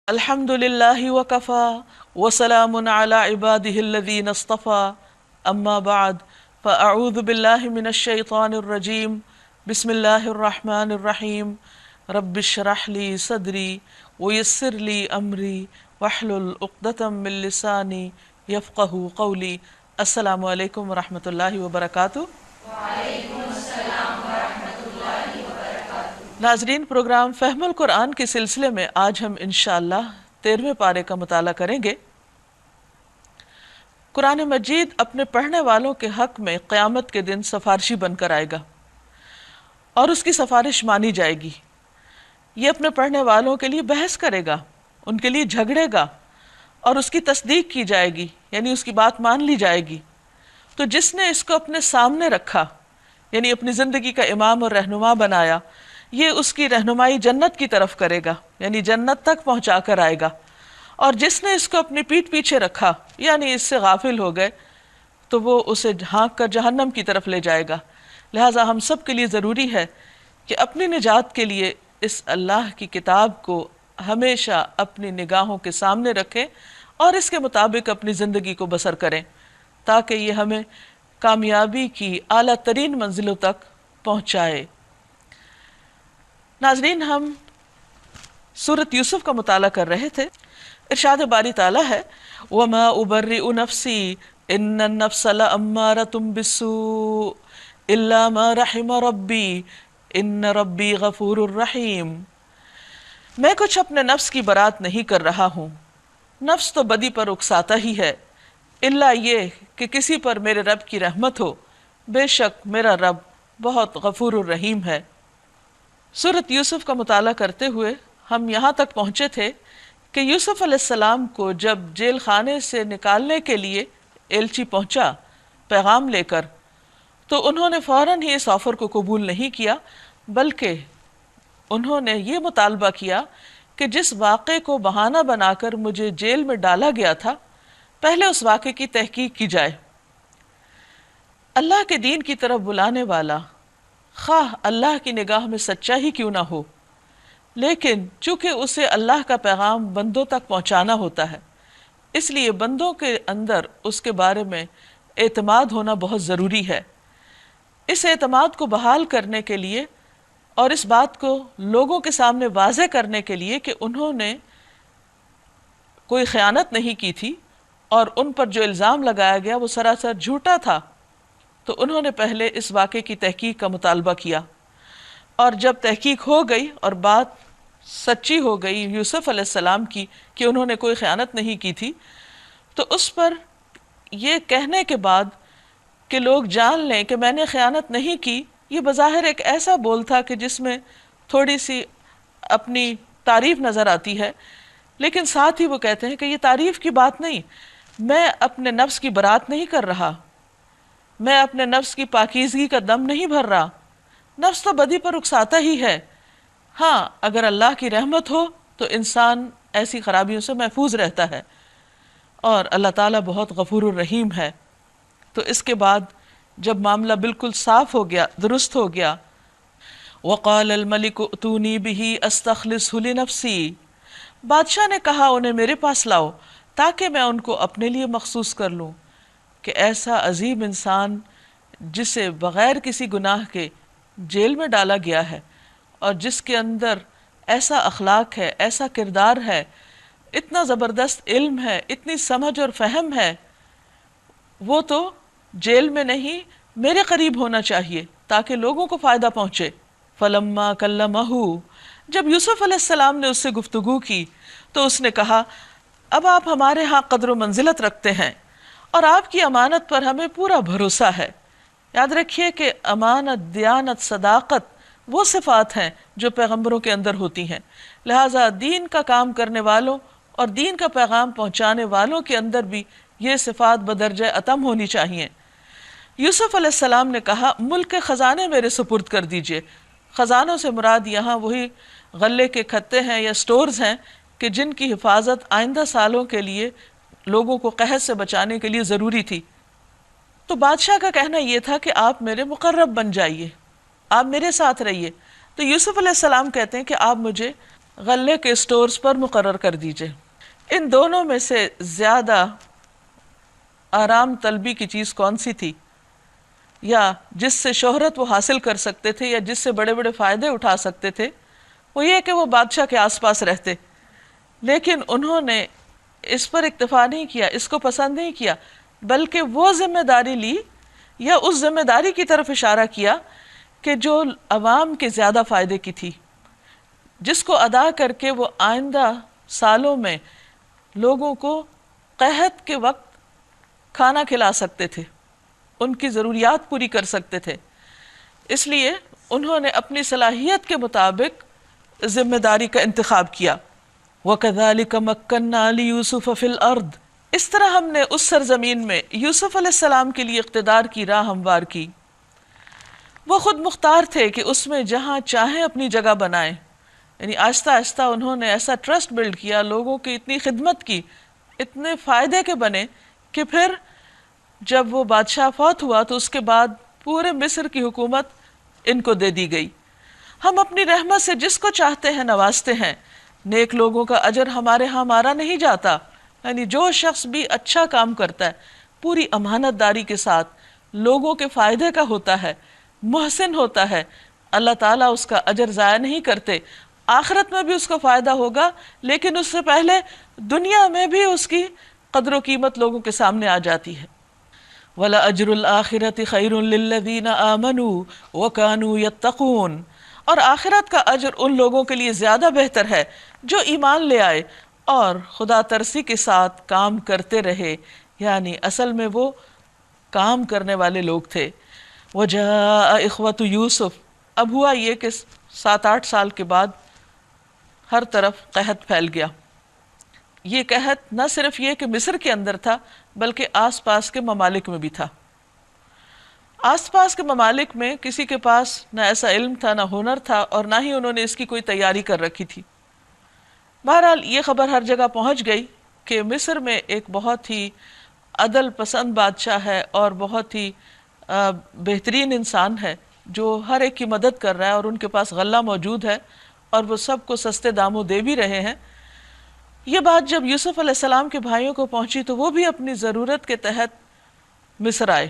الحمد للہ وکفا وسلام علی عبادہ الذین اصطفى اما بعد فاعوذ باللہ من الشیطان الرجیم بسم اللہ الرحمن الرحیم رب اشرح لی صدری ویسر لی امری واحلل عقدۃ من لسانی یفقہوا قولی۔ السلام علیکم ورحمۃ اللہ وبرکاتہ۔ ناظرین، پروگرام فہم القرآن کے سلسلے میں آج ہم انشاءاللہ 13ویں پارے کا مطالعہ کریں گے۔ قرآن مجید اپنے پڑھنے والوں کے حق میں قیامت کے دن سفارشی بن کر آئے گا اور اس کی سفارش مانی جائے گی۔ یہ اپنے پڑھنے والوں کے لیے بحث کرے گا، ان کے لیے جھگڑے گا اور اس کی تصدیق کی جائے گی، یعنی اس کی بات مان لی جائے گی۔ تو جس نے اس کو اپنے سامنے رکھا، یعنی اپنی زندگی کا امام اور رہنما بنایا، یہ اس کی رہنمائی جنت کی طرف کرے گا، یعنی جنت تک پہنچا کر آئے گا۔ اور جس نے اس کو اپنی پیٹھ پیچھے رکھا، یعنی اس سے غافل ہو گئے، تو وہ اسے ہانک کر جہنم کی طرف لے جائے گا۔ لہٰذا ہم سب کے لیے ضروری ہے کہ اپنی نجات کے لیے اس اللہ کی کتاب کو ہمیشہ اپنی نگاہوں کے سامنے رکھیں اور اس کے مطابق اپنی زندگی کو بسر کریں، تاکہ یہ ہمیں کامیابی کی اعلیٰ ترین منزلوں تک پہنچائے۔ ناظرین، ہم سورۃ یوسف کا مطالعہ کر رہے تھے۔ ارشاد باری تعالیٰ ہے وَمَا أُبَرِّئُ نَفْسِي إِنَّ النَّفْسَ لَأَمَّارَةٌ بِالسُّوءِ إِلَّا مَا رَحِمَ رَبِّي إِنَّ رَبِّي غَفُورٌ رَحِيمٌ۔ میں کچھ اپنے نفس کی برات نہیں کر رہا ہوں، نفس تو بدی پر اکساتا ہی ہے، الا یہ کہ کسی پر میرے رب کی رحمت ہو، بے شک میرا رب بہت غفور الرحیم ہے۔ سورۃ یوسف کا مطالعہ کرتے ہوئے ہم یہاں تک پہنچے تھے کہ یوسف علیہ السلام کو جب جیل خانے سے نکالنے کے لیے ایلچی پہنچا پیغام لے کر، تو انہوں نے فوراً ہی اس آفر کو قبول نہیں کیا، بلکہ انہوں نے یہ مطالبہ کیا کہ جس واقعے کو بہانہ بنا کر مجھے جیل میں ڈالا گیا تھا، پہلے اس واقعے کی تحقیق کی جائے۔ اللہ کے دین کی طرف بلانے والا خواہ اللہ کی نگاہ میں سچا ہی کیوں نہ ہو، لیکن چونکہ اسے اللہ کا پیغام بندوں تک پہنچانا ہوتا ہے، اس لیے بندوں کے اندر اس کے بارے میں اعتماد ہونا بہت ضروری ہے۔ اس اعتماد کو بحال کرنے کے لیے اور اس بات کو لوگوں کے سامنے واضح کرنے کے لیے کہ انہوں نے کوئی خیانت نہیں کی تھی اور ان پر جو الزام لگایا گیا وہ سراسر جھوٹا تھا، تو انہوں نے پہلے اس واقعے کی تحقیق کا مطالبہ کیا، اور جب تحقیق ہو گئی اور بات سچی ہو گئی یوسف علیہ السلام کی کہ انہوں نے کوئی خیانت نہیں کی تھی، تو اس پر یہ کہنے کے بعد کہ لوگ جان لیں کہ میں نے خیانت نہیں کی، یہ بظاہر ایک ایسا بول تھا کہ جس میں تھوڑی سی اپنی تعریف نظر آتی ہے، لیکن ساتھ ہی وہ کہتے ہیں کہ یہ تعریف کی بات نہیں، میں اپنے نفس کی برات نہیں کر رہا، میں اپنے نفس کی پاکیزگی کا دم نہیں بھر رہا، نفس تو بدی پر اکساتا ہی ہے۔ ہاں، اگر اللہ کی رحمت ہو تو انسان ایسی خرابیوں سے محفوظ رہتا ہے، اور اللہ تعالیٰ بہت غفور الرحیم ہے۔ تو اس کے بعد جب معاملہ بالکل صاف ہو گیا، درست ہو گیا، وَقَالَ الْمَلِكُ ائْتُونِي بِهِ أَسْتَخْلِصْهُ لِنَفْسِي، بادشاہ نے کہا انہیں میرے پاس لاؤ تاکہ میں ان کو اپنے لیے مخصوص کر لوں۔ کہ ایسا عظیم انسان جسے بغیر کسی گناہ کے جیل میں ڈالا گیا ہے اور جس کے اندر ایسا اخلاق ہے، ایسا کردار ہے، اتنا زبردست علم ہے، اتنی سمجھ اور فہم ہے، وہ تو جیل میں نہیں میرے قریب ہونا چاہیے تاکہ لوگوں کو فائدہ پہنچے۔ فَلَمَّا كَلَّمَهُ، جب یوسف علیہ السلام نے اس سے گفتگو کی تو اس نے کہا اب آپ ہمارے ہاں قدر و منزلت رکھتے ہیں اور آپ کی امانت پر ہمیں پورا بھروسہ ہے۔ یاد رکھیے کہ امانت، دیانت، صداقت وہ صفات ہیں جو پیغمبروں کے اندر ہوتی ہیں، لہٰذا دین کا کام کرنے والوں اور دین کا پیغام پہنچانے والوں کے اندر بھی یہ صفات بدرجہ اتم ہونی چاہیے۔ یوسف علیہ السلام نے کہا ملک کے خزانے میرے سپرد کر دیجئے۔ خزانوں سے مراد یہاں وہی غلے کے کھتے ہیں یا سٹورز ہیں کہ جن کی حفاظت آئندہ سالوں کے لیے لوگوں کو قحط سے بچانے کے لیے ضروری تھی۔ تو بادشاہ کا کہنا یہ تھا کہ آپ میرے مقرب بن جائیے، آپ میرے ساتھ رہیے۔ تو یوسف علیہ السلام کہتے ہیں کہ آپ مجھے غلے کے اسٹورز پر مقرر کر دیجئے۔ ان دونوں میں سے زیادہ آرام طلبی کی چیز کون سی تھی، یا جس سے شہرت وہ حاصل کر سکتے تھے یا جس سے بڑے بڑے فائدے اٹھا سکتے تھے؟ وہ یہ کہ وہ بادشاہ کے آس پاس رہتے، لیکن انہوں نے اس پر اکتفا نہیں کیا، اس کو پسند نہیں کیا، بلکہ وہ ذمہ داری لی یا اس ذمہ داری کی طرف اشارہ کیا کہ جو عوام کے زیادہ فائدے کی تھی، جس کو ادا کر کے وہ آئندہ سالوں میں لوگوں کو قحط کے وقت کھانا کھلا سکتے تھے، ان کی ضروریات پوری کر سکتے تھے۔ اس لیے انہوں نے اپنی صلاحیت کے مطابق ذمہ داری کا انتخاب کیا۔ وَكَذَلِكَ مَكَّنَّا لِيُوسُفَ فِي الْأَرْضِ، اس طرح ہم نے اس سرزمین میں یوسف علیہ السلام کے لیے اقتدار کی راہ ہموار کی۔ وہ خود مختار تھے کہ اس میں جہاں چاہیں اپنی جگہ بنائیں، یعنی آہستہ آہستہ انہوں نے ایسا ٹرسٹ بلڈ کیا، لوگوں کی اتنی خدمت کی، اتنے فائدے کے بنے کہ پھر جب وہ بادشاہ فوت ہوا تو اس کے بعد پورے مصر کی حکومت ان کو دے دی گئی۔ ہم اپنی رحمت سے جس کو چاہتے ہیں نوازتے ہیں، نیک لوگوں کا اجر ہمارے ہاں مارا نہیں جاتا، یعنی جو شخص بھی اچھا کام کرتا ہے پوری امانت داری کے ساتھ، لوگوں کے فائدے کا ہوتا ہے، محسن ہوتا ہے، اللہ تعالیٰ اس کا اجر ضائع نہیں کرتے۔ آخرت میں بھی اس کو فائدہ ہوگا، لیکن اس سے پہلے دنیا میں بھی اس کی قدر و قیمت لوگوں کے سامنے آ جاتی ہے۔ وَلَأَجْرُ الْآخِرَةِ خَيْرٌ لِّلَّذِينَ آمَنُوا وَكَانُوا يَتَّقُونَ، اور آخرت کا اجر ان لوگوں کے لیے زیادہ بہتر ہے جو ایمان لے آئے اور خدا ترسی کے ساتھ کام کرتے رہے، یعنی اصل میں وہ کام کرنے والے لوگ تھے۔ وَجَاءَ إِخْوَةُ یوسف، اب ہوا یہ کہ 7-8 سال کے بعد ہر طرف قحط پھیل گیا۔ یہ قحط نہ صرف یہ کہ مصر کے اندر تھا بلکہ آس پاس کے ممالک میں بھی تھا۔ آس پاس کے ممالک میں کسی کے پاس نہ ایسا علم تھا، نہ ہنر تھا، اور نہ ہی انہوں نے اس کی کوئی تیاری کر رکھی تھی۔ بہرحال یہ خبر ہر جگہ پہنچ گئی کہ مصر میں ایک بہت ہی عدل پسند بادشاہ ہے اور بہت ہی بہترین انسان ہے جو ہر ایک کی مدد کر رہا ہے، اور ان کے پاس غلہ موجود ہے اور وہ سب کو سستے داموں دے بھی رہے ہیں۔ یہ بات جب یوسف علیہ السلام کے بھائیوں کو پہنچی تو وہ بھی اپنی ضرورت کے تحت مصر آئے۔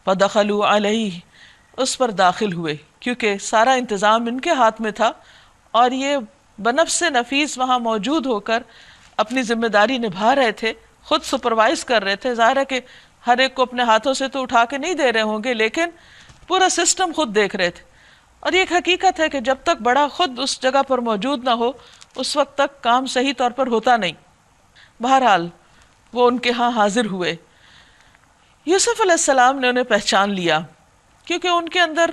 فَدَخَلُوا عَلَيْهِ، اس پر داخل ہوئے، کیونکہ سارا انتظام ان کے ہاتھ میں تھا اور یہ بنفس نفیس وہاں موجود ہو کر اپنی ذمہ داری نبھا رہے تھے، خود سپروائز کر رہے تھے۔ ظاہر ہے کہ ہر ایک کو اپنے ہاتھوں سے تو اٹھا کے نہیں دے رہے ہوں گے، لیکن پورا سسٹم خود دیکھ رہے تھے۔ اور یہ ایک حقیقت ہے کہ جب تک بڑا خود اس جگہ پر موجود نہ ہو اس وقت تک کام صحیح طور پر ہوتا نہیں۔ بہرحال وہ ان کے ہاں حاضر ہوئے۔ یوسف علیہ السلام نے انہیں پہچان لیا، کیونکہ ان کے اندر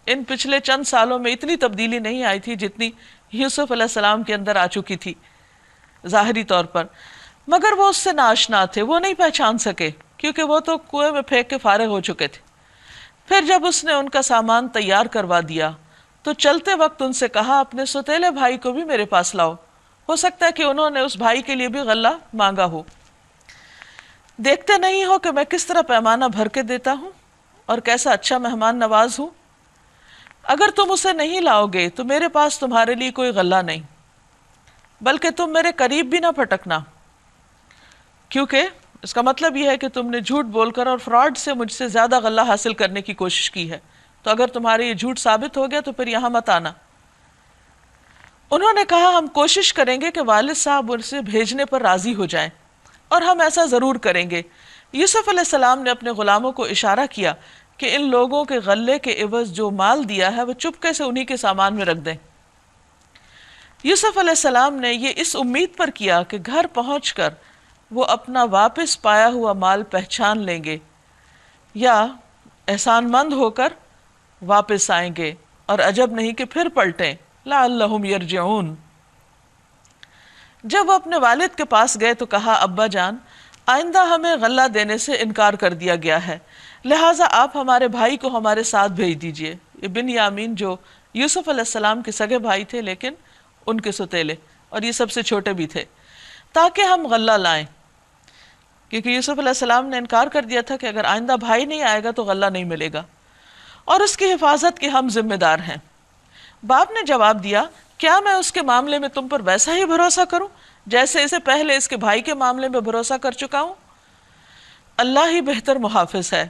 ان پچھلے چند سالوں میں اتنی تبدیلی نہیں آئی تھی جتنی یوسف علیہ السلام کے اندر آ چکی تھی ظاہری طور پر، مگر وہ اس سے ناآشنا تھے، وہ نہیں پہچان سکے کیونکہ وہ تو کنویں میں پھینک کے فارغ ہو چکے تھے۔ پھر جب اس نے ان کا سامان تیار کروا دیا تو چلتے وقت ان سے کہا اپنے سوتیلے بھائی کو بھی میرے پاس لاؤ، ہو سکتا ہے کہ انہوں نے اس بھائی کے لیے بھی غلہ مانگا ہو۔ دیکھتے نہیں ہو کہ میں کس طرح پیمانہ بھر کے دیتا ہوں اور کیسا اچھا مہمان نواز ہوں؟ اگر تم اسے نہیں لاؤ گے تو میرے پاس تمہارے لیے کوئی غلہ نہیں، بلکہ تم میرے قریب بھی نہ پھٹکنا، کیونکہ اس کا مطلب یہ ہے کہ تم نے جھوٹ بول کر اور فراڈ سے مجھ سے زیادہ غلہ حاصل کرنے کی کوشش کی ہے، تو اگر تمہارے یہ جھوٹ ثابت ہو گیا تو پھر یہاں مت آنا۔ انہوں نے کہا ہم کوشش کریں گے کہ والد صاحب اسے بھیجنے پر راضی ہو جائیں، اور ہم ایسا ضرور کریں گے۔ یوسف علیہ السلام نے اپنے غلاموں کو اشارہ کیا کہ ان لوگوں کے غلے کے عوض جو مال دیا ہے وہ چپکے سے انہی کے سامان میں رکھ دیں۔ یوسف علیہ السلام نے یہ اس امید پر کیا کہ گھر پہنچ کر وہ اپنا واپس پایا ہوا مال پہچان لیں گے یا احسان مند ہو کر واپس آئیں گے، اور عجب نہیں کہ پھر پلٹیں، لعلہم یرجعون۔ جب وہ اپنے والد کے پاس گئے تو کہا ابا جان، آئندہ ہمیں غلہ دینے سے انکار کر دیا گیا ہے، لہٰذا آپ ہمارے بھائی کو ہمارے ساتھ بھیج دیجئے۔ یہ بنیامین جو یوسف علیہ السلام کے سگے بھائی تھے لیکن ان کے ستیلے، اور یہ سب سے چھوٹے بھی تھے، تاکہ ہم غلہ لائیں، کیونکہ یوسف علیہ السلام نے انکار کر دیا تھا کہ اگر آئندہ بھائی نہیں آئے گا تو غلہ نہیں ملے گا، اور اس کی حفاظت کے ہم ذمہ دار ہیں۔ باپ نے جواب دیا کیا میں اس کے معاملے میں تم پر ویسا ہی بھروسہ کروں جیسے اسے پہلے اس کے بھائی کے معاملے میں بھروسہ کر چکا ہوں؟ اللہ ہی بہتر محافظ ہے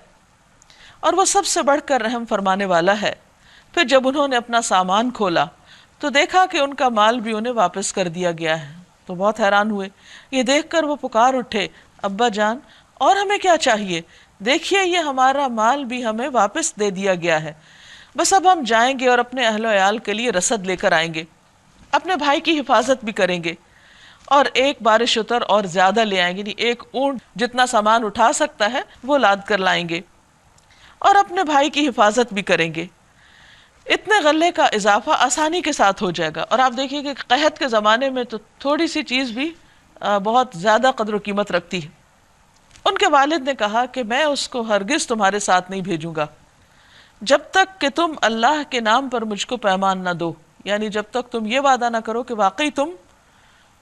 اور وہ سب سے بڑھ کر رحم فرمانے والا ہے۔ پھر جب انہوں نے اپنا سامان کھولا تو دیکھا کہ ان کا مال بھی انہیں واپس کر دیا گیا ہے، تو بہت حیران ہوئے۔ یہ دیکھ کر وہ پکار اٹھے، ابا جان اور ہمیں کیا چاہیے؟ دیکھیے یہ ہمارا مال بھی ہمیں واپس دے دیا گیا ہے، بس اب ہم جائیں گے اور اپنے اہل و عیال کے لیے رسد لے کر آئیں گے، اپنے بھائی کی حفاظت بھی کریں گے، اور ایک بار شتر اور زیادہ لے آئیں گے، یعنی ایک اونٹ جتنا سامان اٹھا سکتا ہے وہ لاد کر لائیں گے، اور اپنے بھائی کی حفاظت بھی کریں گے۔ اتنے غلے کا اضافہ آسانی کے ساتھ ہو جائے گا۔ اور آپ دیکھیے کہ قحط کے زمانے میں تو تھوڑی سی چیز بھی بہت زیادہ قدر و قیمت رکھتی ہے۔ ان کے والد نے کہا کہ میں اس کو ہرگز تمہارے ساتھ نہیں بھیجوں گا جب تک کہ تم اللہ کے نام پر مجھ کو پیمان نہ دو، یعنی جب تک تم یہ وعدہ نہ کرو کہ واقعی تم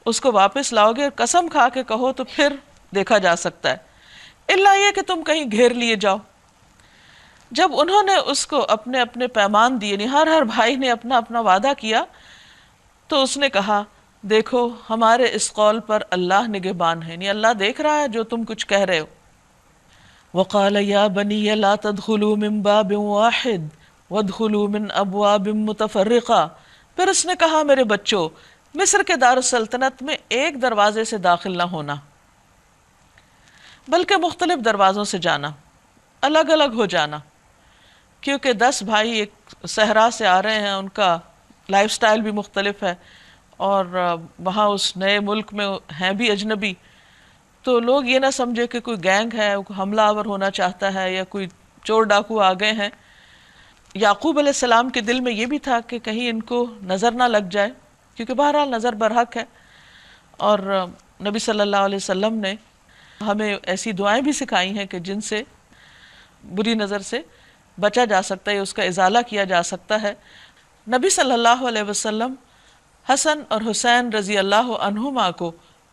اس کو واپس لاؤ گے، اور قسم کھا کے کہو تو پھر دیکھا جا سکتا ہے، الا یہ کہ تم کہیں گھیر لیے جاؤ۔ جب انہوں نے اس کو اپنے اپنے پیمان دیے، یعنی ہر بھائی نے اپنا اپنا وعدہ کیا، تو اس نے کہا دیکھو ہمارے اس قول پر اللہ نگہبان ہے، یعنی اللہ دیکھ رہا ہے جو تم کچھ کہہ رہے ہو۔ وقال یا بنی لا تدخلوا من باب واحد وادخلوا من ابواب متفرقہ، پھر اس نے کہا میرے بچوں مصر کے دارالسلطنت میں ایک دروازے سے داخل نہ ہونا، بلکہ مختلف دروازوں سے جانا، الگ الگ ہو جانا، کیونکہ 10 بھائی ایک صحرا سے آ رہے ہیں، ان کا لائف سٹائل بھی مختلف ہے، اور وہاں اس نئے ملک میں ہیں بھی اجنبی، تو لوگ یہ نہ سمجھے کہ کوئی گینگ ہے، حملہ آور ہونا چاہتا ہے، یا کوئی چور ڈاکو آ گئے ہیں۔ یعقوب علیہ السلام کے دل میں یہ بھی تھا کہ کہیں ان کو نظر نہ لگ جائے، کیونکہ بہرحال نظر برحق ہے، اور نبی صلی اللہ علیہ وسلم نے ہمیں ایسی دعائیں بھی سکھائی ہیں کہ جن سے بری نظر سے بچا جا سکتا ہے، اس کا ازالہ کیا جا سکتا ہے۔ نبی صلی اللہ علیہ وسلم حسن اور حسین رضی اللہ عنہما کو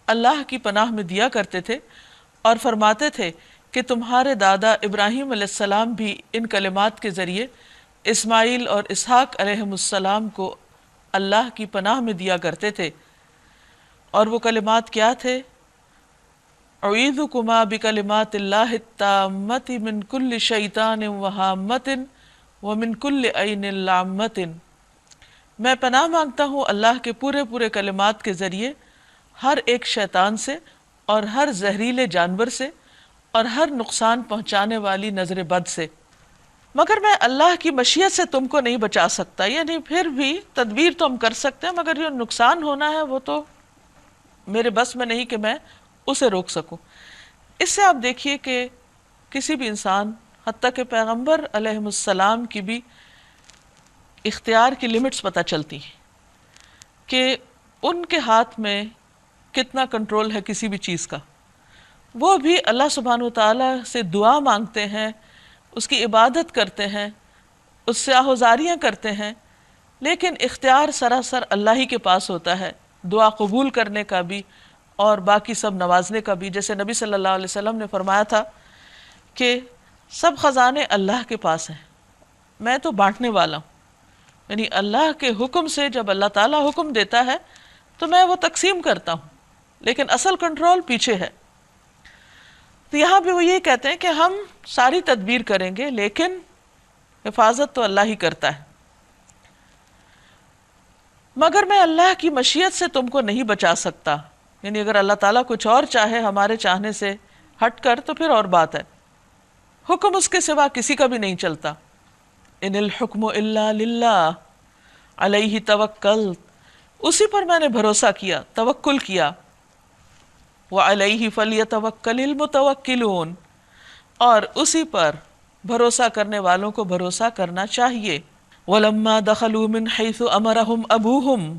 اللہ کی پناہ میں دیا کرتے تھے، اور فرماتے تھے کہ تمہارے دادا ابراہیم علیہ السلام بھی ان کلمات کے ذریعے اسماعیل اور اسحاق علیہم السلام کو اللہ کی پناہ میں دیا کرتے تھے، اور وہ کلمات کیا تھے؟ اعیذکما بکلمات اللہ التامۃ من کل شیطان وہامۃ ومن کل عین لامۃ، میں پناہ مانگتا ہوں اللہ کے پورے پورے کلمات کے ذریعے ہر ایک شیطان سے، اور ہر زہریلے جانور سے، اور ہر نقصان پہنچانے والی نظر بد سے، مگر میں اللہ کی مشیت سے تم کو نہیں بچا سکتا، یعنی پھر بھی تدبیر تو ہم کر سکتے ہیں، مگر جو نقصان ہونا ہے وہ تو میرے بس میں نہیں کہ میں اسے روک سکوں۔ اس سے آپ دیکھیے کہ کسی بھی انسان، حتیٰ کہ پیغمبر علیہ السلام کی بھی اختیار کی لمٹس پتہ چلتی ہیں کہ ان کے ہاتھ میں کتنا کنٹرول ہے کسی بھی چیز کا۔ وہ بھی اللہ سبحانہ وتعالیٰ سے دعا مانگتے ہیں، اس کی عبادت کرتے ہیں، اس سے آہوزاریاں کرتے ہیں، لیکن اختیار سراسر اللہ ہی کے پاس ہوتا ہے، دعا قبول کرنے کا بھی اور باقی سب نوازنے کا بھی۔ جیسے نبی صلی اللہ علیہ وسلم نے فرمایا تھا کہ سب خزانے اللہ کے پاس ہیں، میں تو بانٹنے والا ہوں، یعنی اللہ کے حکم سے جب اللہ تعالیٰ حکم دیتا ہے تو میں وہ تقسیم کرتا ہوں، لیکن اصل کنٹرول پیچھے ہے۔ تو یہاں بھی وہ یہ کہتے ہیں کہ ہم ساری تدبیر کریں گے، لیکن حفاظت تو اللہ ہی کرتا ہے، مگر میں اللہ کی مشیت سے تم کو نہیں بچا سکتا، یعنی اگر اللہ تعالیٰ کچھ اور چاہے ہمارے چاہنے سے ہٹ کر تو پھر اور بات ہے، حکم اس کے سوا کسی کا بھی نہیں چلتا۔ ان الحکم الا للہ علیہ توکلت، اسی پر میں نے بھروسہ کیا، توکل کیا۔ وعلیہ فلیتوکل المتوکلون، اور اسی پر بھروسہ کرنے والوں کو بھروسہ کرنا چاہیے۔ ولما دخلوا من حیث امرهم ابوہم،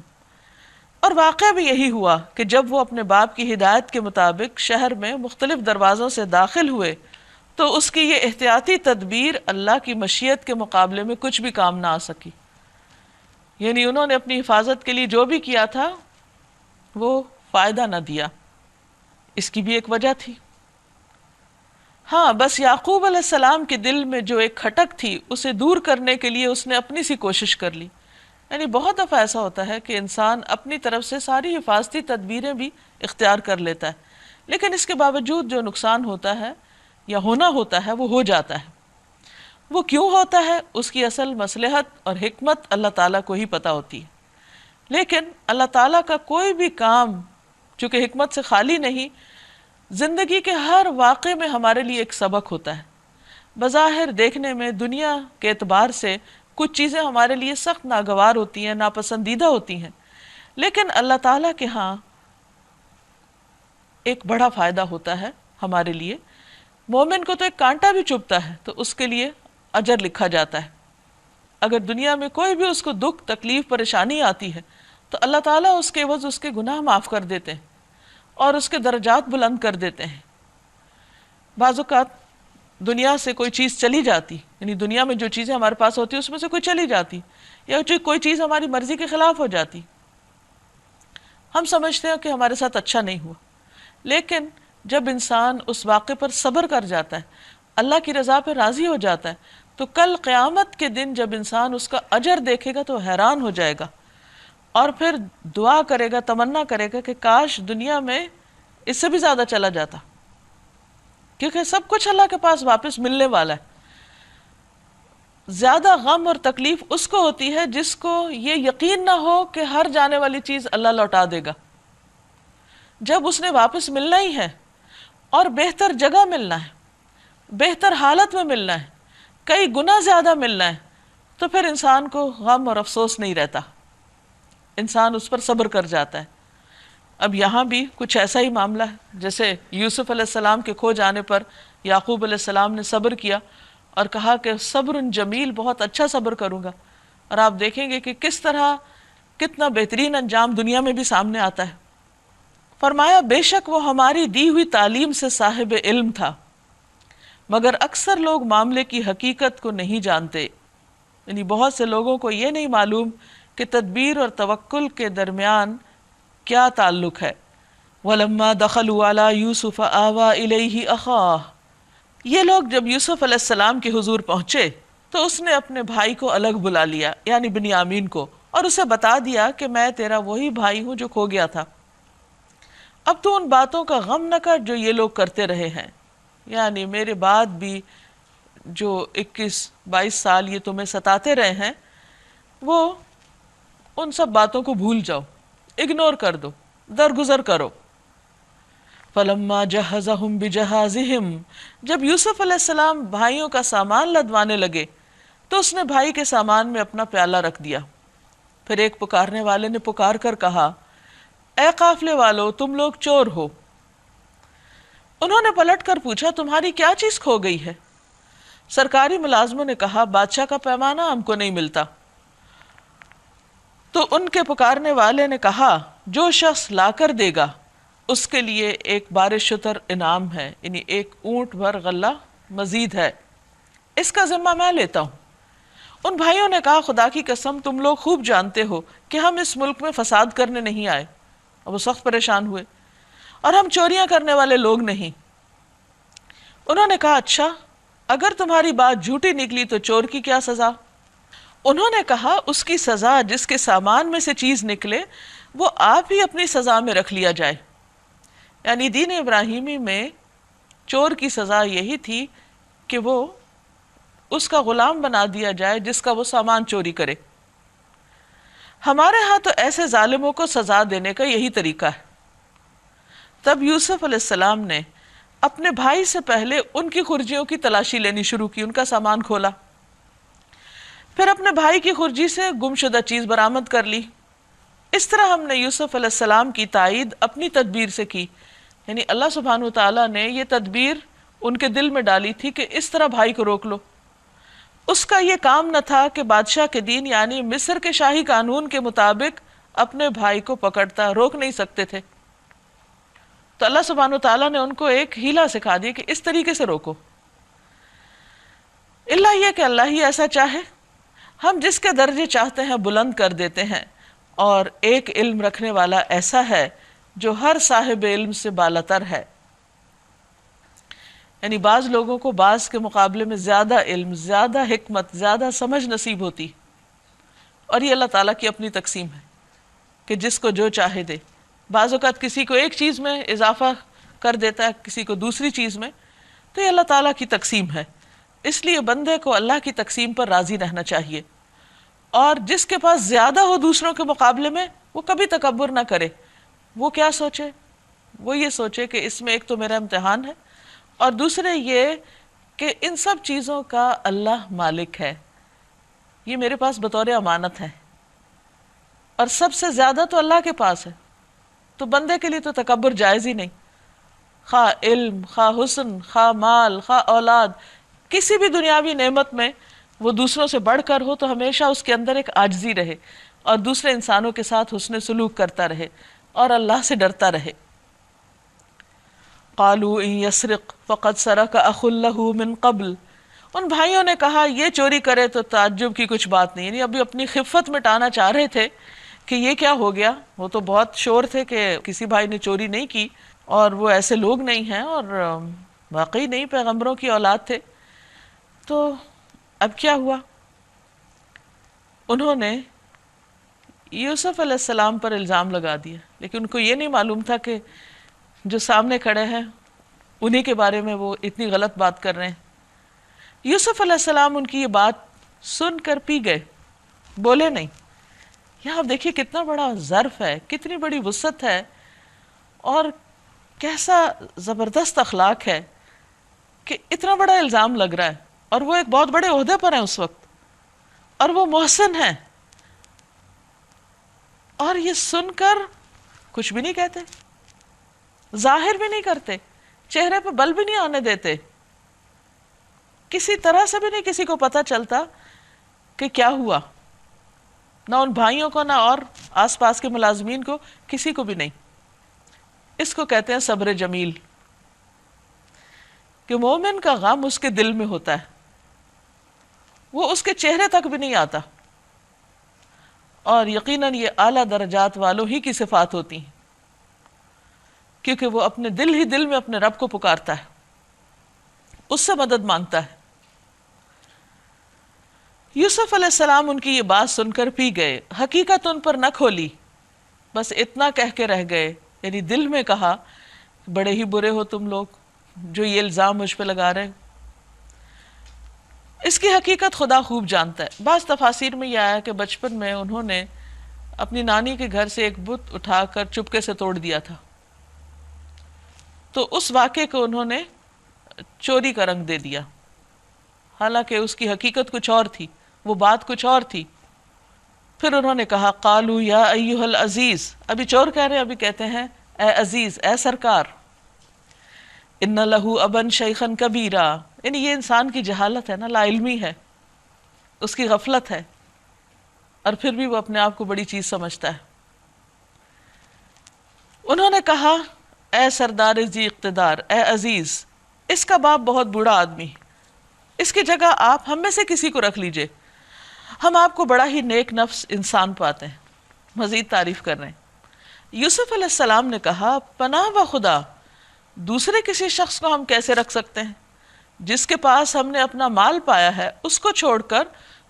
اور واقعہ بھی یہی ہوا کہ جب وہ اپنے باپ کی ہدایت کے مطابق شہر میں مختلف دروازوں سے داخل ہوئے تو اس کی یہ احتیاطی تدبیر اللہ کی مشیت کے مقابلے میں کچھ بھی کام نہ آ سکی، یعنی انہوں نے اپنی حفاظت کے لیے جو بھی کیا تھا وہ فائدہ نہ دیا۔ اس کی بھی ایک وجہ تھی، ہاں بس یعقوب علیہ السلام کے دل میں جو ایک کھٹک تھی اسے دور کرنے کے لیے اس نے اپنی سی کوشش کر لی یعنی بہت دفعہ ایسا ہوتا ہے کہ انسان اپنی طرف سے ساری حفاظتی تدبیریں بھی اختیار کر لیتا ہے، لیکن اس کے باوجود جو نقصان ہوتا ہے یا ہونا ہوتا ہے وہ ہو جاتا ہے۔ وہ کیوں ہوتا ہے، اس کی اصل مصلحت اور حکمت اللہ تعالیٰ کو ہی پتہ ہوتی ہے، لیکن اللہ تعالیٰ کا کوئی بھی کام چونکہ حکمت سے خالی نہیں، زندگی کے ہر واقعے میں ہمارے لیے ایک سبق ہوتا ہے۔ بظاہر دیکھنے میں دنیا کے اعتبار سے کچھ چیزیں ہمارے لیے سخت ناگوار ہوتی ہیں، ناپسندیدہ ہوتی ہیں، لیکن اللہ تعالیٰ کے ہاں ایک بڑا فائدہ ہوتا ہے ہمارے لیے۔ مومن کو تو ایک کانٹا بھی چبھتا ہے تو اس کے لیے اجر لکھا جاتا ہے۔ اگر دنیا میں کوئی بھی اس کو دکھ، تکلیف، پریشانی آتی ہے تو اللہ تعالیٰ اس کے عوض اس کے گناہ معاف کر دیتے ہیں اور اس کے درجات بلند کر دیتے ہیں۔ بعض اوقات دنیا سے کوئی چیز چلی جاتی، یعنی دنیا میں جو چیزیں ہمارے پاس ہوتی ہیں اس میں سے کوئی چلی جاتی، یا کوئی چیز ہماری مرضی کے خلاف ہو جاتی، ہم سمجھتے ہیں کہ ہمارے ساتھ اچھا نہیں ہوا، لیکن جب انسان اس واقعے پر صبر کر جاتا ہے، اللہ کی رضا پہ راضی ہو جاتا ہے، تو کل قیامت کے دن جب انسان اس کا اجر دیکھے گا تو حیران ہو جائے گا، اور پھر دعا کرے گا، تمنا کرے گا کہ کاش دنیا میں اس سے بھی زیادہ چلا جاتا، کیونکہ سب کچھ اللہ کے پاس واپس ملنے والا ہے۔ زیادہ غم اور تکلیف اس کو ہوتی ہے جس کو یہ یقین نہ ہو کہ ہر جانے والی چیز اللہ لوٹا دے گا۔ جب اس نے واپس ملنا ہی ہے اور بہتر جگہ ملنا ہے، بہتر حالت میں ملنا ہے، کئی گنا زیادہ ملنا ہے، تو پھر انسان کو غم اور افسوس نہیں رہتا، انسان اس پر صبر کر جاتا ہے۔ اب یہاں بھی کچھ ایسا ہی معاملہ ہے، جیسے یوسف علیہ السلام کے کھو جانے پر یعقوب علیہ السلام نے صبر کیا اور کہا کہ صبر جمیل، بہت اچھا صبر کروں گا، اور آپ دیکھیں گے کہ کس طرح کتنا بہترین انجام دنیا میں بھی سامنے آتا ہے۔ فرمایا بے شک وہ ہماری دی ہوئی تعلیم سے صاحب علم تھا، مگر اکثر لوگ معاملے کی حقیقت کو نہیں جانتے، یعنی بہت سے لوگوں کو یہ نہیں معلوم کہ تدبیر اور توکل کے درمیان کیا تعلق ہے۔ وَلَمَّا دَخَلُوا عَلَى يُوسُفَ آوَى إِلَيْهِ أَخَاهُ، یہ لوگ جب یوسف علیہ السلام کے حضور پہنچے تو اس نے اپنے بھائی کو الگ بلا لیا، یعنی بنیامین کو، اور اسے بتا دیا کہ میں تیرا وہی بھائی ہوں جو کھو گیا تھا۔ اب تو ان باتوں کا غم نہ کر جو یہ لوگ کرتے رہے ہیں، یعنی میرے بعد بھی جو 21-22 سال یہ تمہیں ستاتے رہے ہیں، وہ ان سب باتوں کو بھول جاؤ، اگنور کر دو، درگزر کرو۔ فَلَمَّا جَهَّزَهُمْ بِجَهَازِهِمْ، جب یوسف علیہ السلام بھائیوں کا سامان لدوانے لگے تو اس نے بھائی کے سامان میں اپنا پیالہ رکھ دیا۔ پھر ایک پکارنے والے نے پکار کر کہا، اے قافلے والو، تم لوگ چور ہو۔ انہوں نے پلٹ کر پوچھا، تمہاری کیا چیز کھو گئی ہے؟ سرکاری ملازموں نے کہا، بادشاہ کا پیمانہ ہم کو نہیں ملتا۔ تو ان کے پکارنے والے نے کہا، جو شخص لا کر دے گا اس کے لیے ایک بار شتر انعام ہے، یعنی ایک اونٹ بھر غلہ مزید ہے، اس کا ذمہ میں لیتا ہوں۔ ان بھائیوں نے کہا، خدا کی قسم تم لوگ خوب جانتے ہو کہ ہم اس ملک میں فساد کرنے نہیں آئے۔ اب وہ سخت پریشان ہوئے، اور ہم چوریاں کرنے والے لوگ نہیں۔ انہوں نے کہا، اچھا اگر تمہاری بات جھوٹی نکلی تو چور کی کیا سزا؟ انہوں نے کہا، اس کی سزا جس کے سامان میں سے چیز نکلے وہ آپ ہی اپنی سزا میں رکھ لیا جائے۔ یعنی دین ابراہیمی میں چور کی سزا یہی تھی کہ وہ اس کا غلام بنا دیا جائے جس کا وہ سامان چوری کرے۔ ہمارے ہاں تو ایسے ظالموں کو سزا دینے کا یہی طریقہ ہے۔ تب یوسف علیہ السلام نے اپنے بھائی سے پہلے ان کی خرجیوں کی تلاشی لینی شروع کی، ان کا سامان کھولا، پھر اپنے بھائی کی خرجی سے گمشدہ چیز برآمد کر لی۔ اس طرح ہم نے یوسف علیہ السلام کی تائید اپنی تدبیر سے کی، یعنی اللہ سبحانہ وتعالیٰ نے یہ تدبیر ان کے دل میں ڈالی تھی کہ اس طرح بھائی کو روک لو۔ اس کا یہ کام نہ تھا کہ بادشاہ کے دین یعنی مصر کے شاہی قانون کے مطابق اپنے بھائی کو پکڑتا، روک نہیں سکتے تھے۔ تو اللہ سبحانہ وتعالیٰ نے ان کو ایک ہیلا سکھا دی کہ اس طریقے سے روکو۔ اللہ یہ کہ اللہ ہی ایسا چاہے، ہم جس کے درجے چاہتے ہیں بلند کر دیتے ہیں، اور ایک علم رکھنے والا ایسا ہے جو ہر صاحب علم سے بالاتر ہے۔ یعنی بعض لوگوں کو بعض کے مقابلے میں زیادہ علم، زیادہ حکمت، زیادہ سمجھ نصیب ہوتی، اور یہ اللہ تعالیٰ کی اپنی تقسیم ہے کہ جس کو جو چاہے دے. بعض اوقات کسی کو ایک چیز میں اضافہ کر دیتا ہے، کسی کو دوسری چیز میں، تو یہ اللہ تعالیٰ کی تقسیم ہے. اس لیے بندے کو اللہ کی تقسیم پر راضی رہنا چاہیے، اور جس کے پاس زیادہ ہو دوسروں کے مقابلے میں وہ کبھی تکبر نہ کرے. وہ کیا سوچے؟ وہ یہ سوچے کہ اس میں ایک تو میرا امتحان ہے، اور دوسرے یہ کہ ان سب چیزوں کا اللہ مالک ہے، یہ میرے پاس بطور امانت ہے، اور سب سے زیادہ تو اللہ کے پاس ہے. تو بندے کے لیے تو تکبر جائز ہی نہیں. خواہ علم، خواہ حسن، خواہ مال، خواہ اولاد، کسی بھی دنیاوی نعمت میں وہ دوسروں سے بڑھ کر ہو تو ہمیشہ اس کے اندر ایک عاجزی رہے، اور دوسرے انسانوں کے ساتھ حسن سلوک کرتا رہے اور اللہ سے ڈرتا رہے. قالوا ان يسرق فقد سرق اخ له من قبل. ان بھائیوں نے کہا یہ چوری کرے تو تعجب کی کچھ بات نہیں. یعنی ابھی اپنی خفت مٹانا چاہ رہے تھے کہ یہ کیا ہو گیا. وہ تو بہت شور تھے کہ کسی بھائی نے چوری نہیں کی، اور وہ ایسے لوگ نہیں ہیں، اور واقعی نہیں پیغمبروں کی اولاد تھے. تو اب کیا ہوا؟ انہوں نے یوسف علیہ السلام پر الزام لگا دیا، لیکن ان کو یہ نہیں معلوم تھا کہ جو سامنے کھڑے ہیں انہی کے بارے میں وہ اتنی غلط بات کر رہے ہیں. یوسف علیہ السلام ان کی یہ بات سن کر پی گئے، بولے نہیں. یہاں آپ دیکھیے کتنا بڑا ظرف ہے، کتنی بڑی وسعت ہے، اور کیسا زبردست اخلاق ہے کہ اتنا بڑا الزام لگ رہا ہے، اور وہ ایک بہت بڑے عہدے پر ہیں اس وقت، اور وہ محسن ہیں، اور یہ سن کر کچھ بھی نہیں کہتے، ظاہر بھی نہیں کرتے، چہرے پہ بل بھی نہیں آنے دیتے، کسی طرح سے بھی نہیں کسی کو پتہ چلتا کہ کیا ہوا، نہ ان بھائیوں کو، نہ اور آس پاس کے ملازمین کو، کسی کو بھی نہیں. اس کو کہتے ہیں صبر جمیل، کہ مومن کا غم اس کے دل میں ہوتا ہے، وہ اس کے چہرے تک بھی نہیں آتا. اور یقیناً یہ اعلیٰ درجات والوں ہی کی صفات ہوتی ہیں، کیونکہ وہ اپنے دل ہی دل میں اپنے رب کو پکارتا ہے، اس سے مدد مانگتا ہے. یوسف علیہ السلام ان کی یہ بات سن کر پی گئے، حقیقت ان پر نہ کھولی، بس اتنا کہہ کے رہ گئے. یعنی دل میں کہا بڑے ہی برے ہو تم لوگ جو یہ الزام مجھ پہ لگا رہے. اس کی حقیقت خدا خوب جانتا ہے. بعض تفاسیر میں یہ آیا کہ بچپن میں انہوں نے اپنی نانی کے گھر سے ایک بت اٹھا کر چپکے سے توڑ دیا تھا، تو اس واقعے کو انہوں نے چوری کا رنگ دے دیا، حالانکہ اس کی حقیقت کچھ اور تھی، وہ بات کچھ اور تھی. پھر انہوں نے کہا قالوا یا ایھا العزیز، ابھی چور کہہ رہے، ابھی کہتے ہیں اے عزیز، اے سرکار. ان لہ ابا شیخا کبیرا، یعنی یہ انسان کی جہالت ہے نا، لا علمی ہے، اس کی غفلت ہے، اور پھر بھی وہ اپنے آپ کو بڑی چیز سمجھتا ہے. انہوں نے کہا اے سردار ذی اقتدار، اے عزیز، اس کا باپ بہت بوڑھا آدمی، اس کی جگہ آپ ہم میں سے کسی کو رکھ لیجئے، ہم آپ کو بڑا ہی نیک نفس انسان پاتے ہیں. مزید تعریف کر رہے ہیں. یوسف علیہ السلام نے کہا پناہ و خدا، دوسرے کسی شخص کو ہم کیسے رکھ سکتے ہیں؟ جس کے پاس ہم نے اپنا مال پایا ہے اس کو چھوڑ کر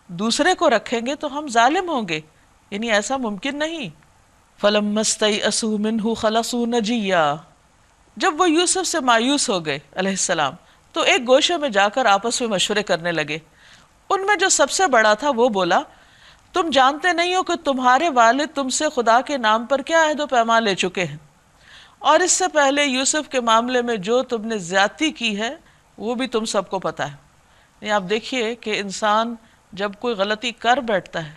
دوسرے کو رکھیں گے تو ہم ظالم ہوں گے، یعنی ایسا ممکن نہیں. فَلَمَّا اسْتَيْأَسُوا مِنْهُ خَلَصُوا نَجِيًّا، جب وہ یوسف سے مایوس ہو گئے علیہ السلام تو ایک گوشے میں جا کر آپس میں مشورے کرنے لگے. ان میں جو سب سے بڑا تھا وہ بولا تم جانتے نہیں ہو کہ تمہارے والد تم سے خدا کے نام پر کیا عہد و پیمان لے چکے ہیں، اور اس سے پہلے یوسف کے معاملے میں جو تم نے زیادتی کی ہے وہ بھی تم سب کو پتا ہے. یعنی آپ دیکھیے کہ انسان جب کوئی غلطی کر بیٹھتا ہے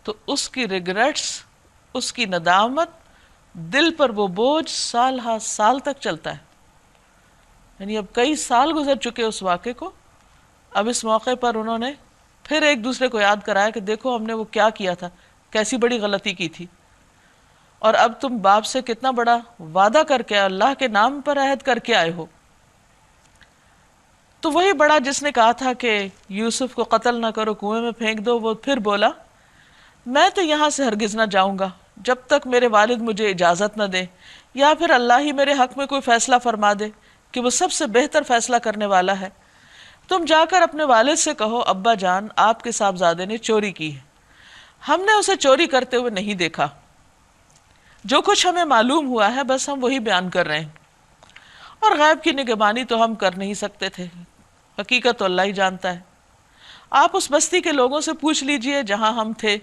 تو اس کی ریگریٹس، اس کی ندامت، دل پر وہ بوجھ سال ہا سال تک چلتا ہے. یعنی اب کئی سال گزر چکے اس واقعے کو، اب اس موقع پر انہوں نے پھر ایک دوسرے کو یاد کرایا کہ دیکھو ہم نے وہ کیا کیا تھا، کیسی بڑی غلطی کی تھی، اور اب تم باپ سے کتنا بڑا وعدہ کر کے اللہ کے نام پر عہد کر کے آئے ہو. تو وہی بڑا جس نے کہا تھا کہ یوسف کو قتل نہ کرو، کنویں میں پھینک دو، وہ پھر بولا میں تو یہاں سے ہرگز نہ جاؤں گا جب تک میرے والد مجھے اجازت نہ دے، یا پھر اللہ ہی میرے حق میں کوئی فیصلہ فرما دے کہ وہ سب سے بہتر فیصلہ کرنے والا ہے. تم جا کر اپنے والد سے کہو ابا جان آپ کے صاحبزادے نے چوری کی ہے، ہم نے اسے چوری کرتے ہوئے نہیں دیکھا، جو کچھ ہمیں معلوم ہوا ہے بس ہم وہی بیان کر رہے ہیں، اور غیب کی نگہبانی تو ہم کر نہیں سکتے تھے، حقیقت تو اللہ ہی جانتا ہے۔ آپ اس بستی کے لوگوں سے پوچھ لیجئے جہاں ہم تھے،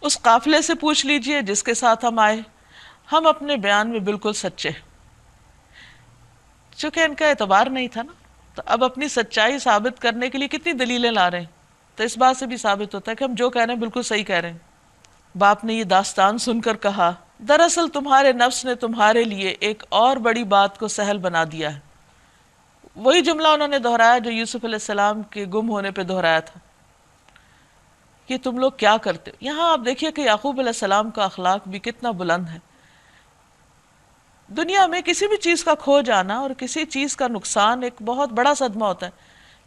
اس قافلے سے پوچھ لیجئے جس کے ساتھ ہم آئے، ہم اپنے بیان میں بالکل سچے۔ چونکہ ان کا اعتبار نہیں تھا نا، تو اب اپنی سچائی ثابت کرنے کے لیے کتنی دلیلیں لا رہے ہیں، تو اس بات سے بھی ثابت ہوتا ہے کہ ہم جو کہہ رہے ہیں بالکل صحیح کہہ رہے ہیں۔ باپ نے یہ داستان سن کر کہا، دراصل تمہارے نفس نے تمہارے لیے ایک اور بڑی بات کو سہل بنا دیا ہے۔ وہی جملہ انہوں نے دہرایا جو یوسف علیہ السلام کے گم ہونے پہ دہرایا تھا کہ تم لوگ کیا کرتے ہو۔ یہاں آپ دیکھیے کہ یعقوب علیہ السلام کا اخلاق بھی کتنا بلند ہے۔ دنیا میں کسی بھی چیز کا کھو جانا اور کسی چیز کا نقصان ایک بہت بڑا صدمہ ہوتا ہے،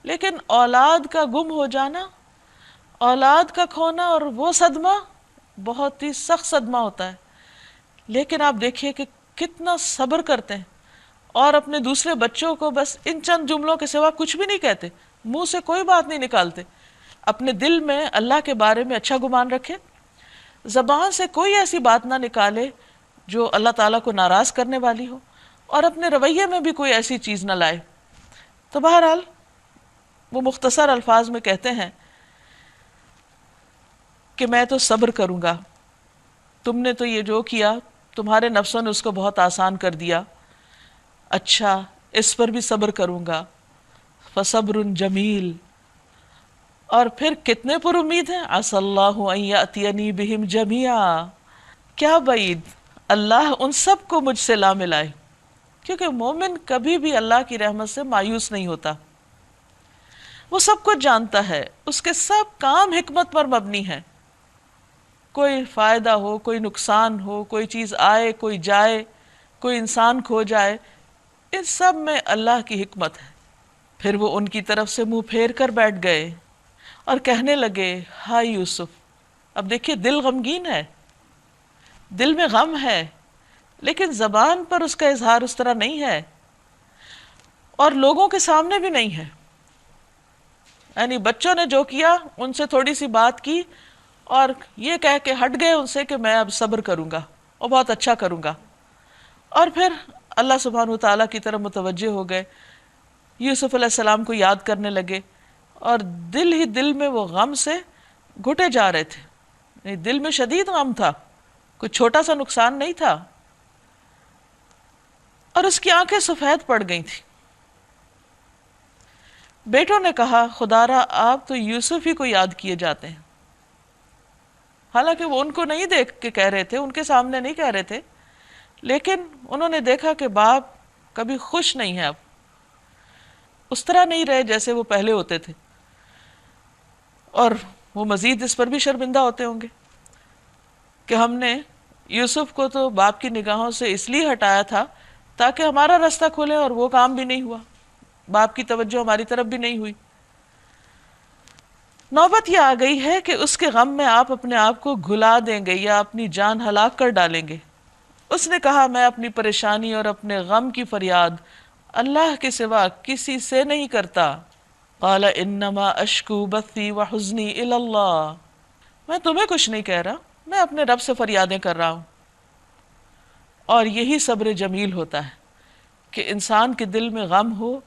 لیکن اولاد کا گم ہو جانا، اولاد کا کھونا اور وہ صدمہ بہت ہی سخت صدمہ ہوتا ہے۔ لیکن آپ دیکھیے کہ کتنا صبر کرتے ہیں اور اپنے دوسرے بچوں کو بس ان چند جملوں کے سوا کچھ بھی نہیں کہتے، منہ سے کوئی بات نہیں نکالتے، اپنے دل میں اللہ کے بارے میں اچھا گمان رکھے، زبان سے کوئی ایسی بات نہ نکالے جو اللہ تعالیٰ کو ناراض کرنے والی ہو، اور اپنے رویے میں بھی کوئی ایسی چیز نہ لائے۔ تو بہرحال وہ مختصر الفاظ میں کہتے ہیں کہ میں تو صبر کروں گا، تم نے تو یہ جو کیا تمہارے نفسوں نے اس کو بہت آسان کر دیا، اچھا اس پر بھی صبر کروں گا، فصبر جمیل۔ اور پھر کتنے پر امید ہیں، عسى اللہ ان یأتینی بہم جمیعا، کیا بعید اللہ ان سب کو مجھ سے لا ملائے، کیونکہ مومن کبھی بھی اللہ کی رحمت سے مایوس نہیں ہوتا، وہ سب کچھ جانتا ہے، اس کے سب کام حکمت پر مبنی ہے، کوئی فائدہ ہو کوئی نقصان ہو، کوئی چیز آئے کوئی جائے، کوئی انسان کھو جائے، ان سب میں اللہ کی حکمت ہے۔ پھر وہ ان کی طرف سے منہ پھیر کر بیٹھ گئے اور کہنے لگے، ہائے یوسف۔ اب دیکھیے دل غمگین ہے، دل میں غم ہے، لیکن زبان پر اس کا اظہار اس طرح نہیں ہے، اور لوگوں کے سامنے بھی نہیں ہے۔ یعنی بچوں نے جو کیا ان سے تھوڑی سی بات کی اور یہ کہہ کے ہٹ گئے ان سے کہ میں اب صبر کروں گا اور بہت اچھا کروں گا، اور پھر اللہ سبحانہ وتعالیٰ کی طرف متوجہ ہو گئے، یوسف علیہ السلام کو یاد کرنے لگے، اور دل ہی دل میں وہ غم سے گھٹے جا رہے تھے، یعنی دل میں شدید غم تھا، کوئی چھوٹا سا نقصان نہیں تھا، اور اس کی آنکھیں سفید پڑ گئی تھیں۔ بیٹوں نے کہا، خدارا آپ تو یوسف ہی کو یاد کیے جاتے ہیں۔ حالانکہ وہ ان کو نہیں دیکھ کے کہہ رہے تھے، ان کے سامنے نہیں کہہ رہے تھے، لیکن انہوں نے دیکھا کہ باپ کبھی خوش نہیں ہے، اب اس طرح نہیں رہے جیسے وہ پہلے ہوتے تھے، اور وہ مزید اس پر بھی شرمندہ ہوتے ہوں گے کہ ہم نے یوسف کو تو باپ کی نگاہوں سے اس لیے ہٹایا تھا تاکہ ہمارا راستہ کھلے، اور وہ کام بھی نہیں ہوا، باپ کی توجہ ہماری طرف بھی نہیں ہوئی۔ نوبت یہ آ گئی ہے کہ اس کے غم میں آپ اپنے آپ کو گھلا دیں گے یا اپنی جان ہلاک کر ڈالیں گے۔ اس نے کہا، میں اپنی پریشانی اور اپنے غم کی فریاد اللہ کے سوا کسی سے نہیں کرتا۔ قال انما اشکو بثی وحزنی الی اللہ، میں تمہیں کچھ نہیں کہہ رہا، میں اپنے رب سے فریادیں کر رہا ہوں۔ اور یہی صبر جمیل ہوتا ہے کہ انسان کے دل میں غم ہو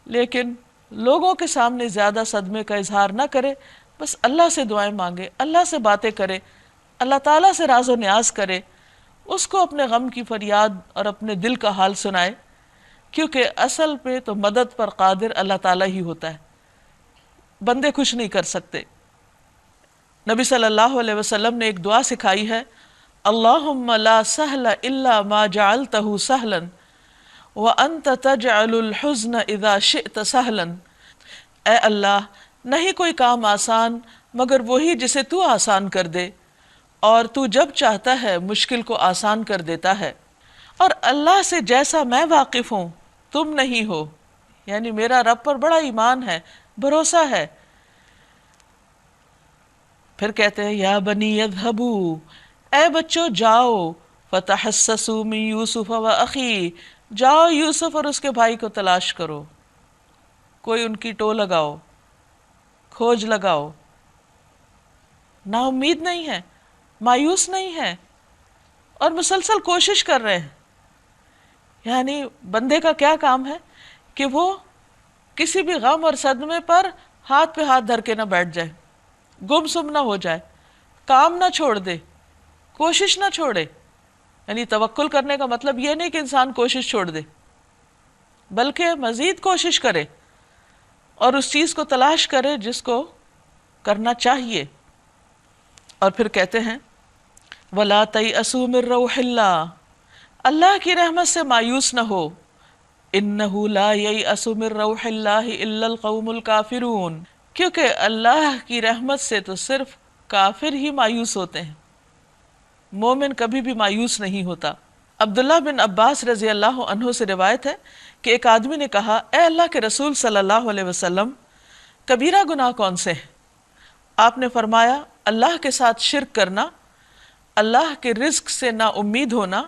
لیکن لوگوں کے سامنے زیادہ صدمے کا اظہار نہ کرے، بس اللہ سے دعائیں مانگے، اللہ سے باتیں کرے، اللہ تعالیٰ سے راز و نیاز کرے، اس کو اپنے غم کی فریاد اور اپنے دل کا حال سنائے، کیونکہ اصل پہ تو مدد پر قادر اللہ تعالیٰ ہی ہوتا ہے، بندے کچھ نہیں کر سکتے۔ نبی صلی اللہ علیہ وسلم نے ایک دعا سکھائی ہے، اللہم لا سہل الا ما جعلتہ سہلا وَأَنْتَ تَجْعَلُ الْحُزْنَ إِذَا شِئْتَ سَهْلًا، اے اللہ نہیں کوئی کام آسان مگر وہی جسے تو آسان کر دے، اور تو جب چاہتا ہے مشکل کو آسان کر دیتا ہے، اور اللہ سے جیسا میں واقف ہوں تم نہیں ہو، یعنی میرا رب پر بڑا ایمان ہے، بھروسہ ہے۔ پھر کہتے ہیں، یا بنی یذہبوا، اے بچوں جاؤ، فتحسسوا من یوسف واخیہ، جاؤ یوسف اور اس کے بھائی کو تلاش کرو، کوئی ان کی ٹو لگاؤ، کھوج لگاؤ۔ نا امید نہیں ہیں، مایوس نہیں ہیں، اور مسلسل کوشش کر رہے ہیں. یعنی بندے کا کیا کام ہے کہ وہ کسی بھی غم اور صدمے پر ہاتھ پہ ہاتھ دھر کے نہ بیٹھ جائے، گم سم نہ ہو جائے، کام نہ چھوڑ دے، کوشش نہ چھوڑے. یعنی توکل کرنے کا مطلب یہ نہیں کہ انسان کوشش چھوڑ دے، بلکہ مزید کوشش کرے اور اس چیز کو تلاش کرے جس کو کرنا چاہیے. اور پھر کہتے ہیں وَلَا تَيْأَسُوا مِن رَّوْحِ اللَّهِ، اللہ کی رحمت سے مایوس نہ ہو. إِنَّهُ لَا يَيْأَسُ مِن رَّوْحِ اللَّهِ إِلَّا الْقَوْمُ الْكَافِرُونَ، کیونکہ اللہ کی رحمت سے تو صرف کافر ہی مایوس ہوتے ہیں، مومن کبھی بھی مایوس نہیں ہوتا. عبداللہ بن عباس رضی اللہ عنہ سے روایت ہے کہ ایک آدمی نے کہا اے اللہ کے رسول صلی اللہ علیہ وسلم، کبیرہ گناہ کون سے ہیں؟ آپ نے فرمایا اللہ کے ساتھ شرک کرنا، اللہ کے رزق سے نا امید ہونا،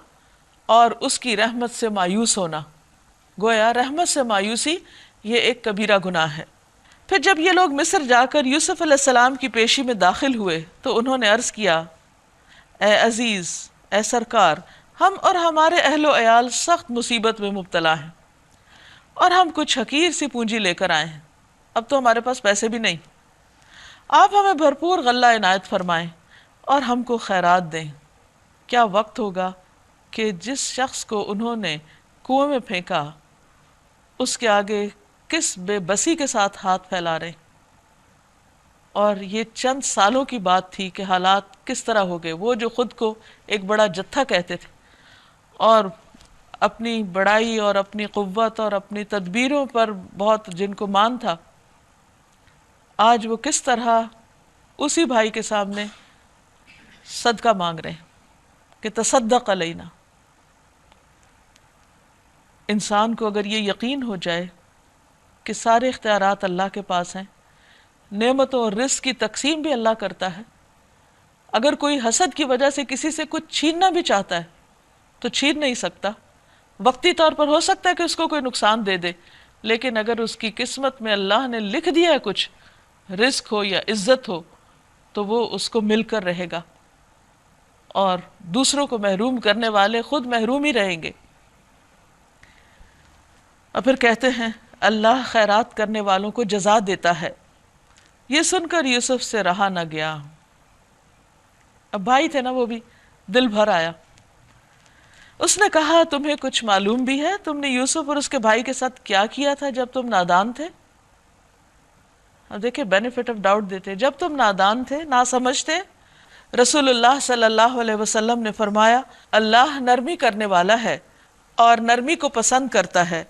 اور اس کی رحمت سے مایوس ہونا. گویا رحمت سے مایوسی یہ ایک کبیرہ گناہ ہے. پھر جب یہ لوگ مصر جا کر یوسف علیہ السلام کی پیشی میں داخل ہوئے تو انہوں نے عرض کیا اے عزیز، اے سرکار، ہم اور ہمارے اہل و عیال سخت مصیبت میں مبتلا ہیں، اور ہم کچھ حقیر سی پونجی لے کر آئے ہیں، اب تو ہمارے پاس پیسے بھی نہیں. آپ ہمیں بھرپور غلہ عنایت فرمائیں اور ہم کو خیرات دیں. کیا وقت ہوگا کہ جس شخص کو انہوں نے کنویں میں پھینکا اس کے آگے کس بے بسی کے ساتھ ہاتھ پھیلا رہے. اور یہ چند سالوں کی بات تھی کہ حالات کس طرح ہو گئے. وہ جو خود کو ایک بڑا جتھا کہتے تھے اور اپنی بڑائی اور اپنی قوت اور اپنی تدبیروں پر بہت جن کو مان تھا، آج وہ کس طرح اسی بھائی کے سامنے صدقہ مانگ رہے ہیں کہ تصدق علینا. انسان کو اگر یہ یقین ہو جائے کہ سارے اختیارات اللہ کے پاس ہیں، نعمتوں اور رزق کی تقسیم بھی اللہ کرتا ہے، اگر کوئی حسد کی وجہ سے کسی سے کچھ چھیننا بھی چاہتا ہے تو چھین نہیں سکتا. وقتی طور پر ہو سکتا ہے کہ اس کو کوئی نقصان دے دے، لیکن اگر اس کی قسمت میں اللہ نے لکھ دیا ہے کچھ، رزق ہو یا عزت ہو، تو وہ اس کو مل کر رہے گا، اور دوسروں کو محروم کرنے والے خود محروم ہی رہیں گے. اور پھر کہتے ہیں اللہ خیرات کرنے والوں کو جزا دیتا ہے. یہ سن کر یوسف سے رہا نہ گیا. اب بھائی تھے نا، وہ بھی دل بھر آیا. اس نے کہا تمہیں کچھ معلوم بھی ہے تم نے یوسف اور اس کے بھائی کے ساتھ کیا کیا تھا جب تم نادان تھے؟ اب دیکھیں بینیفٹ آف ڈاؤٹ دیتے. جب تم نادان تھے، ناسمجھ تھے، رسول اللہ صلی اللہ علیہ وسلم نے فرمایا اللہ نرمی کرنے والا ہے اور نرمی کو پسند کرتا ہے،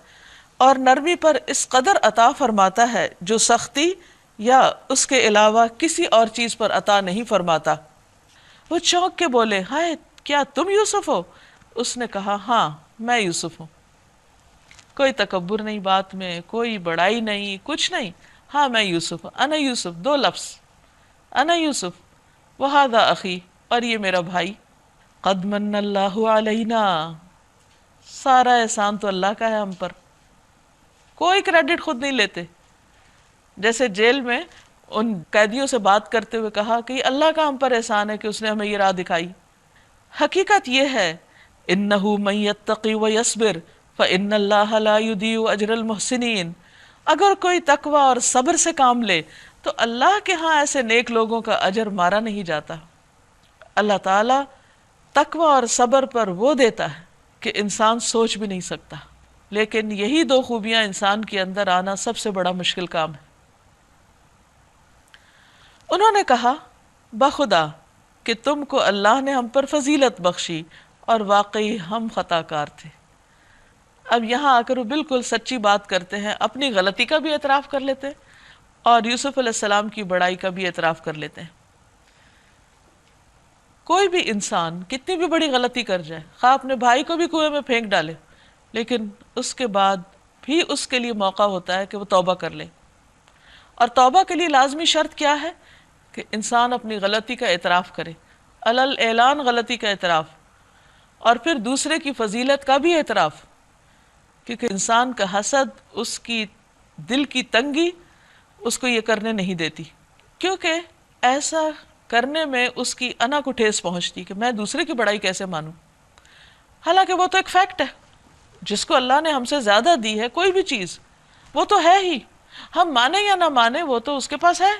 اور نرمی پر اس قدر عطا فرماتا ہے جو سختی یا اس کے علاوہ کسی اور چیز پر عطا نہیں فرماتا. وہ چونک کے بولے ہائے کیا تم یوسف ہو؟ اس نے کہا ہاں میں یوسف ہوں. کوئی تکبر نہیں بات میں، کوئی بڑائی نہیں، کچھ نہیں. ہاں میں یوسف ہوں، انا یوسف، دو لفظ، انا یوسف وہذا اخی، اور یہ میرا بھائی. قد من اللہ علینا، سارا احسان تو اللہ کا ہے ہم پر، کوئی کریڈٹ خود نہیں لیتے. جیسے جیل میں ان قیدیوں سے بات کرتے ہوئے کہا کہ یہ اللہ کا ہم پر احسان ہے کہ اس نے ہمیں یہ راہ دکھائی. حقیقت یہ ہے انہ من یتقی ویصبر فان اللہ لا یضیع اجر المحسنین، اگر کوئی تقوی اور صبر سے کام لے تو اللہ کے ہاں ایسے نیک لوگوں کا اجر مارا نہیں جاتا. اللہ تعالیٰ تقوی اور صبر پر وہ دیتا ہے کہ انسان سوچ بھی نہیں سکتا. لیکن یہی دو خوبیاں انسان کے اندر آنا سب سے بڑا مشکل کام ہے. انہوں نے کہا بخدا کہ تم کو اللہ نے ہم پر فضیلت بخشی اور واقعی ہم خطا کار تھے. اب یہاں آ کر وہ بالکل سچی بات کرتے ہیں، اپنی غلطی کا بھی اعتراف کر لیتے ہیں اور یوسف علیہ السلام کی بڑائی کا بھی اعتراف کر لیتے ہیں. کوئی بھی انسان کتنی بھی بڑی غلطی کر جائے، خواہ اپنے بھائی کو بھی کنویں میں پھینک ڈالے، لیکن اس کے بعد بھی اس کے لیے موقع ہوتا ہے کہ وہ توبہ کر لے. اور توبہ کے لیے لازمی شرط کیا ہے؟ کہ انسان اپنی غلطی کا اعتراف کرے، علل اعلان غلطی کا اعتراف، اور پھر دوسرے کی فضیلت کا بھی اعتراف. کیونکہ انسان کا حسد، اس کی دل کی تنگی اس کو یہ کرنے نہیں دیتی. کیونکہ ایسا کرنے میں اس کی انا کو ٹھیس پہنچتی کہ میں دوسرے کی بڑائی کیسے مانوں، حالانکہ وہ تو ایک فیکٹ ہے، جس کو اللہ نے ہم سے زیادہ دی ہے کوئی بھی چیز وہ تو ہے ہی، ہم مانیں یا نہ مانیں وہ تو اس کے پاس ہے۔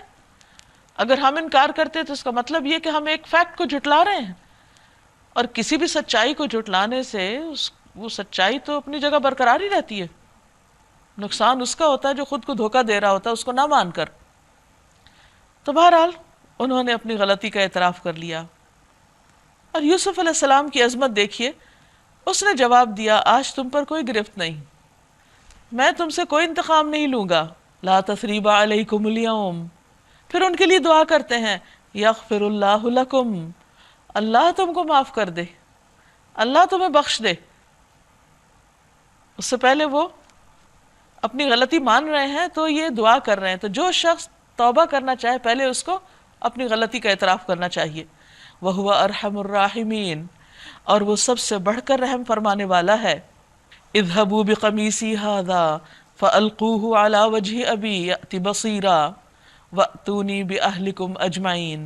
اگر ہم انکار کرتے تو اس کا مطلب یہ کہ ہم ایک فیکٹ کو جھٹلا رہے ہیں، اور کسی بھی سچائی کو جھٹلانے سے وہ سچائی تو اپنی جگہ برقرار ہی رہتی ہے، نقصان اس کا ہوتا ہے جو خود کو دھوکہ دے رہا ہوتا ہے اس کو نہ مان کر۔ تو بہرحال انہوں نے اپنی غلطی کا اعتراف کر لیا، اور یوسف علیہ السلام کی عظمت دیکھیے، اس نے جواب دیا آج تم پر کوئی گرفت نہیں، میں تم سے کوئی انتقام نہیں لوں گا، لا تثریب علیکم اليوم۔ پھر ان کے لیے دعا کرتے ہیں یغفر اللہ لکم، اللہ تم کو معاف کر دے، اللہ تمہیں بخش دے۔ اس سے پہلے وہ اپنی غلطی مان رہے ہیں تو یہ دعا کر رہے ہیں، تو جو شخص توبہ کرنا چاہے پہلے اس کو اپنی غلطی کا اعتراف کرنا چاہیے۔ وَهُوَ أَرْحَمُ الرَّاحِمِينَ، اور وہ سب سے بڑھ کر رحم فرمانے والا ہے۔ اذهبوا بقمیصی هذا فألقوه على وجه أبي يأت بصيرا وأتوني بأهلكم أجمعين۔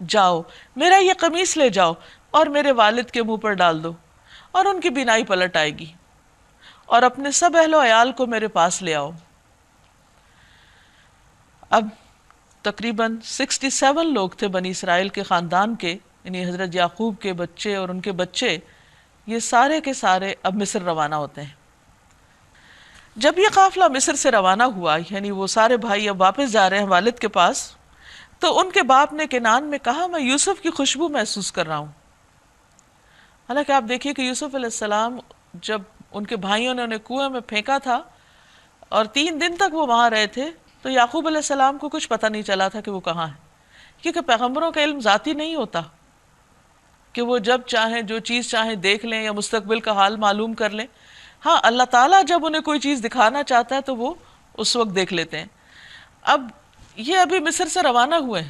جاؤ میرا یہ قمیص لے جاؤ اور میرے والد کے منہ پر ڈال دو اور ان کی بینائی پلٹ آئے گی، اور اپنے سب اہل و عیال کو میرے پاس لے آؤ۔ اب تقریباً 67 لوگ تھے بنی اسرائیل کے خاندان کے، یعنی حضرت یعقوب کے بچے اور ان کے بچے، یہ سارے کے سارے اب مصر روانہ ہوتے ہیں۔ جب یہ قافلہ مصر سے روانہ ہوا، یعنی وہ سارے بھائی اب واپس جا رہے ہیں والد کے پاس، تو ان کے باپ نے کنعان میں کہا میں یوسف کی خوشبو محسوس کر رہا ہوں۔ حالانکہ آپ دیکھیے کہ یوسف علیہ السلام جب ان کے بھائیوں نے انہیں کنویں میں پھینکا تھا اور 3 دن تک وہ وہاں رہے تھے، تو یعقوب علیہ السلام کو کچھ پتہ نہیں چلا تھا کہ وہ کہاں ہے، کیونکہ پیغمبروں کا علم ذاتی نہیں ہوتا کہ وہ جب چاہیں جو چیز چاہیں دیکھ لیں یا مستقبل کا حال معلوم کر لیں۔ ہاں اللہ تعالیٰ جب انہیں کوئی چیز دکھانا چاہتا ہے تو وہ اس وقت دیکھ لیتے ہیں۔ اب یہ ابھی مصر سے روانہ ہوئے ہیں،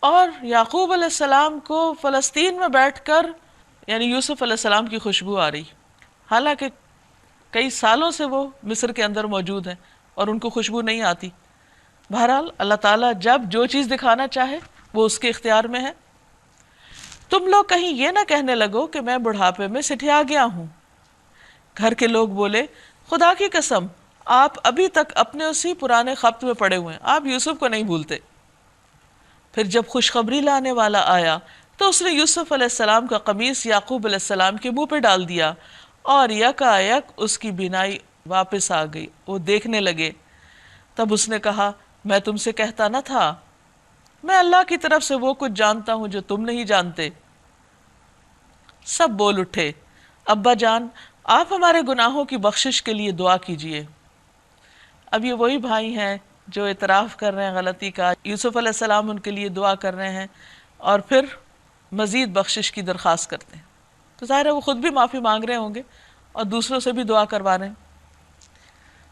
اور یعقوب علیہ السلام کو فلسطین میں بیٹھ کر یعنی یوسف علیہ السلام کی خوشبو آ رہی، حالانکہ کئی سالوں سے وہ مصر کے اندر موجود ہیں اور ان کو خوشبو نہیں آتی۔ بہرحال اللہ تعالیٰ جب جو چیز دکھانا چاہے وہ اس کے اختیار میں ہے۔ تم لوگ کہیں یہ نہ کہنے لگو کہ میں بڑھاپے میں سٹھیا گیا ہوں۔ گھر کے لوگ بولے خدا کی قسم آپ ابھی تک اپنے اسی پرانے خبط میں پڑے ہوئے ہیں، آپ یوسف کو نہیں بھولتے۔ پھر جب خوشخبری لانے والا آیا تو اس نے یوسف علیہ السلام کا قمیص یعقوب علیہ السلام کے منہ پہ ڈال دیا، اور یکایک اس کی بینائی واپس آ گئی، وہ دیکھنے لگے۔ تب اس نے کہا میں تم سے کہتا نہ تھا، میں اللہ کی طرف سے وہ کچھ جانتا ہوں جو تم نہیں جانتے۔ سب بول اٹھے ابا جان آپ ہمارے گناہوں کی بخشش کے لیے دعا کیجئے۔ اب یہ وہی بھائی ہیں جو اعتراف کر رہے ہیں غلطی کا، یوسف علیہ السلام ان کے لیے دعا کر رہے ہیں اور پھر مزید بخشش کی درخواست کرتے ہیں، تو ظاہر ہے وہ خود بھی معافی مانگ رہے ہوں گے اور دوسروں سے بھی دعا کروا رہے ہیں۔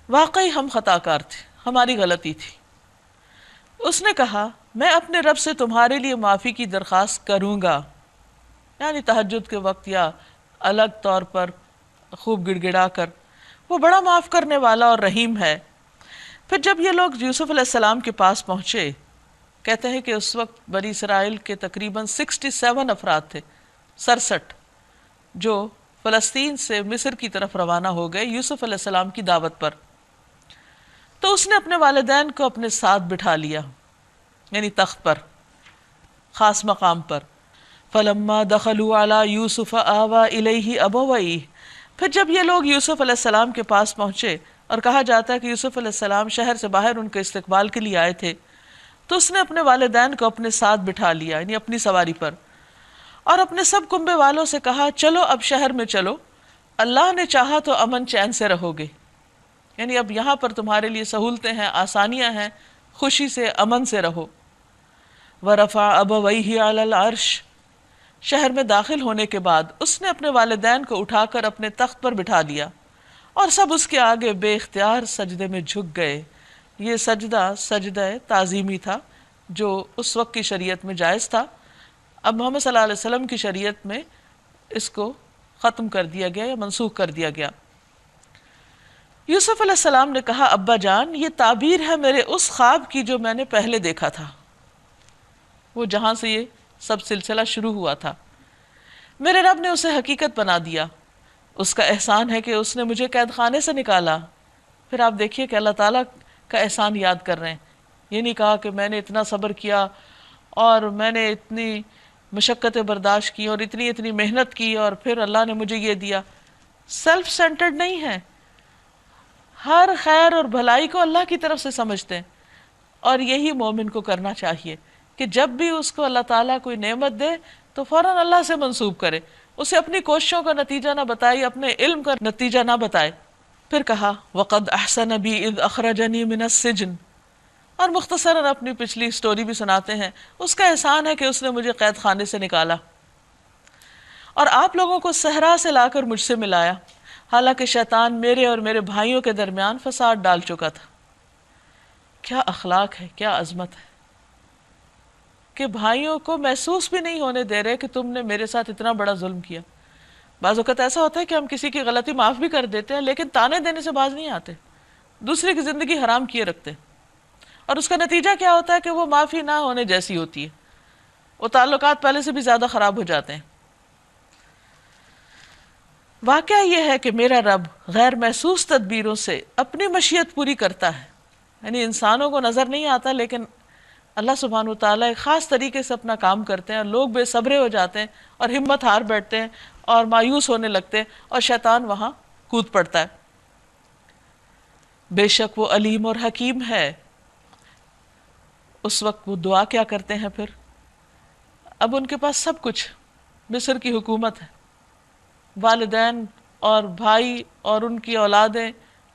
واقعی ہم خطا کار تھے، ہماری غلطی تھی۔ اس نے کہا میں اپنے رب سے تمہارے لیے معافی کی درخواست کروں گا، یعنی تہجد کے وقت یا الگ طور پر خوب گڑ گڑا کر، وہ بڑا معاف کرنے والا اور رحیم ہے۔ پھر جب یہ لوگ یوسف علیہ السلام کے پاس پہنچے، کہتے ہیں کہ اس وقت بنی اسرائیل کے تقریباً 67 افراد تھے، 67 جو فلسطین سے مصر کی طرف روانہ ہو گئے یوسف علیہ السلام کی دعوت پر۔ تو اس نے اپنے والدین کو اپنے ساتھ بٹھا لیا، یعنی تخت پر، خاص مقام پر۔ فلما دخلوا علی یوسف آوی الیہ ابویہ، پھر جب یہ لوگ یوسف علیہ السلام کے پاس پہنچے، اور کہا جاتا ہے کہ یوسف علیہ السلام شہر سے باہر ان کے استقبال کے لیے آئے تھے، تو اس نے اپنے والدین کو اپنے ساتھ بٹھا لیا، یعنی اپنی سواری پر، اور اپنے سب کنبے والوں سے کہا چلو اب شہر میں چلو، اللہ نے چاہا تو امن چین سے رہو گے، یعنی اب یہاں پر تمہارے لیے سہولتیں ہیں، آسانیاں ہیں، خوشی سے امن سے رہو۔ ورفع ابویہ علی العرش، شہر میں داخل ہونے کے بعد اس نے اپنے والدین کو اٹھا کر اپنے تخت پر بٹھا لیا، اور سب اس کے آگے بے اختیار سجدے میں جھک گئے۔ یہ سجدہ سجدہ تعظیمی تھا جو اس وقت کی شریعت میں جائز تھا، اب محمد صلی اللہ علیہ وسلم کی شریعت میں اس کو ختم کر دیا گیا یا منسوخ کر دیا گیا۔ یوسف علیہ السلام نے کہا ابا جان یہ تعبیر ہے میرے اس خواب کی جو میں نے پہلے دیکھا تھا، وہ جہاں سے یہ سب سلسلہ شروع ہوا تھا۔ میرے رب نے اسے حقیقت بنا دیا، اس کا احسان ہے کہ اس نے مجھے قید خانے سے نکالا۔ پھر آپ دیکھیے کہ اللہ تعالیٰ کا احسان یاد کر رہے ہیں، یہ نہیں کہا کہ میں نے اتنا صبر کیا اور میں نے اتنی مشقتیں برداشت کی اور اتنی محنت کی اور پھر اللہ نے مجھے یہ دیا۔ سیلف سینٹرڈ نہیں ہے، ہر خیر اور بھلائی کو اللہ کی طرف سے سمجھتے ہیں، اور یہی مومن کو کرنا چاہیے کہ جب بھی اس کو اللہ تعالیٰ کوئی نعمت دے تو فوراً اللہ سے منسوب کرے، اسے اپنی کوششوں کا نتیجہ نہ بتائے، اپنے علم کا نتیجہ نہ بتائے۔ پھر کہا وَقَدْ أَحْسَنَ بِي إِذْ أَخْرَجَنِي مِنَ السِّجْنِ، اور مختصراً اپنی پچھلی سٹوری بھی سناتے ہیں، اس کا احسان ہے کہ اس نے مجھے قید خانے سے نکالا اور آپ لوگوں کو صحرا سے لا کر مجھ سے ملایا، حالانکہ شیطان میرے اور میرے بھائیوں کے درمیان فساد ڈال چکا تھا۔ کیا اخلاق ہے، کیا عظمت ہے کہ بھائیوں کو محسوس بھی نہیں ہونے دے رہے کہ تم نے میرے ساتھ اتنا بڑا ظلم کیا۔ بعض اوقات ایسا ہوتا ہے کہ ہم کسی کی غلطی معاف بھی کر دیتے ہیں لیکن تانے دینے سے باز نہیں آتے، دوسرے کی زندگی حرام کیے رکھتے ہیں، اور اس کا نتیجہ کیا ہوتا ہے کہ وہ معافی نہ ہونے جیسی ہوتی ہے، وہ تعلقات پہلے سے بھی زیادہ خراب ہو جاتے ہیں۔ واقعہ یہ ہے کہ میرا رب غیر محسوس تدبیروں سے اپنی مشیت پوری کرتا ہے، یعنی انسانوں کو نظر نہیں آتا لیکن اللہ سبحانہ و تعالیٰ ایک خاص طریقے سے اپنا کام کرتے ہیں، اور لوگ بے صبرے ہو جاتے ہیں اور ہمت ہار بیٹھتے ہیں اور مایوس ہونے لگتے ہیں، اور شیطان وہاں کود پڑتا ہے۔ بے شک وہ علیم اور حکیم ہے۔ اس وقت وہ دعا کیا کرتے ہیں پھر؟ اب ان کے پاس سب کچھ، مصر کی حکومت ہے، والدین اور بھائی اور ان کی اولادیں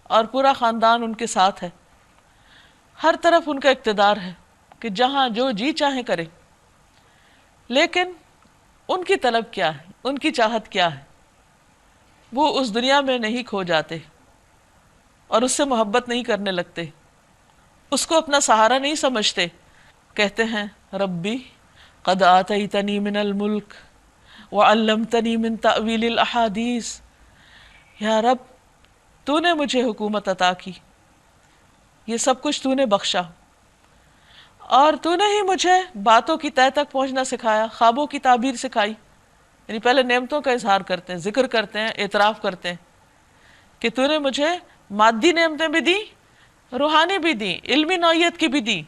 اور پورا خاندان ان کے ساتھ ہے، ہر طرف ان کا اقتدار ہے کہ جہاں جو جی چاہیں کرے، لیکن ان کی طلب کیا ہے، ان کی چاہت کیا ہے؟ وہ اس دنیا میں نہیں کھو جاتے اور اس سے محبت نہیں کرنے لگتے، اس کو اپنا سہارا نہیں سمجھتے، کہتے ہیں ربی قد آتیتنی من الملک وعلمتنی من تأویل الاحادیث، یا رب تو نے مجھے حکومت عطا کی، یہ سب کچھ تو نے بخشا، اور تو نے ہی مجھے باتوں کی تہہ تک پہنچنا سکھایا، خوابوں کی تعبیر سکھائی۔ یعنی پہلے نعمتوں کا اظہار کرتے ہیں، ذکر کرتے ہیں، اعتراف کرتے ہیں کہ تو نے مجھے مادی نعمتیں بھی دی، روحانی بھی دی، علمی نوعیت کی بھی دی۔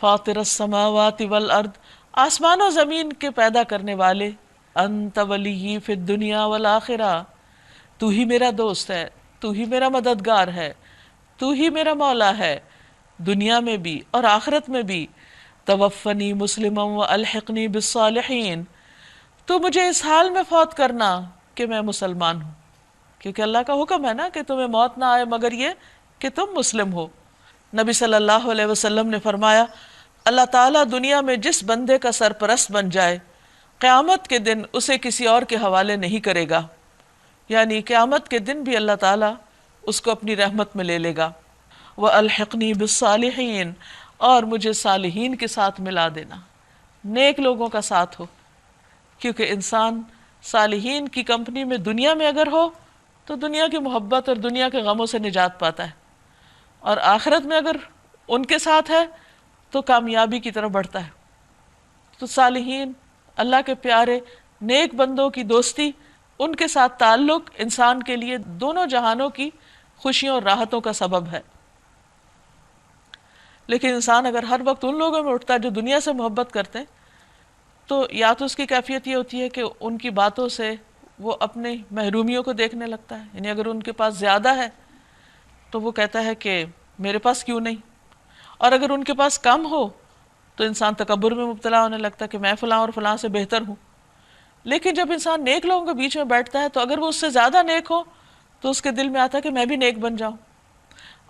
فاطر السماوات والارض، آسمان و زمین کے پیدا کرنے والے، انت ولی فی الدنیا والآخرہ، تو ہی میرا دوست ہے، تو ہی میرا مددگار ہے، تو ہی میرا مولا ہے، دنیا میں بھی اور آخرت میں بھی۔ توفنی مسلما والحقنی بالصالحین، تو مجھے اس حال میں فوت کرنا کہ میں مسلمان ہوں، کیونکہ اللہ کا حکم ہے نا کہ تمہیں موت نہ آئے مگر یہ کہ تم مسلم ہو۔ نبی صلی اللہ علیہ وسلم نے فرمایا اللہ تعالیٰ دنیا میں جس بندے کا سرپرست بن جائے قیامت کے دن اسے کسی اور کے حوالے نہیں کرے گا، یعنی قیامت کے دن بھی اللہ تعالیٰ اس کو اپنی رحمت میں لے لے گا۔ وَأَلْحِقْنِي بِالصَّالِحِينَ، اور مجھے صالحین کے ساتھ ملا دینا، نیک لوگوں کا ساتھ ہو، کیونکہ انسان صالحین کی کمپنی میں دنیا میں اگر ہو تو دنیا کی محبت اور دنیا کے غموں سے نجات پاتا ہے، اور آخرت میں اگر ان کے ساتھ ہے تو کامیابی کی طرف بڑھتا ہے۔ تو صالحین، اللہ کے پیارے نیک بندوں کی دوستی، ان کے ساتھ تعلق انسان کے لیے دونوں جہانوں کی خوشیوں اور راحتوں کا سبب ہے۔ لیکن انسان اگر ہر وقت ان لوگوں میں اٹھتا ہے جو دنیا سے محبت کرتے ہیں تو یا تو اس کی کیفیت یہ ہوتی ہے کہ ان کی باتوں سے وہ اپنے محرومیوں کو دیکھنے لگتا ہے، یعنی اگر ان کے پاس زیادہ ہے تو وہ کہتا ہے کہ میرے پاس کیوں نہیں، اور اگر ان کے پاس کم ہو تو انسان تکبر میں مبتلا ہونے لگتا ہے کہ میں فلاں اور فلاں سے بہتر ہوں۔ لیکن جب انسان نیک لوگوں کے بیچ میں بیٹھتا ہے تو اگر وہ اس سے زیادہ نیک ہو تو اس کے دل میں آتا ہے کہ میں بھی نیک بن جاؤں،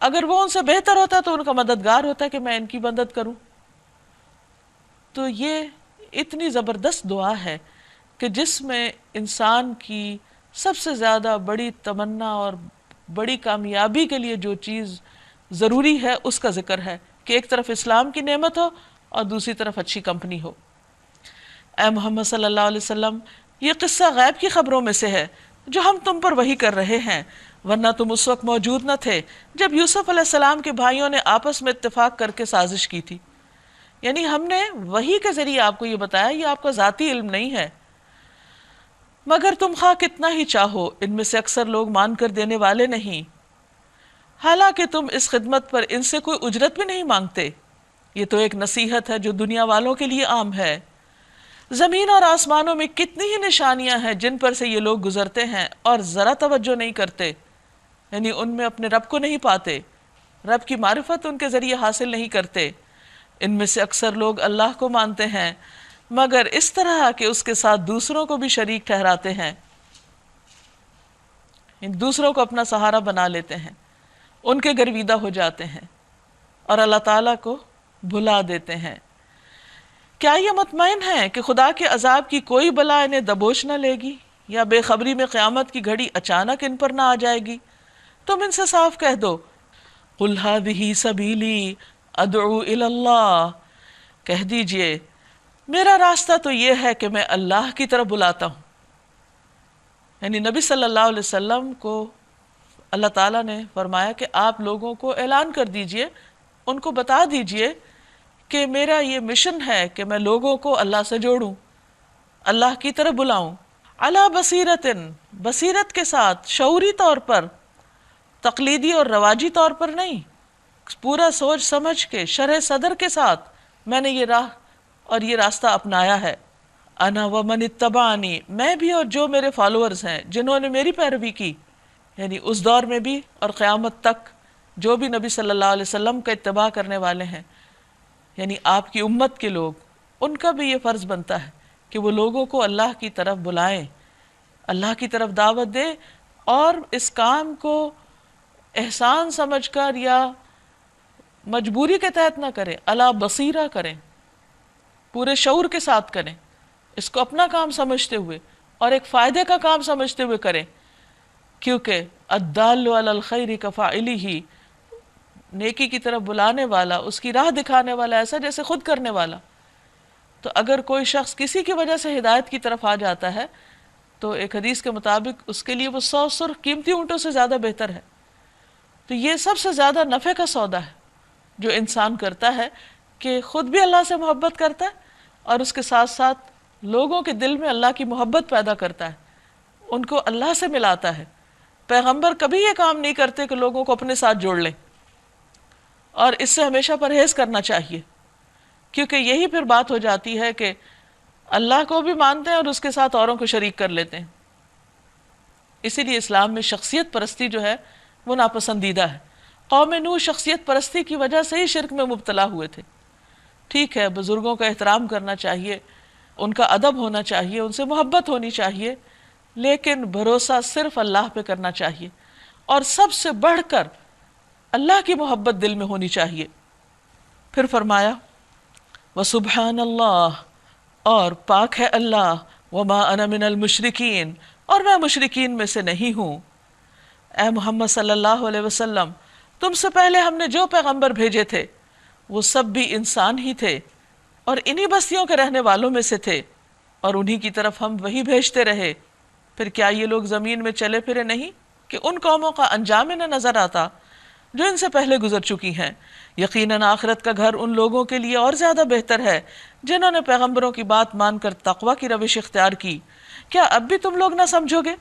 اگر وہ ان سے بہتر ہوتا ہے تو ان کا مددگار ہوتا ہے کہ میں ان کی مدد کروں۔ تو یہ اتنی زبردست دعا ہے کہ جس میں انسان کی سب سے زیادہ بڑی تمنا اور بڑی کامیابی کے لیے جو چیز ضروری ہے اس کا ذکر ہے کہ ایک طرف اسلام کی نعمت ہو اور دوسری طرف اچھی کمپنی ہو۔ اے محمد صلی اللہ علیہ وسلم، یہ قصہ غیب کی خبروں میں سے ہے جو ہم تم پر وحی کر رہے ہیں، ورنہ تم اس وقت موجود نہ تھے جب یوسف علیہ السلام کے بھائیوں نے آپس میں اتفاق کر کے سازش کی تھی، یعنی ہم نے وحی کے ذریعے آپ کو یہ بتایا، یہ آپ کا ذاتی علم نہیں ہے، مگر تم خواہ کتنا ہی چاہو ان میں سے اکثر لوگ مان کر دینے والے نہیں، حالانکہ تم اس خدمت پر ان سے کوئی اجرت بھی نہیں مانگتے۔ یہ تو ایک نصیحت ہے جو دنیا والوں کے لیے عام ہے۔ زمین اور آسمانوں میں کتنی ہی نشانیاں ہیں جن پر سے یہ لوگ گزرتے ہیں اور ذرا توجہ نہیں کرتے، یعنی ان میں اپنے رب کو نہیں پاتے، رب کی معرفت ان کے ذریعے حاصل نہیں کرتے۔ ان میں سے اکثر لوگ اللہ کو مانتے ہیں مگر اس طرح کہ اس کے ساتھ دوسروں کو بھی شریک ٹھہراتے ہیں، دوسروں کو اپنا سہارا بنا لیتے ہیں، ان کے گرویدہ ہو جاتے ہیں اور اللہ تعالیٰ کو بھلا دیتے ہیں۔ کیا یہ مطمئن ہیں کہ خدا کے عذاب کی کوئی بلا انہیں دبوچ نہ لے گی، یا بے خبری میں قیامت کی گھڑی اچانک ان پر نہ آ جائے گی؟ تم ان سے صاف کہہ دو، قُلْ هَٰذِهِ سَبِيلِي أَدْعُو إِلَى اللَّهِ، کہہ دیجئے میرا راستہ تو یہ ہے کہ میں اللہ کی طرف بلاتا ہوں۔ یعنی نبی صلی اللہ علیہ وسلم کو اللہ تعالیٰ نے فرمایا کہ آپ لوگوں کو اعلان کر دیجئے، ان کو بتا دیجئے کہ میرا یہ مشن ہے کہ میں لوگوں کو اللہ سے جوڑوں، اللہ کی طرف بلاؤں، علی بصیرت، بصیرت کے ساتھ، شعوری طور پر، تقلیدی اور رواجی طور پر نہیں، پورا سوچ سمجھ کے شرح صدر کے ساتھ میں نے یہ راہ اور یہ راستہ اپنایا ہے۔ انا ومن اتبعنی، میں بھی اور جو میرے فالوورز ہیں جنہوں نے میری پیروی کی، یعنی اس دور میں بھی اور قیامت تک جو بھی نبی صلی اللہ علیہ وسلم کا اتباع کرنے والے ہیں، یعنی آپ کی امت کے لوگ، ان کا بھی یہ فرض بنتا ہے کہ وہ لوگوں کو اللہ کی طرف بلائیں، اللہ کی طرف دعوت دیں، اور اس کام کو احسان سمجھ کر یا مجبوری کے تحت نہ کریں، علی بصیرہ کریں، پورے شعور کے ساتھ کریں، اس کو اپنا کام سمجھتے ہوئے اور ایک فائدے کا کام سمجھتے ہوئے کریں، کیونکہ الدال علی الخیر کفاعلہ، نیکی کی طرف بلانے والا، اس کی راہ دکھانے والا ایسا جیسے خود کرنے والا۔ تو اگر کوئی شخص کسی کی وجہ سے ہدایت کی طرف آ جاتا ہے تو ایک حدیث کے مطابق اس کے لیے وہ 100 سرخ قیمتی اونٹوں سے زیادہ بہتر ہے۔ تو یہ سب سے زیادہ نفع کا سودا ہے جو انسان کرتا ہے، کہ خود بھی اللہ سے محبت کرتا ہے اور اس کے ساتھ ساتھ لوگوں کے دل میں اللہ کی محبت پیدا کرتا ہے، ان کو اللہ سے ملاتا ہے۔ پیغمبر کبھی یہ کام نہیں کرتے کہ لوگوں کو اپنے ساتھ جوڑ لیں، اور اس سے ہمیشہ پرہیز کرنا چاہیے، کیونکہ یہی پھر بات ہو جاتی ہے کہ اللہ کو بھی مانتے ہیں اور اس کے ساتھ اوروں کو شریک کر لیتے ہیں۔ اسی لیے اسلام میں شخصیت پرستی جو ہے وہ ناپسندیدہ ہے۔ قوم نوح شخصیت پرستی کی وجہ سے ہی شرک میں مبتلا ہوئے تھے۔ ٹھیک ہے، بزرگوں کا احترام کرنا چاہیے، ان کا ادب ہونا چاہیے، ان سے محبت ہونی چاہیے، لیکن بھروسہ صرف اللہ پہ کرنا چاہیے، اور سب سے بڑھ کر اللہ کی محبت دل میں ہونی چاہیے۔ پھر فرمایا وَسُبْحَانَ اللَّهِ، اور پاک ہے اللہ، وَمَا أَنَا مِنَ الْمُشْرِكِينَ، اور میں مشرکین میں سے نہیں ہوں۔ اے محمد صلی اللہ علیہ وسلم، تم سے پہلے ہم نے جو پیغمبر بھیجے تھے وہ سب بھی انسان ہی تھے اور انہی بستیوں کے رہنے والوں میں سے تھے، اور انہی کی طرف ہم وہی بھیجتے رہے۔ پھر کیا یہ لوگ زمین میں چلے پھرے نہیں کہ ان قوموں کا انجام انہیں نظر آتا جو ان سے پہلے گزر چکی ہیں؟ یقیناً آخرت کا گھر ان لوگوں کے لیے اور زیادہ بہتر ہے جنہوں نے پیغمبروں کی بات مان کر تقوی کی روش اختیار کی۔ کیا اب بھی تم لوگ نہ سمجھو گے؟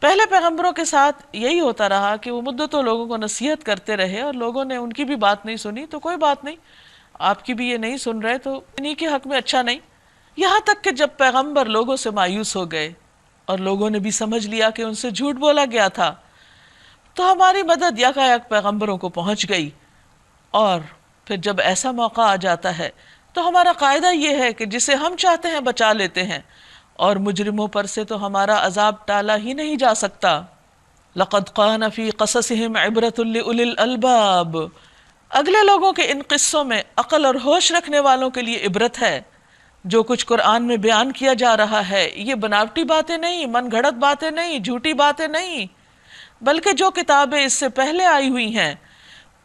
پہلے پیغمبروں کے ساتھ یہی ہوتا رہا کہ وہ مدتوں لوگوں کو نصیحت کرتے رہے اور لوگوں نے ان کی بھی بات نہیں سنی، تو کوئی بات نہیں، آپ کی بھی یہ نہیں سن رہے تو انہی کے حق میں اچھا نہیں۔ یہاں تک کہ جب پیغمبر لوگوں سے مایوس ہو گئے اور لوگوں نے بھی سمجھ لیا کہ ان سے جھوٹ بولا گیا تھا، تو ہماری مدد یکایک پیغمبروں کو پہنچ گئی، اور پھر جب ایسا موقع آ جاتا ہے تو ہمارا قاعدہ یہ ہے کہ جسے ہم چاہتے ہیں بچا لیتے ہیں، اور مجرموں پر سے تو ہمارا عذاب ٹالا ہی نہیں جا سکتا۔ لَقَدْ قَانَ فِي قَصَصِهِمْ عِبْرَةٌ لِأُولِي الْأَلْبَابِ، اگلے لوگوں کے ان قصوں میں عقل اور ہوش رکھنے والوں کے لیے عبرت ہے۔ جو کچھ قرآن میں بیان کیا جا رہا ہے یہ بناوٹی باتیں نہیں، من گھڑت باتیں نہیں، جھوٹی باتیں نہیں، بلکہ جو کتابیں اس سے پہلے آئی ہوئی ہیں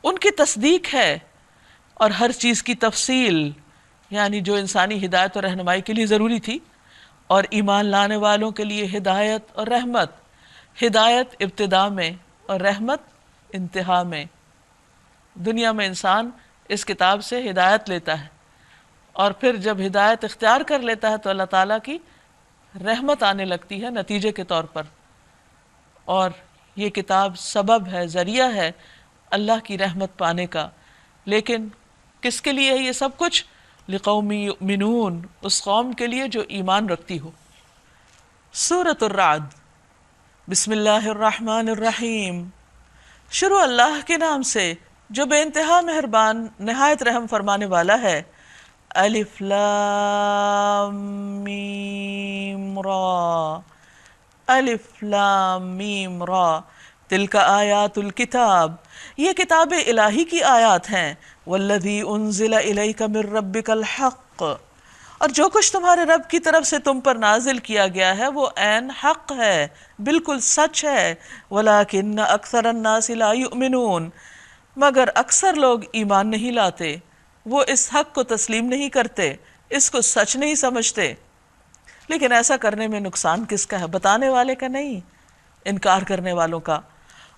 ان کی تصدیق ہے، اور ہر چیز کی تفصیل، یعنی جو انسانی ہدایت اور رہنمائی کے لیے ضروری تھی، اور ایمان لانے والوں کے لیے ہدایت اور رحمت، ہدایت ابتدا میں اور رحمت انتہا میں۔ دنیا میں انسان اس کتاب سے ہدایت لیتا ہے، اور پھر جب ہدایت اختیار کر لیتا ہے تو اللہ تعالیٰ کی رحمت آنے لگتی ہے نتیجے کے طور پر، اور یہ کتاب سبب ہے، ذریعہ ہے اللہ کی رحمت پانے کا۔ لیکن کس کے لیے ہے یہ سب کچھ؟ لقوم یؤمنون، اس قوم کے لیے جو ایمان رکھتی ہو۔ سورۃ الرعد، بسم اللہ الرحمن الرحیم، شروع اللہ کے نام سے جو بے انتہا مہربان نہایت رحم فرمانے والا ہے۔ الف لام میم را، الف لام میم را، تلک آیات الکتاب، یہ کتاب الہی کی آیات ہیں۔ والذی انزل الیک من ربک الحق، اور جو کچھ تمہارے رب کی طرف سے تم پر نازل کیا گیا ہے وہ عین حق ہے، بالکل سچ ہے۔ ولکن اکثر الناس لا یؤمنون، مگر اکثر لوگ ایمان نہیں لاتے، وہ اس حق کو تسلیم نہیں کرتے، اس کو سچ نہیں سمجھتے۔ لیکن ایسا کرنے میں نقصان کس کا ہے؟ بتانے والے کا نہیں، انکار کرنے والوں کا۔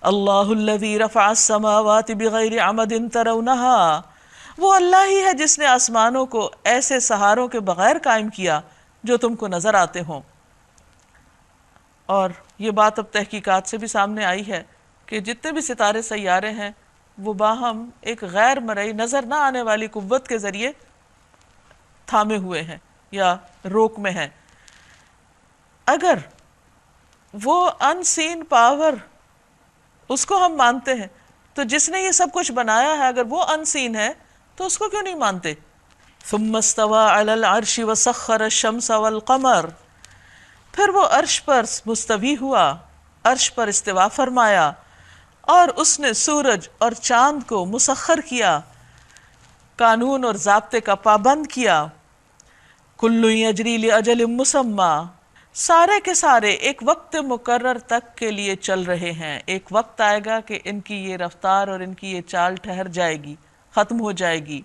اللہ الذی رفع السماوات بغیر عمد ترونہا، وہ اللہ ہی ہے جس نے آسمانوں کو ایسے سہاروں کے بغیر قائم کیا جو تم کو نظر آتے ہوں۔ اور یہ بات اب تحقیقات سے بھی سامنے آئی ہے کہ جتنے بھی ستارے سیارے ہیں وہ باہم ایک غیر مرئی نظر نہ آنے والی قوت کے ذریعے تھامے ہوئے ہیں یا روک میں ہیں۔ اگر وہ ان سین پاور اس کو ہم مانتے ہیں تو جس نے یہ سب کچھ بنایا ہے اگر وہ ان سین ہے تو اس کو کیوں نہیں مانتے؟ ثم استوى على العرش وسخر الشمس والقمر، پھر وہ عرش پر مستوی ہوا، عرش پر استوا فرمایا، اور اس نے سورج اور چاند کو مسخر کیا، قانون اور ضابطے کا پابند کیا۔ کل یجری لاجل مسمی، سارے کے سارے ایک وقت مقرر تک کے لیے چل رہے ہیں۔ ایک وقت آئے گا کہ ان کی یہ رفتار اور ان کی یہ چال ٹھہر جائے گی، ختم ہو جائے گی۔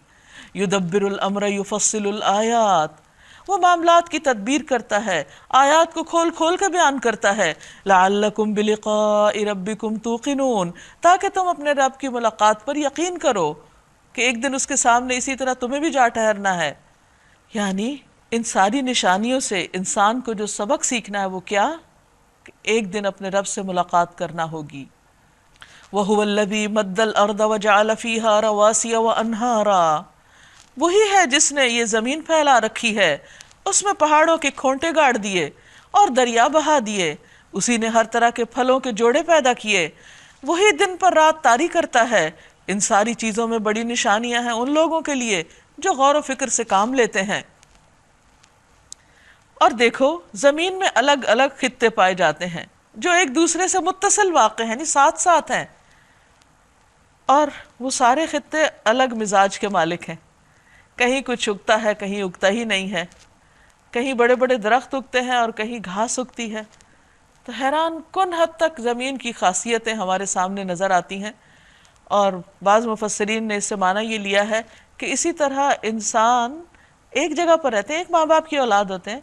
یدبر الامر یفصل الآیات، وہ معاملات کی تدبیر کرتا ہے، آیات کو کھول کھول کے بیان کرتا ہے۔ لعلکم بلقاء ربکم توقنون، تاکہ تم اپنے رب کی ملاقات پر یقین کرو کہ ایک دن اس کے سامنے اسی طرح تمہیں بھی جا ٹھہرنا ہے۔ یعنی ان ساری نشانیوں سے انسان کو جو سبق سیکھنا ہے وہ کیا؟ کہ ایک دن اپنے رب سے ملاقات کرنا ہوگی۔ وَهُوَ الَّذِي مَدَّ الْأَرْضَ وَجَعَلَ فِيهَا رَوَاسِيَ وَأَنْهَارًا، وہی ہے جس نے یہ زمین پھیلا رکھی ہے، اس میں پہاڑوں کے کھونٹے گاڑ دیے اور دریا بہا دیے، اسی نے ہر طرح کے پھلوں کے جوڑے پیدا کیے۔ وہی دن پر رات طاری کرتا ہے۔ ان ساری چیزوں میں بڑی نشانیاں ہیں ان لوگوں کے لیے جو غور و فکر سے کام لیتے ہیں۔ اور دیکھو زمین میں الگ الگ خطے پائے جاتے ہیں جو ایک دوسرے سے متصل واقع ہیں، یعنی ساتھ ساتھ ہیں، اور وہ سارے خطے الگ مزاج کے مالک ہیں۔ کہیں کچھ اگتا ہے، کہیں اگتا ہی نہیں ہے، کہیں بڑے بڑے درخت اگتے ہیں اور کہیں گھاس اگتی ہے۔ تو حیران کن حد تک زمین کی خاصیتیں ہمارے سامنے نظر آتی ہیں، اور بعض مفسرین نے اس سے معنی یہ لیا ہے کہ اسی طرح انسان ایک جگہ پر رہتے ہیں، ایک ماں باپ کی اولاد ہوتے ہیں،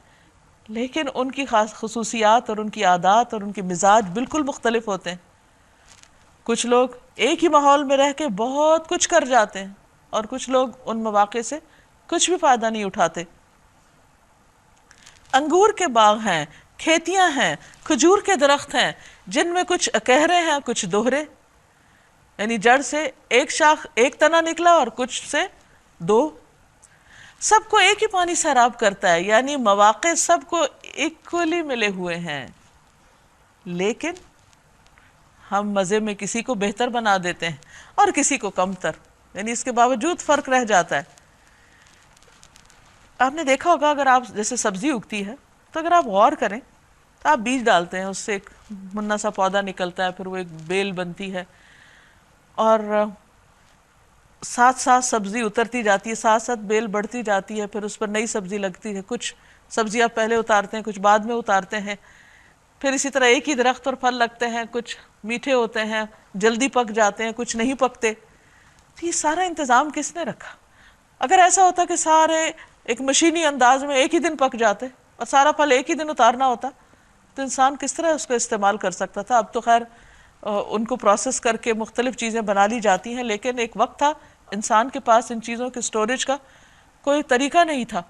لیکن ان کی خاص خصوصیات اور ان کی عادات اور ان کے مزاج بالکل مختلف ہوتے ہیں۔ کچھ لوگ ایک ہی ماحول میں رہ کے بہت کچھ کر جاتے ہیں اور کچھ لوگ ان مواقع سے کچھ بھی فائدہ نہیں اٹھاتے۔ انگور کے باغ ہیں، کھیتیاں ہیں، کھجور کے درخت ہیں جن میں کچھ اکہرے ہیں، کچھ دوہرے، یعنی جڑ سے ایک شاخ ایک تنا نکلا اور کچھ سے دو۔ سب کو ایک ہی پانی سیراب کرتا ہے، یعنی مواقع سب کو ایکولی ملے ہوئے ہیں، لیکن ہم مزے میں کسی کو بہتر بنا دیتے ہیں اور کسی کو کم تر، یعنی اس کے باوجود فرق رہ جاتا ہے۔ آپ نے دیکھا ہوگا اگر آپ جیسے سبزی اگتی ہے تو اگر آپ غور کریں تو آپ بیج ڈالتے ہیں، اس سے ایک منا سا پودا نکلتا ہے، پھر وہ ایک بیل بنتی ہے، اور ساتھ ساتھ سبزی اترتی جاتی ہے، ساتھ ساتھ بیل بڑھتی جاتی ہے، پھر اس پر نئی سبزی لگتی ہے۔ کچھ سبزیاں پہلے اتارتے ہیں، کچھ بعد میں اتارتے ہیں، پھر اسی طرح ایک ہی درخت پر پھل لگتے ہیں، کچھ میٹھے ہوتے ہیں، جلدی پک جاتے ہیں، کچھ نہیں پکتے۔ تو یہ سارا انتظام کس نے رکھا؟ اگر ایسا ہوتا کہ سارے ایک مشینی انداز میں ایک ہی دن پک جاتے اور سارا پھل ایک ہی دن اتارنا ہوتا تو انسان کس طرح اس کو استعمال کر سکتا تھا؟ اب تو خیر ان کو پروسیس کر کے مختلف چیزیں بنا لی جاتی ہیں، لیکن ایک وقت تھا انسان کے پاس ان چیزوں کے سٹوریج کا کوئی طریقہ نہیں تھا.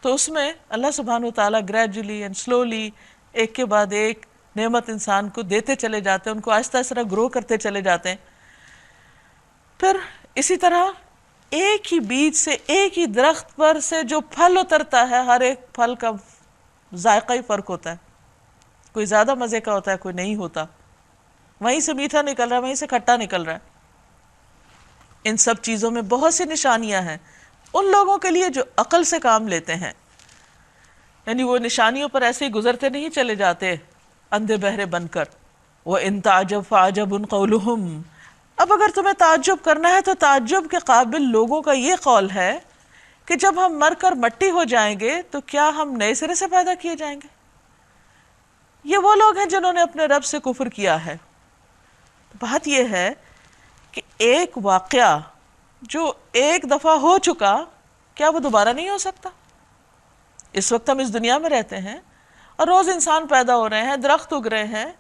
تو اس میں اللہ سبحانہ و تعالیٰ گریجولی اینڈ سلولی ایک کے بعد ایک نعمت انسان کو دیتے چلے جاتے ہیں، ان کو آہستہ آہستہ گرو کرتے چلے جاتے ہیں. پھر اسی طرح ایک ہی بیج سے، ایک ہی درخت پر سے جو پھل اترتا ہے، ہر ایک پھل کا ذائقہ ہی فرق ہوتا ہے. کوئی زیادہ مزے کا ہوتا ہے، کوئی نہیں ہوتا. وہیں سے میٹھا نکل رہا ہے، وہیں سے کھٹا نکل رہا ہے. ان سب چیزوں میں بہت سی نشانیاں ہیں ان لوگوں کے لیے جو عقل سے کام لیتے ہیں. یعنی وہ نشانیوں پر ایسے ہی گزرتے نہیں چلے جاتے اندھے بہرے بن کر. وَإِن تَعْجَبْ فَعَجَبٌ قَوْلُهُمْ. اب اگر تمہیں تعجب کرنا ہے تو تعجب کے قابل لوگوں کا یہ قول ہے کہ جب ہم مر کر مٹی ہو جائیں گے تو کیا ہم نئے سرے سے پیدا کیے جائیں گے؟ یہ وہ لوگ ہیں جنہوں نے اپنے رب سے کفر کیا ہے. بات یہ ہے کہ ایک واقعہ جو ایک دفعہ ہو چکا، کیا وہ دوبارہ نہیں ہو سکتا؟ اس وقت ہم اس دنیا میں رہتے ہیں اور روز انسان پیدا ہو رہے ہیں، درخت اگ رہے ہیں،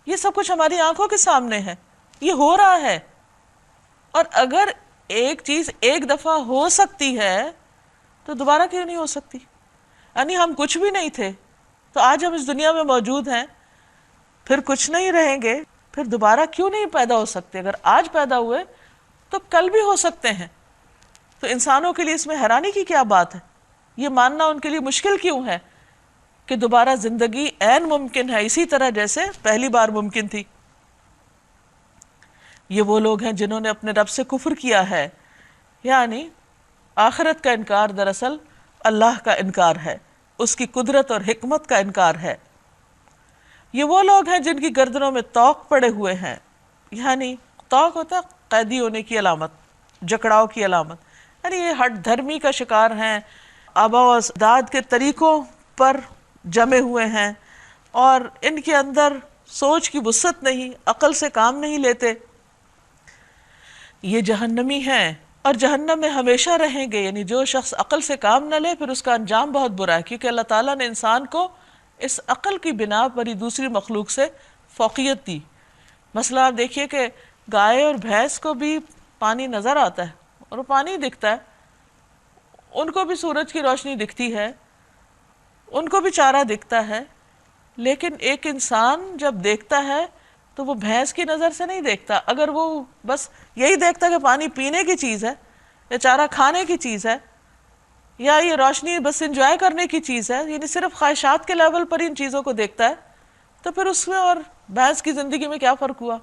یہ سب کچھ ہماری آنکھوں کے سامنے ہے، یہ ہو رہا ہے. اور اگر ایک چیز ایک دفعہ ہو سکتی ہے تو دوبارہ کیوں نہیں ہو سکتی؟ یعنی ہم کچھ بھی نہیں تھے تو آج ہم اس دنیا میں موجود ہیں، پھر کچھ نہیں رہیں گے، پھر دوبارہ کیوں نہیں پیدا ہو سکتے؟ اگر آج پیدا ہوئے تو کل بھی ہو سکتے ہیں. تو انسانوں کے لیے اس میں حیرانی کی کیا بات ہے؟ یہ ماننا ان کے لیے مشکل کیوں ہے کہ دوبارہ زندگی عین ممکن ہے، اسی طرح جیسے پہلی بار ممکن تھی. یہ وہ لوگ ہیں جنہوں نے اپنے رب سے کفر کیا ہے، یعنی آخرت کا انکار دراصل اللہ کا انکار ہے، اس کی قدرت اور حکمت کا انکار ہے. یہ وہ لوگ ہیں جن کی گردنوں میں طوق پڑے ہوئے ہیں، یعنی طوق ہوتا ہے قیدی ہونے کی علامت، جکڑاؤ کی علامت. یعنی یہ ہٹ دھرمی کا شکار ہیں، آبا و اجداد کے طریقوں پر جمے ہوئے ہیں اور ان کے اندر سوچ کی وسعت نہیں، عقل سے کام نہیں لیتے. یہ جہنمی ہیں اور جہنم میں ہمیشہ رہیں گے. یعنی جو شخص عقل سے کام نہ لے پھر اس کا انجام بہت برا ہے، کیونکہ اللہ تعالیٰ نے انسان کو اس عقل کی بنا پر ہی دوسری مخلوق سے فوقیت دی. مثلا آپ دیکھیے کہ گائے اور بھینس کو بھی پانی نظر آتا ہے اور وہ پانی دکھتا ہے، ان کو بھی سورج کی روشنی دکھتی ہے، ان کو بھی چارہ دکھتا ہے. لیکن ایک انسان جب دیکھتا ہے تو وہ بھینس کی نظر سے نہیں دیکھتا. اگر وہ بس یہی دیکھتا کہ پانی پینے کی چیز ہے یا چارہ کھانے کی چیز ہے یا یہ روشنی بس انجوائے کرنے کی چیز ہے، یعنی صرف خواہشات کے لیول پر ان چیزوں کو دیکھتا ہے، تو پھر اس میں اور بھینس کی زندگی میں کیا فرق ہوا؟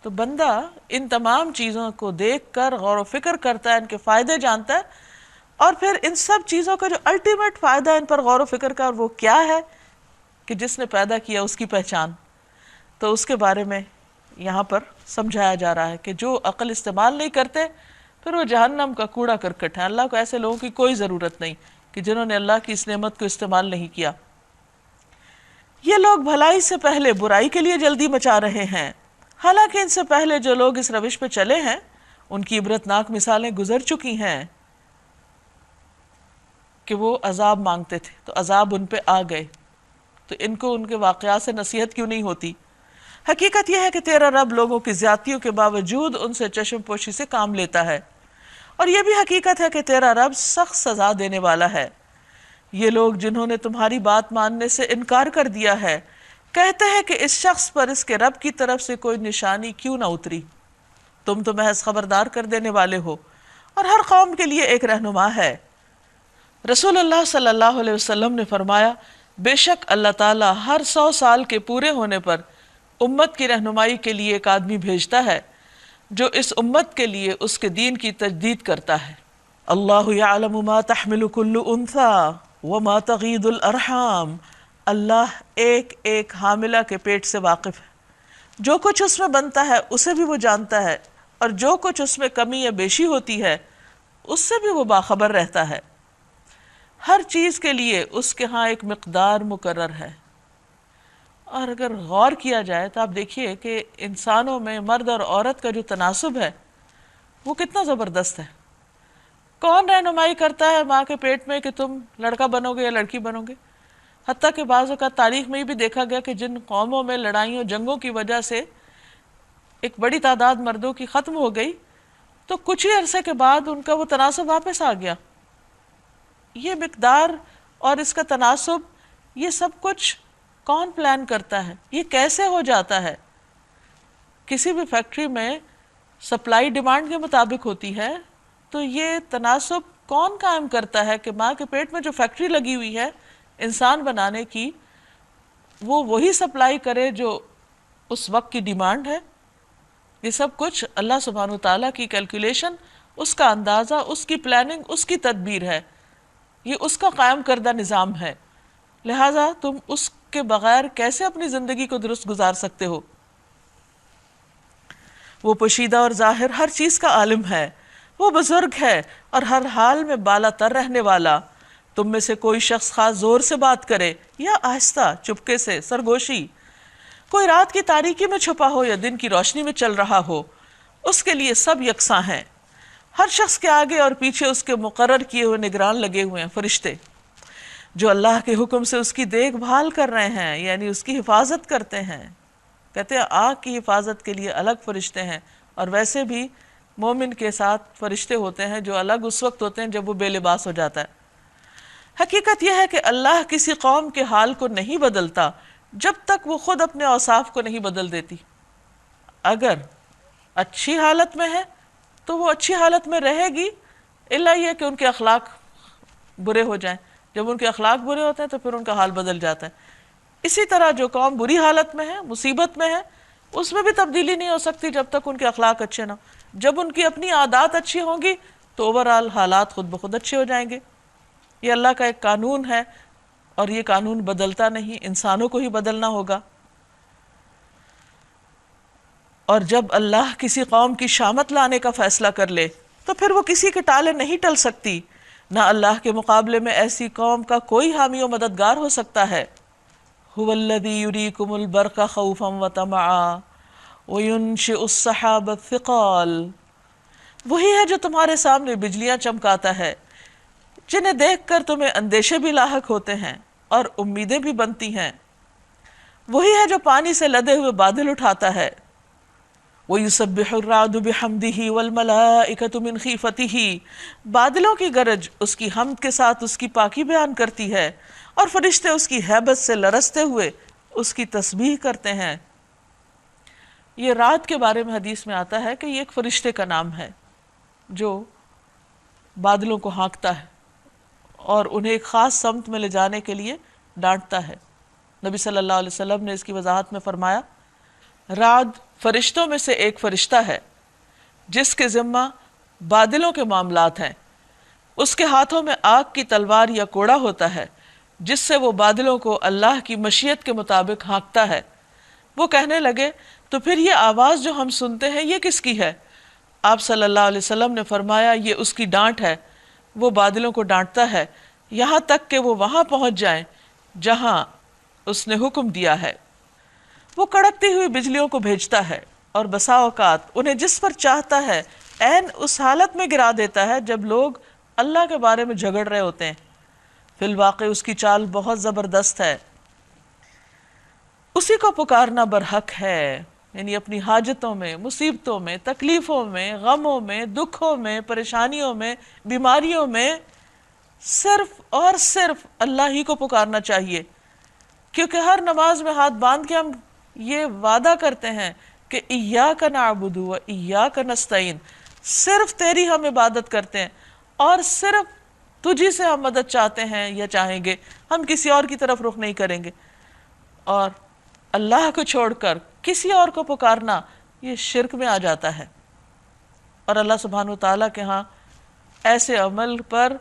تو بندہ ان تمام چیزوں کو دیکھ کر غور و فکر کرتا ہے، ان کے فائدے جانتا ہے، اور پھر ان سب چیزوں کا جو الٹیمیٹ فائدہ ان پر غور و فکر کا، اور وہ کیا ہے کہ جس نے پیدا کیا اس کی پہچان. تو اس کے بارے میں یہاں پر سمجھایا جا رہا ہے کہ جو عقل استعمال نہیں کرتے پھر وہ جہنم کا کوڑا کرکٹ ہے. اللہ کو ایسے لوگوں کی کوئی ضرورت نہیں کہ جنہوں نے اللہ کی اس نعمت کو استعمال نہیں کیا. یہ لوگ بھلائی سے پہلے برائی کے لیے جلدی مچا رہے ہیں، حالانکہ ان سے پہلے جو لوگ اس روش پہ چلے ہیں ان کی عبرتناک مثالیں گزر چکی ہیں کہ وہ عذاب مانگتے تھے تو عذاب ان پہ آ گئے. تو ان کو ان کے واقعات سے نصیحت کیوں نہیں ہوتی؟ حقیقت یہ ہے کہ تیرا رب لوگوں کی زیادتیوں کے باوجود ان سے چشم پوشی سے کام لیتا ہے، اور یہ بھی حقیقت ہے کہ تیرا رب سخت سزا دینے والا ہے. یہ لوگ جنہوں نے تمہاری بات ماننے سے انکار کر دیا ہے کہتے ہیں کہ اس شخص پر اس کے رب کی طرف سے کوئی نشانی کیوں نہ اتری. تم تو محض خبردار کر دینے والے ہو اور ہر قوم کے لیے ایک رہنما ہے. رسول اللہ صلی اللہ علیہ وسلم نے فرمایا، بے شک اللہ تعالیٰ ہر 100 سال کے پورے ہونے پر امت کی رہنمائی کے لیے ایک آدمی بھیجتا ہے جو اس امت کے لیے اس کے دین کی تجدید کرتا ہے. اللہ یعلم ما تحمل کل انثی وما تغید الارحام. اللہ ایک ایک حاملہ کے پیٹ سے واقف ہے، جو کچھ اس میں بنتا ہے اسے بھی وہ جانتا ہے، اور جو کچھ اس میں کمی یا بیشی ہوتی ہے اس سے بھی وہ باخبر رہتا ہے. ہر چیز کے لیے اس کے ہاں ایک مقدار مقرر ہے. اور اگر غور کیا جائے تو آپ دیکھیے کہ انسانوں میں مرد اور عورت کا جو تناسب ہے وہ کتنا زبردست ہے. کون رہنمائی کرتا ہے ماں کے پیٹ میں کہ تم لڑکا بنو گے یا لڑکی بنو گے؟ حتیٰ کہ بعض اوقات تاریخ میں بھی دیکھا گیا کہ جن قوموں میں لڑائیوں جنگوں کی وجہ سے ایک بڑی تعداد مردوں کی ختم ہو گئی تو کچھ ہی عرصے کے بعد ان کا وہ تناسب واپس آ گیا. یہ مقدار اور اس کا تناسب، یہ سب کچھ کون پلان کرتا ہے؟ یہ کیسے ہو جاتا ہے؟ کسی بھی فیکٹری میں سپلائی ڈیمانڈ کے مطابق ہوتی ہے، تو یہ تناسب کون قائم کرتا ہے کہ ماں کے پیٹ میں جو فیکٹری لگی ہوئی ہے انسان بنانے کی، وہ وہی سپلائی کرے جو اس وقت کی ڈیمانڈ ہے؟ یہ سب کچھ اللہ سبحانہ وتعالیٰ کی کیلکولیشن، اس کا اندازہ، اس کی پلاننگ، اس کی تدبیر ہے. یہ اس کا قائم کردہ نظام ہے. لہٰذا تم اس کے بغیر کیسے اپنی زندگی کو درست گزار سکتے ہو؟ وہ پوشیدہ اور ظاہر ہر چیز کا عالم ہے. وہ بزرگ ہے اور ہر حال میں بالا تر رہنے والا. تم میں سے کوئی شخص خاص زور سے بات کرے یا آہستہ چپکے سے سرگوشی، کوئی رات کی تاریکی میں چھپا ہو یا دن کی روشنی میں چل رہا ہو، اس کے لیے سب یکساں ہیں. ہر شخص کے آگے اور پیچھے اس کے مقرر کیے ہوئے نگران لگے ہوئے ہیں، فرشتے جو اللہ کے حکم سے اس کی دیکھ بھال کر رہے ہیں، یعنی اس کی حفاظت کرتے ہیں. کہتے ہیں آنکھ کی حفاظت کے لیے الگ فرشتے ہیں، اور ویسے بھی مومن کے ساتھ فرشتے ہوتے ہیں جو الگ اس وقت ہوتے ہیں جب وہ بے لباس ہو جاتا ہے. حقیقت یہ ہے کہ اللہ کسی قوم کے حال کو نہیں بدلتا جب تک وہ خود اپنے اوصاف کو نہیں بدل دیتی. اگر اچھی حالت میں ہے تو وہ اچھی حالت میں رہے گی، الا یہ کہ ان کے اخلاق برے ہو جائیں. جب ان کے اخلاق برے ہوتے ہیں تو پھر ان کا حال بدل جاتا ہے. اسی طرح جو قوم بری حالت میں ہے، مصیبت میں ہے، اس میں بھی تبدیلی نہیں ہو سکتی جب تک ان کے اخلاق اچھے نہ. جب ان کی اپنی عادات اچھی ہوں گی تو اوورآل حالات خود بخود اچھے ہو جائیں گے. یہ اللہ کا ایک قانون ہے، اور یہ قانون بدلتا نہیں، انسانوں کو ہی بدلنا ہوگا. اور جب اللہ کسی قوم کی شامت لانے کا فیصلہ کر لے تو پھر وہ کسی کے ٹالے نہیں ٹل سکتی. نہ اللہ کے مقابلے میں ایسی قوم کا کوئی حامی و مددگار ہو سکتا ہے. هو الذی یریکم البرق خوفا وطمعا وینشئ السحاب الثقال. وہی ہے جو تمہارے سامنے بجلیاں چمکاتا ہے، جنہیں دیکھ کر تمہیں اندیشے بھی لاحق ہوتے ہیں اور امیدیں بھی بنتی ہیں. وہی ہے جو پانی سے لدے ہوئے بادل اٹھاتا ہے. وَيُسَبِّحُ الرَّعْدُ بِحَمْدِهِ وَالْمَلَائِكَةُ مِنْ خِيفَتِهِ. بادلوں کی گرج اس کی حمد کے ساتھ اس کی پاکی بیان کرتی ہے، اور فرشتے اس کی ہیبت سے لرزتے ہوئے اس کی تسبیح کرتے ہیں. یہ رات کے بارے میں حدیث میں آتا ہے کہ یہ ایک فرشتے کا نام ہے جو بادلوں کو ہانکتا ہے اور انہیں ایک خاص سمت میں لے جانے کے لیے ڈانٹتا ہے. نبی صلی اللہ علیہ وسلم نے اس کی وضاحت میں فرمایا، رعد فرشتوں میں سے ایک فرشتہ ہے جس کے ذمہ بادلوں کے معاملات ہیں. اس کے ہاتھوں میں آگ کی تلوار یا کوڑا ہوتا ہے جس سے وہ بادلوں کو اللہ کی مشیت کے مطابق ہانکتا ہے. وہ کہنے لگے، تو پھر یہ آواز جو ہم سنتے ہیں یہ کس کی ہے؟ آپ صلی اللہ علیہ وسلم نے فرمایا، یہ اس کی ڈانٹ ہے. وہ بادلوں کو ڈانٹتا ہے یہاں تک کہ وہ وہاں پہنچ جائیں جہاں اس نے حکم دیا ہے. وہ کڑکتی ہوئی بجلیوں کو بھیجتا ہے اور بسا اوقات انہیں جس پر چاہتا ہے عین اس حالت میں گرا دیتا ہے جب لوگ اللہ کے بارے میں جھگڑ رہے ہوتے ہیں. فی الواقع اس کی چال بہت زبردست ہے. اسی کو پکارنا برحق ہے، یعنی اپنی حاجتوں میں، مصیبتوں میں، تکلیفوں میں، غموں میں، دکھوں میں، پریشانیوں میں، بیماریوں میں صرف اور صرف اللہ ہی کو پکارنا چاہیے. کیونکہ ہر نماز میں ہاتھ باندھ کے ہم یہ وعدہ کرتے ہیں کہ ایاک نعبد و ایاک نستعین، صرف تیری ہم عبادت کرتے ہیں اور صرف تجھی سے ہم مدد چاہتے ہیں یا چاہیں گے، ہم کسی اور کی طرف رخ نہیں کریں گے. اور اللہ کو چھوڑ کر کسی اور کو پکارنا یہ شرک میں آ جاتا ہے. اور اللہ سبحانہ وتعالیٰ کے ہاں ایسے عمل پر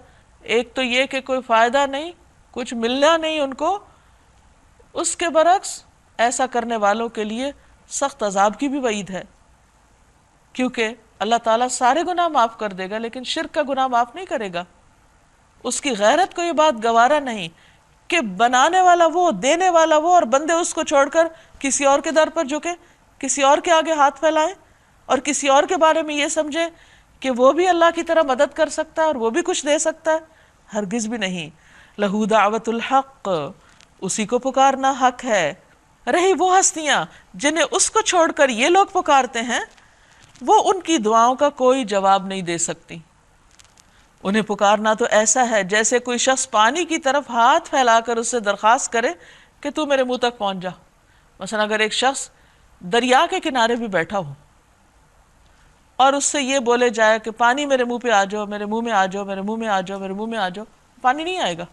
ایک تو یہ کہ کوئی فائدہ نہیں، کچھ ملنا نہیں ان کو، اس کے برعکس ایسا کرنے والوں کے لیے سخت عذاب کی بھی وعید ہے. کیونکہ اللہ تعالیٰ سارے گناہ معاف کر دے گا لیکن شرک کا گناہ معاف نہیں کرے گا. اس کی غیرت کو یہ بات گوارا نہیں کہ بنانے والا وہ، دینے والا وہ، اور بندے اس کو چھوڑ کر کسی اور کے در پر جھکے، کسی اور کے آگے ہاتھ پھیلائیں اور کسی اور کے بارے میں یہ سمجھے کہ وہ بھی اللہ کی طرح مدد کر سکتا ہے اور وہ بھی کچھ دے سکتا ہے. ہرگز بھی نہیں. لہو دعوت الحق، اسی کو پکارنا حق ہے. رہی وہ ہستیاں جنہیں اس کو چھوڑ کر یہ لوگ پکارتے ہیں، وہ ان کی دعاؤں کا کوئی جواب نہیں دے سکتی۔ انہیں پکارنا تو ایسا ہے جیسے کوئی شخص پانی کی طرف ہاتھ پھیلا کر اس سے درخواست کرے کہ تو میرے منہ تک پہنچ جا۔ مثلا اگر ایک شخص دریا کے کنارے بھی بیٹھا ہو اور اس سے یہ بولے جائے کہ پانی میرے منہ پہ آ جاؤ، میرے منہ میں آ جاؤ، میرے منہ میں آ جاؤ، میرے منہ میں آ جاؤ، پانی نہیں آئے گا۔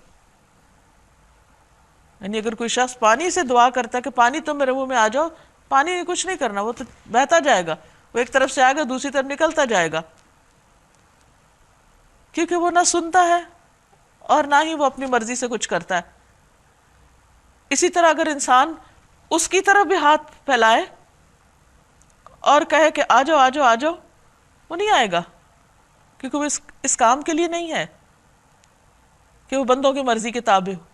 یعنی اگر کوئی شخص پانی سے دعا کرتا ہے کہ پانی تم میرے منہ میں آ جاؤ، پانی نے کچھ نہیں کرنا، وہ تو بہتا جائے گا، وہ ایک طرف سے آئے گا دوسری طرف نکلتا جائے گا، کیونکہ وہ نہ سنتا ہے اور نہ ہی وہ اپنی مرضی سے کچھ کرتا ہے۔ اسی طرح اگر انسان اس کی طرف بھی ہاتھ پھیلائے اور کہے کہ آ جاؤ آ جاؤ آ جاؤ، وہ نہیں آئے گا، کیونکہ وہ اس کام کے لیے نہیں ہے کہ وہ بندوں کی مرضی کے تابع ہو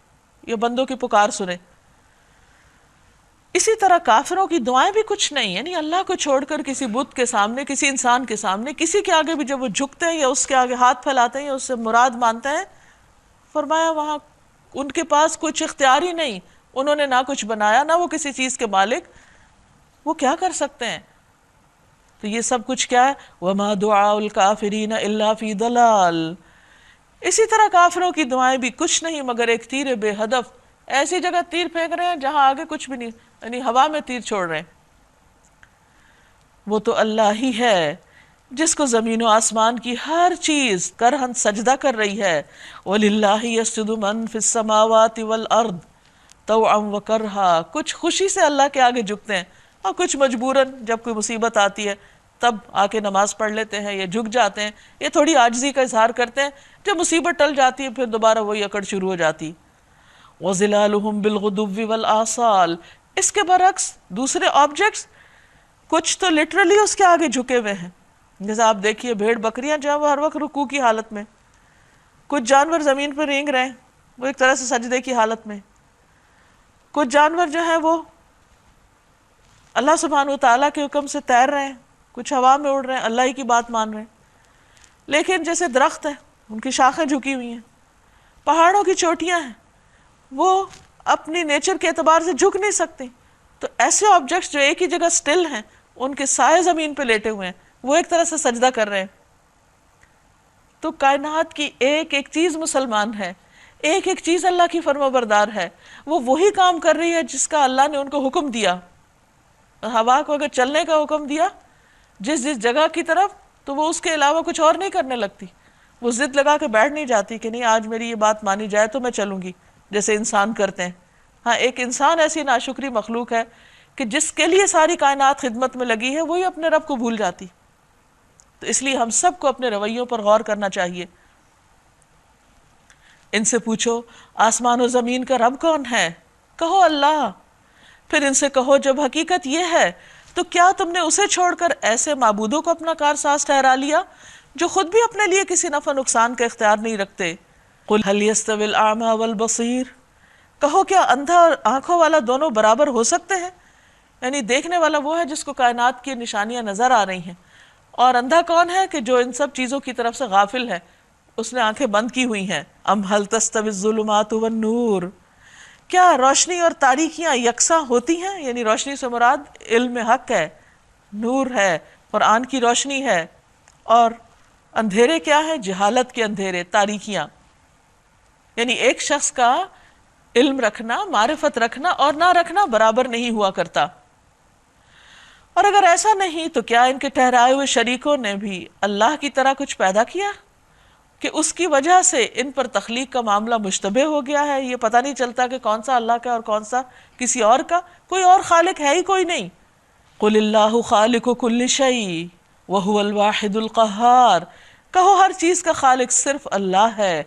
یا بندوں کی پکار سنے۔ اسی طرح کافروں کی دعائیں بھی کچھ نہیں، یعنی اللہ کو چھوڑ کر کسی بت کے سامنے، کسی انسان کے سامنے، کسی کے آگے بھی جب وہ جھکتے ہیں یا اس کے آگے ہاتھ پھیلاتے ہیں یا اس سے مراد مانتے ہیں، فرمایا وہاں ان کے پاس کچھ اختیار ہی نہیں، انہوں نے نہ کچھ بنایا نہ وہ کسی چیز کے مالک، وہ کیا کر سکتے ہیں؟ تو یہ سب کچھ کیا ہے؟ وَمَا دُعَاءُ الْكَافِرِينَ إِلَّا فِي ضَلَالٍ۔ اسی طرح کافروں کی دعائیں بھی کچھ نہیں مگر ایک تیر بے ہدف، ایسی جگہ تیر پھینک رہے ہیں جہاں آگے کچھ بھی نہیں، یعنی ہوا میں تیر چھوڑ رہے ہیں۔ وہ تو اللہ ہی ہے جس کو زمین و آسمان کی ہر چیز کرہن سجدہ کر رہی ہے۔ وَلِلَّهِ يَسْجُدُ مَن فِي السَّمَاوَاتِ وَالْأَرْضِ طَوْعًا وَكَرْهًا۔ کچھ خوشی سے اللہ کے آگے جھکتے ہیں اور کچھ مجبوراً، جب کوئی مصیبت آتی ہے تب آ کے نماز پڑھ لیتے ہیں یا جھک جاتے ہیں، یہ تھوڑی عاجزی کا اظہار کرتے ہیں، جب مصیبت ٹل جاتی ہے پھر دوبارہ وہی اکڑ شروع ہو جاتی۔ وَظِلَالُهُمْ بِالْغُدُوِّ وَالْآصَالِ۔ اس کے برعکس دوسرے آبجیکٹس کچھ تو لٹرلی اس کے آگے جھکے ہوئے ہیں، جیسے آپ دیکھیے بھیڑ بکریاں جو ہیں وہ ہر وقت رکوع کی حالت میں، کچھ جانور زمین پر رینگ رہے ہیں وہ ایک طرح سے سجدے کی حالت میں، کچھ جانور جو ہیں وہ اللہ سبحانہ و تعالیٰ کے حکم سے تیر رہے ہیں، کچھ ہوا میں اڑ رہے ہیں، اللہ ہی کی بات مان رہے ہیں۔ لیکن جیسے درخت ہیں ان کی شاخیں جھکی ہوئی ہیں، پہاڑوں کی چوٹیاں ہیں وہ اپنی نیچر کے اعتبار سے جھک نہیں سکتی، تو ایسے آبجیکٹس جو ایک ہی جگہ سٹل ہیں، ان کے سائے زمین پہ لیٹے ہوئے ہیں، وہ ایک طرح سے سجدہ کر رہے ہیں۔ تو کائنات کی ایک ایک چیز مسلمان ہے، ایک ایک چیز اللہ کی فرما بردار ہے، وہ وہی کام کر رہی ہے جس کا اللہ نے ان کو حکم دیا۔ ہوا کو اگر چلنے کا حکم دیا جس جس جگہ کی طرف، تو وہ اس کے علاوہ کچھ اور نہیں کرنے لگتی، وہ ضد لگا کے بیٹھ نہیں جاتی کہ نہیں آج میری یہ بات مانی جائے تو میں چلوں گی، جیسے انسان کرتے ہیں۔ ہاں ایک انسان ایسی ناشکری مخلوق ہے کہ جس کے لیے ساری کائنات خدمت میں لگی ہے وہی اپنے رب کو بھول جاتی۔ تو اس لیے ہم سب کو اپنے رویوں پر غور کرنا چاہیے۔ ان سے پوچھو آسمان و زمین کا رب کون ہے؟ کہو اللہ۔ پھر ان سے کہو جب حقیقت یہ ہے تو کیا تم نے اسے چھوڑ کر ایسے معبودوں کو اپنا کارساز ٹھہرا لیا جو خود بھی اپنے لیے کسی نفع نقصان کا اختیار نہیں رکھتے؟ قل هل يستوي الاعمى والبصير۔ کہو کیا اندھا اور آنکھوں والا دونوں برابر ہو سکتے ہیں؟ یعنی دیکھنے والا وہ ہے جس کو کائنات کی نشانیاں نظر آ رہی ہیں، اور اندھا کون ہے کہ جو ان سب چیزوں کی طرف سے غافل ہے، اس نے آنکھیں بند کی ہوئی ہیں۔ ام هل تستوي الظلمات والنور۔ کیا روشنی اور تاریکیاں یکساں ہوتی ہیں؟ یعنی روشنی سے مراد علم حق ہے، نور ہے، قرآن کی روشنی ہے، اور اندھیرے کیا ہے؟ جہالت کے اندھیرے، تاریکیاں۔ یعنی ایک شخص کا علم رکھنا، معرفت رکھنا اور نہ رکھنا برابر نہیں ہوا کرتا۔ اور اگر ایسا نہیں تو کیا ان کے ٹھہرائے ہوئے شریکوں نے بھی اللہ کی طرح کچھ پیدا کیا کہ اس کی وجہ سے ان پر تخلیق کا معاملہ مشتبہ ہو گیا ہے؟ یہ پتہ نہیں چلتا کہ کون سا اللہ کا اور کون سا کسی اور کا، کوئی اور خالق ہے ہی کوئی نہیں۔ قل اللہ خالق کل شیء وہو الواحد القہار۔ کہو ہر چیز کا خالق صرف اللہ ہے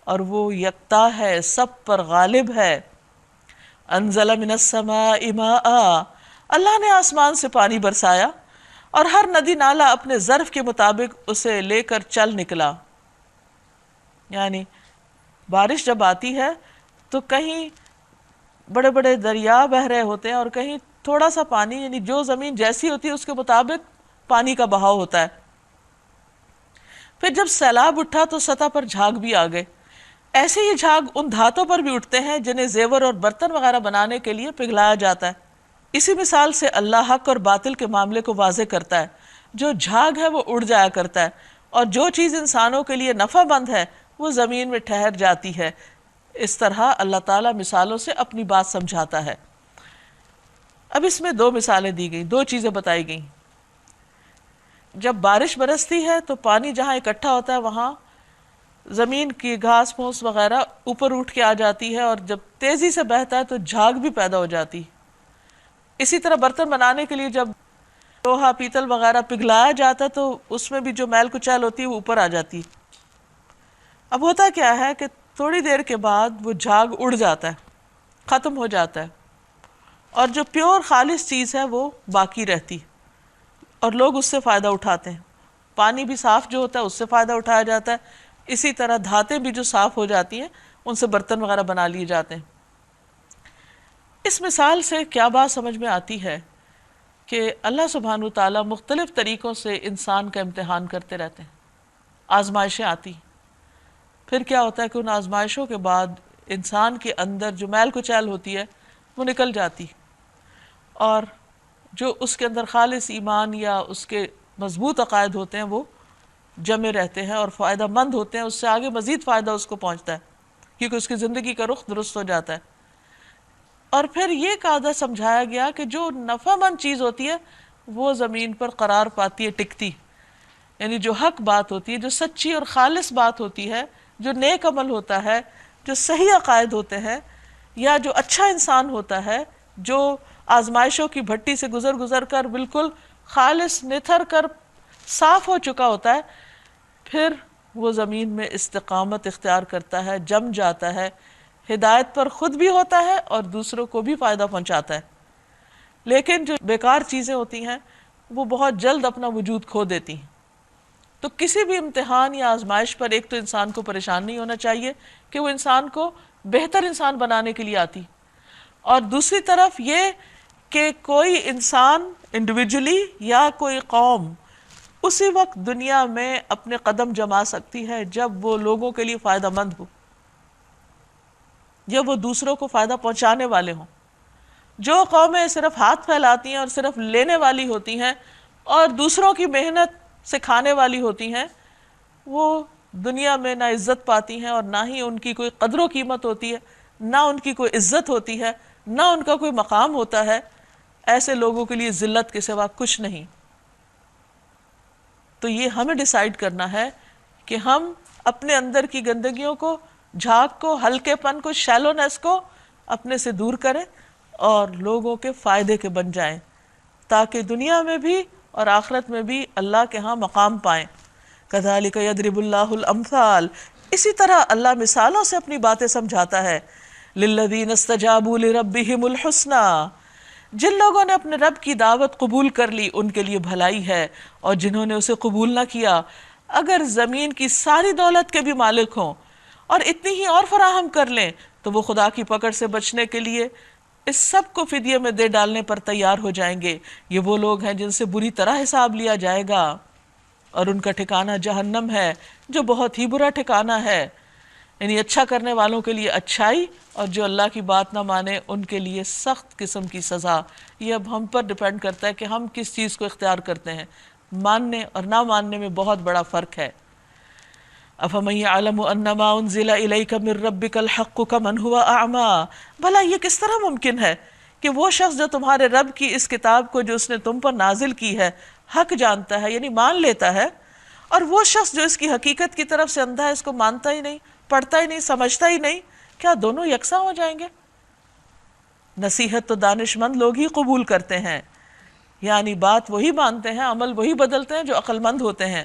اور وہ یکتا ہے، سب پر غالب ہے۔ انزل من السماء ماء۔ اللہ نے آسمان سے پانی برسایا اور ہر ندی نالا اپنے ظرف کے مطابق اسے لے کر چل نکلا۔ یعنی بارش جب آتی ہے تو کہیں بڑے بڑے دریا بہہ رہے ہوتے ہیں اور کہیں تھوڑا سا پانی، یعنی جو زمین جیسی ہوتی ہے اس کے مطابق پانی کا بہاؤ ہوتا ہے۔ پھر جب سیلاب اٹھا تو سطح پر جھاگ بھی آ گئے۔ ایسے ہی جھاگ ان دھاتوں پر بھی اٹھتے ہیں جنہیں زیور اور برتن وغیرہ بنانے کے لیے پگھلایا جاتا ہے۔ اسی مثال سے اللہ حق اور باطل کے معاملے کو واضح کرتا ہے۔ جو جھاگ ہے وہ اڑ جایا کرتا ہے، اور جو چیز انسانوں کے لیے نفع مند ہے وہ زمین میں ٹھہر جاتی ہے۔ اس طرح اللہ تعالیٰ مثالوں سے اپنی بات سمجھاتا ہے۔ اب اس میں دو مثالیں دی گئیں، دو چیزیں بتائی گئیں۔ جب بارش برستی ہے تو پانی جہاں اکٹھا ہوتا ہے وہاں زمین کی گھاس پھوس وغیرہ اوپر اٹھ کے آ جاتی ہے، اور جب تیزی سے بہتا ہے تو جھاگ بھی پیدا ہو جاتی۔ اسی طرح برتن بنانے کے لیے جب لوہا پیتل وغیرہ پگھلایا جاتا ہے تو اس میں بھی جو میل کچیل ہوتی ہے وہ اوپر آ جاتی۔ اب ہوتا کیا ہے کہ تھوڑی دیر کے بعد وہ جھاگ اڑ جاتا ہے، ختم ہو جاتا ہے، اور جو پیور خالص چیز ہے وہ باقی رہتی، اور لوگ اس سے فائدہ اٹھاتے ہیں۔ پانی بھی صاف جو ہوتا ہے اس سے فائدہ اٹھایا جاتا ہے، اسی طرح دھاتیں بھی جو صاف ہو جاتی ہیں ان سے برتن وغیرہ بنا لیے جاتے ہیں۔ اس مثال سے کیا بات سمجھ میں آتی ہے کہ اللہ سبحانہ وتعالیٰ مختلف طریقوں سے انسان کا امتحان کرتے رہتے ہیں، آزمائشیں آتی، پھر کیا ہوتا ہے کہ ان آزمائشوں کے بعد انسان کے اندر جو میل کچیل ہوتی ہے وہ نکل جاتی، اور جو اس کے اندر خالص ایمان یا اس کے مضبوط عقائد ہوتے ہیں وہ جمے رہتے ہیں اور فائدہ مند ہوتے ہیں، اس سے آگے مزید فائدہ اس کو پہنچتا ہے کیونکہ اس کی زندگی کا رخ درست ہو جاتا ہے۔ اور پھر یہ قاعدہ سمجھایا گیا کہ جو نفع مند چیز ہوتی ہے وہ زمین پر قرار پاتی ہے، ٹکتی، یعنی جو حق بات ہوتی ہے، جو سچی اور خالص بات ہوتی ہے، جو نیک عمل ہوتا ہے، جو صحیح عقائد ہوتے ہیں، یا جو اچھا انسان ہوتا ہے، جو آزمائشوں کی بھٹی سے گزر گزر کر بالکل خالص نتھر کر صاف ہو چکا ہوتا ہے، پھر وہ زمین میں استقامت اختیار کرتا ہے، جم جاتا ہے، ہدایت پر خود بھی ہوتا ہے اور دوسروں کو بھی فائدہ پہنچاتا ہے۔ لیکن جو بیکار چیزیں ہوتی ہیں وہ بہت جلد اپنا وجود کھو دیتی ہیں۔ تو کسی بھی امتحان یا آزمائش پر ایک تو انسان کو پریشان نہیں ہونا چاہیے کہ وہ انسان کو بہتر انسان بنانے کے لیے آتی، اور دوسری طرف یہ کہ کوئی انسان انڈیویجولی یا کوئی قوم اسی وقت دنیا میں اپنے قدم جما سکتی ہے جب وہ لوگوں کے لیے فائدہ مند ہو، جب وہ دوسروں کو فائدہ پہنچانے والے ہوں۔ جو قومیں صرف ہاتھ پھیلاتی ہیں اور صرف لینے والی ہوتی ہیں اور دوسروں کی محنت سے کھانے والی ہوتی ہیں، وہ دنیا میں نہ عزت پاتی ہیں اور نہ ہی ان کی کوئی قدر و قیمت ہوتی ہے، نہ ان کی کوئی عزت ہوتی ہے، نہ ان کا کوئی مقام ہوتا ہے۔ ایسے لوگوں کے لیے ذلت کے سوا کچھ نہیں۔ تو یہ ہمیں ڈیسائیڈ کرنا ہے کہ ہم اپنے اندر کی گندگیوں کو، جھاگ کو، ہلکے پن کو، شیلونیس کو اپنے سے دور کریں اور لوگوں کے فائدے کے بن جائیں، تاکہ دنیا میں بھی اور آخرت میں بھی اللہ کے ہاں مقام پائیں۔ کذالک یضرب اللہ الامثال، اسی طرح اللہ مثالوں سے اپنی باتیں سمجھاتا ہے۔ للذین استجابوا لربہم الحسنی، جن لوگوں نے اپنے رب کی دعوت قبول کر لی ان کے لیے بھلائی ہے، اور جنہوں نے اسے قبول نہ کیا، اگر زمین کی ساری دولت کے بھی مالک ہوں اور اتنی ہی اور فراہم کر لیں تو وہ خدا کی پکڑ سے بچنے کے لیے اس سب کو فدیے میں دے ڈالنے پر تیار ہو جائیں گے۔ یہ وہ لوگ ہیں جن سے بری طرح حساب لیا جائے گا، اور ان کا ٹھکانہ جہنم ہے جو بہت ہی برا ٹھکانہ ہے۔ یعنی اچھا کرنے والوں کے لیے اچھائی، اور جو اللہ کی بات نہ مانے ان کے لیے سخت قسم کی سزا۔ یہ اب ہم پر ڈیپینڈ کرتا ہے کہ ہم کس چیز کو اختیار کرتے ہیں، ماننے اور نہ ماننے میں بہت بڑا فرق ہے۔ افمن یعلم انما انزل الیک من ربک الحق کمن هو اعمی، بھلا یہ کس طرح ممکن ہے کہ وہ شخص جو تمہارے رب کی اس کتاب کو جو اس نے تم پر نازل کی ہے حق جانتا ہے، یعنی مان لیتا ہے، اور وہ شخص جو اس کی حقیقت کی طرف سے اندھا ہے، اس کو مانتا ہی نہیں، پڑھتا ہی نہیں، سمجھتا ہی نہیں، کیا دونوں یکساں ہو جائیں گے؟ نصیحت تو دانش مند لوگ ہی قبول کرتے ہیں، یعنی بات وہی مانتے ہیں، عمل وہی بدلتے ہیں جو عقل مند ہوتے ہیں،